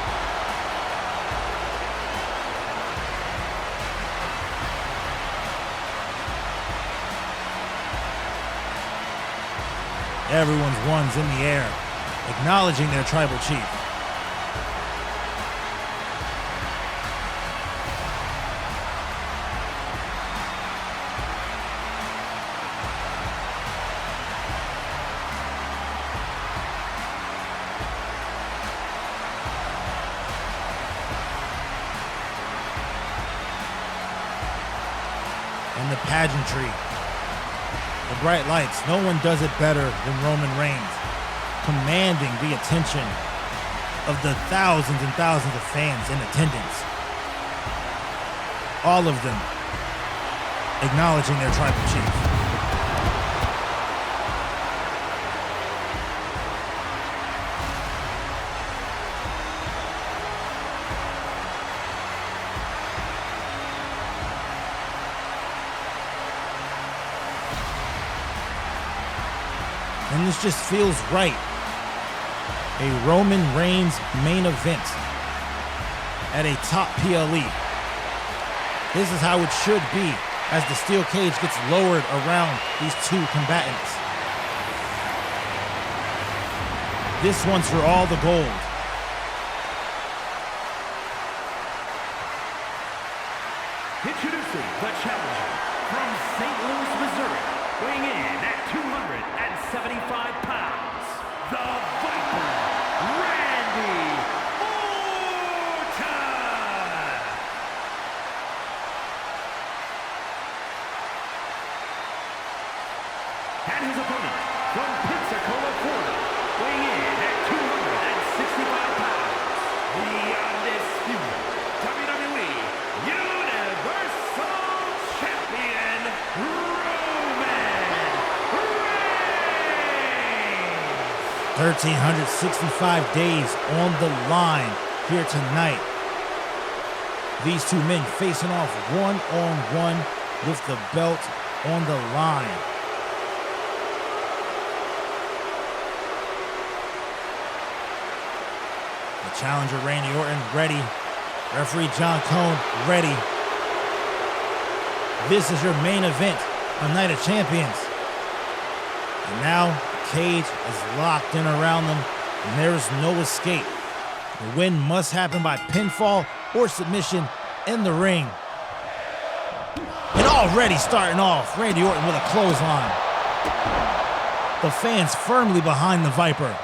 Everyone's ones in the air, acknowledging their tribal chief. And the pageantry, the bright lights, no one does it better than Roman Reigns, commanding the attention of the thousands and thousands of fans in attendance. All of them acknowledging their tribal chief. And this just feels right. A Roman Reigns main event at a top PLE. This is how it should be as the steel cage gets lowered around these two combatants. This one's for all the gold. Introducing the challenger from St. Louis, Missouri, weighing in at 275 pounds, the Viper, Randy Orton! And his opponent from Pensacola, Florida, weighing in at 265 pounds, the undisputed WWE Universal Champion, Roman Reigns! 1,365 days on the line here tonight. These two men facing off one-on-one with the belt on the line. The challenger Randy Orton ready. Referee John Cone ready. This is your main event on Night of Champions. And now the cage is locked in around them and there is no escape. The win must happen by pinfall or submission in the ring. And already starting off, Randy Orton with a clothesline. The fans firmly behind the Viper.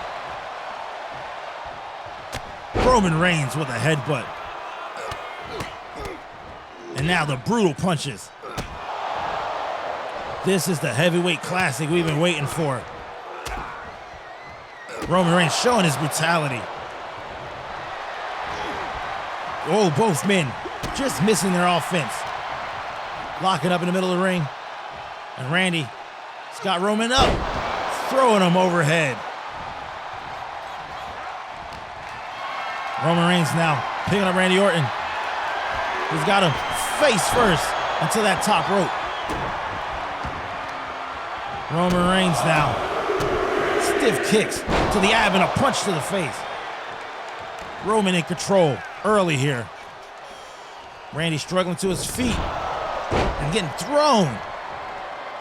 Roman Reigns with a headbutt. And now the brutal punches. This is the heavyweight classic we've been waiting for. Roman Reigns showing his brutality. Oh, both men just missing their offense. Locking up in the middle of the ring. And Randy's got Roman up, throwing him overhead. Roman Reigns now picking up Randy Orton. He's got him face first into that top rope. Roman Reigns now. Stiff kicks to the ab and a punch to the face. Roman in control early here. Randy struggling to his feet and getting thrown.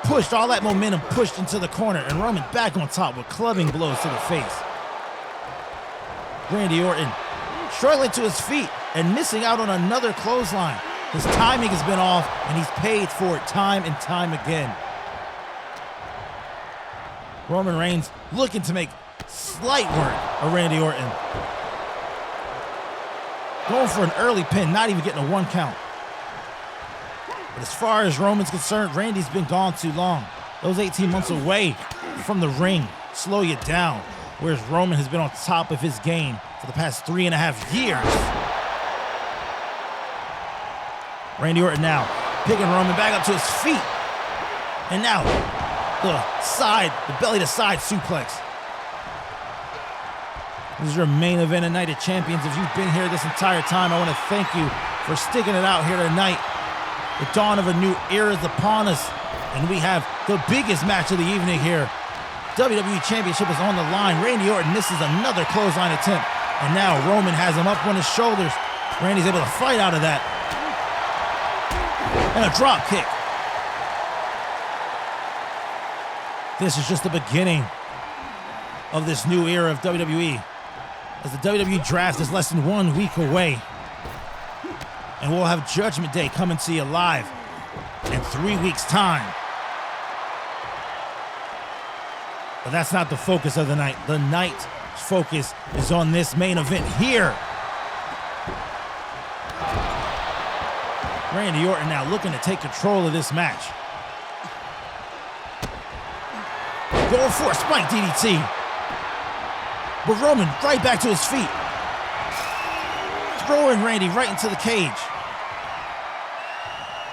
Pushed, all that momentum pushed into the corner, and Roman back on top with clubbing blows to the face. Randy Orton struggling to his feet and missing out on another clothesline. His timing has been off, and he's paid for it time and time again. Roman Reigns looking to make slight work of Randy Orton. Going for an early pin, not even getting a 1 count. But as far as Roman's concerned, Randy's been gone too long. Those 18 months away from the ring slow you down, whereas Roman has been on top of his game for the past 3.5 years. Randy Orton now picking Roman back up to his feet. And now the belly to side suplex. This is your main event at Night of Champions. If you've been here this entire time, I want to thank you for sticking it out here tonight. The dawn of a new era is upon us, and we have the biggest match of the evening here. WWE Championship is on the line. Randy Orton misses another clothesline attempt, and now Roman has him up on his shoulders. Randy's able to fight out of that. And a drop kick. This is just the beginning of this new era of WWE, as the WWE Draft is less than 1 week away. And we'll have Judgment Day coming to you live in 3 weeks' time. But that's not the focus of the night. The night's focus is on this main event here. Randy Orton now looking to take control of this match. Going for a spike DDT. But Roman right back to his feet. Throwing Randy right into the cage.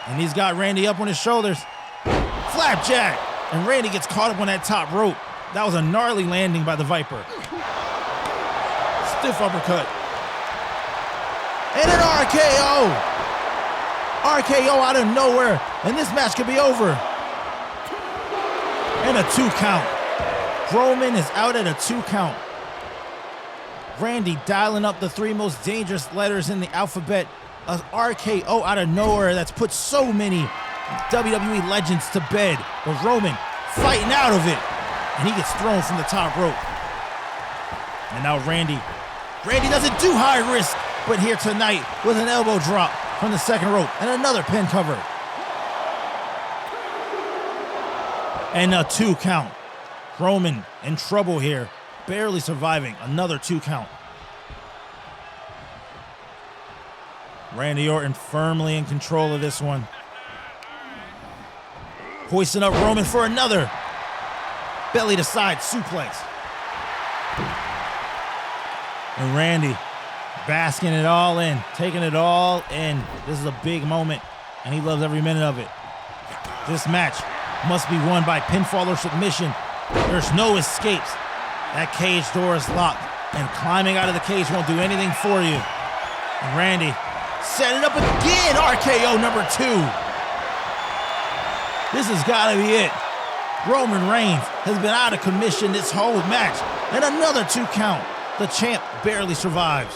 And he's got Randy up on his shoulders. Flapjack. And Randy gets caught up on that top rope. That was a gnarly landing by the Viper. Stiff uppercut. And an RKO. RKO out of nowhere. And this match could be over. And a 2 count. Roman is out at a 2 count. Randy dialing up the 3 most dangerous letters in the alphabet. A RKO out of nowhere that's put so many WWE legends to bed. But Roman fighting out of it. And he gets thrown from the top rope. And now Randy doesn't do high risk, but here tonight with an elbow drop from the second rope and another pin cover. And a 2 count. Roman in trouble here, barely surviving another 2 count. Randy Orton firmly in control of this one. Hoisting up Roman for another belly to side suplex. And Randy basking it all in, taking it all in. This is a big moment, and he loves every minute of it. This match must be won by pinfall or submission. There's no escapes. That cage door is locked, and climbing out of the cage won't do anything for you. And Randy set it up again, RKO number 2. This has got to be it. Roman Reigns has been out of commission this whole match, and another 2 count. The champ barely survives.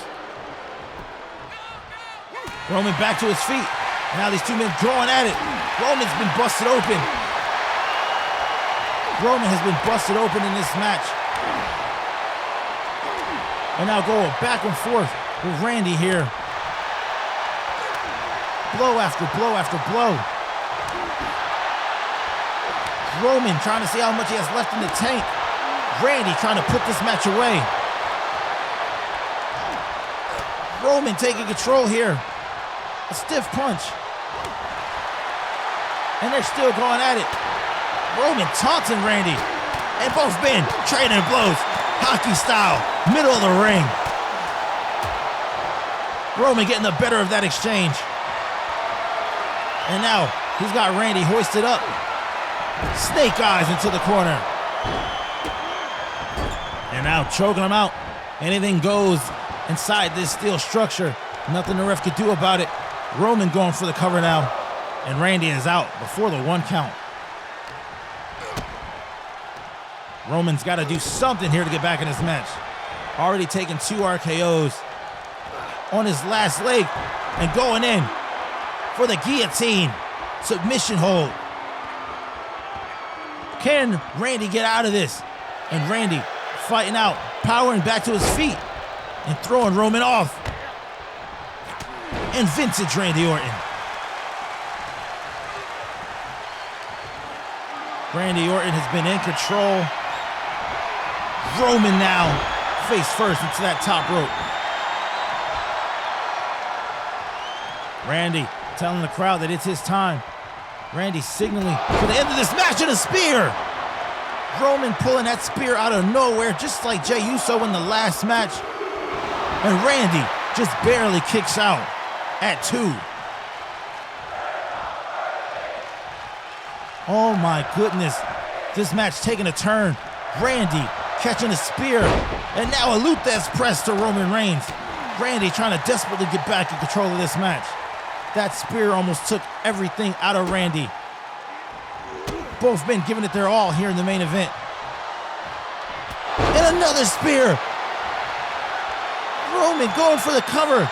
Roman back to his feet. Now these 2 men drawing at it. Roman's been busted open. Roman has been busted open in this match. And now going back and forth with Randy here. Blow after blow after blow. Roman trying to see how much he has left in the tank. Randy trying to put this match away. Roman taking control here. A stiff punch. And they're still going at it. Roman taunting Randy. And both men trading blows. Hockey style. Middle of the ring. Roman getting the better of that exchange. And now he's got Randy hoisted up. Snake eyes into the corner. And now choking him out. Anything goes inside this steel structure. Nothing the ref could do about it. Roman going for the cover now. And Randy is out before the 1 count. Roman's got to do something here to get back in this match. Already taken 2 RKOs on his last leg and going in for the guillotine submission hold. Can Randy get out of this? And Randy fighting out, powering back to his feet and throwing Roman off. And vintage Randy Orton. Randy Orton has been in control. Roman now face first into that top rope. Randy telling the crowd that it's his time. Randy signaling for the end of this match and a spear. Roman pulling that spear out of nowhere, just like Jey Uso in the last match. And Randy just barely kicks out at 2. Oh my goodness. This match taking a turn. Randy catching a spear. And now a Luthez press to Roman Reigns. Randy trying to desperately get back in control of this match. That spear almost took everything out of Randy. Both men giving it their all here in the main event. And another spear. Roman going for the cover.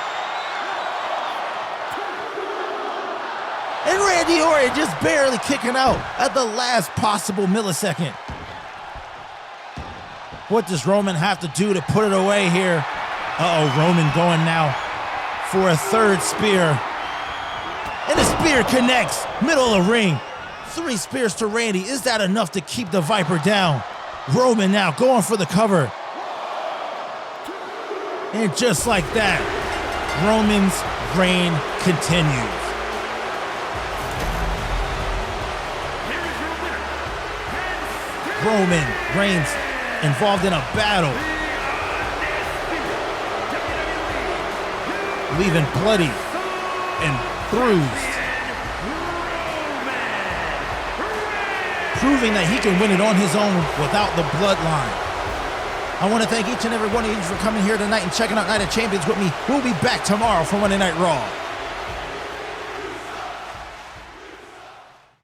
And Randy Orton just barely kicking out at the last possible millisecond. What does Roman have to do to put it away here? Uh-oh, Roman going now for a 3rd spear. And the spear connects, middle of the ring. 3 spears to Randy. Is that enough to keep the Viper down? Roman now going for the cover. And just like that, Roman's reign continues. Roman Reigns involved in a battle, leaving bloody and bruised, proving that he can win it on his own without the bloodline. I want to thank each and every one of you for coming here tonight and checking out Night of Champions with me. We'll be back tomorrow for Monday Night Raw.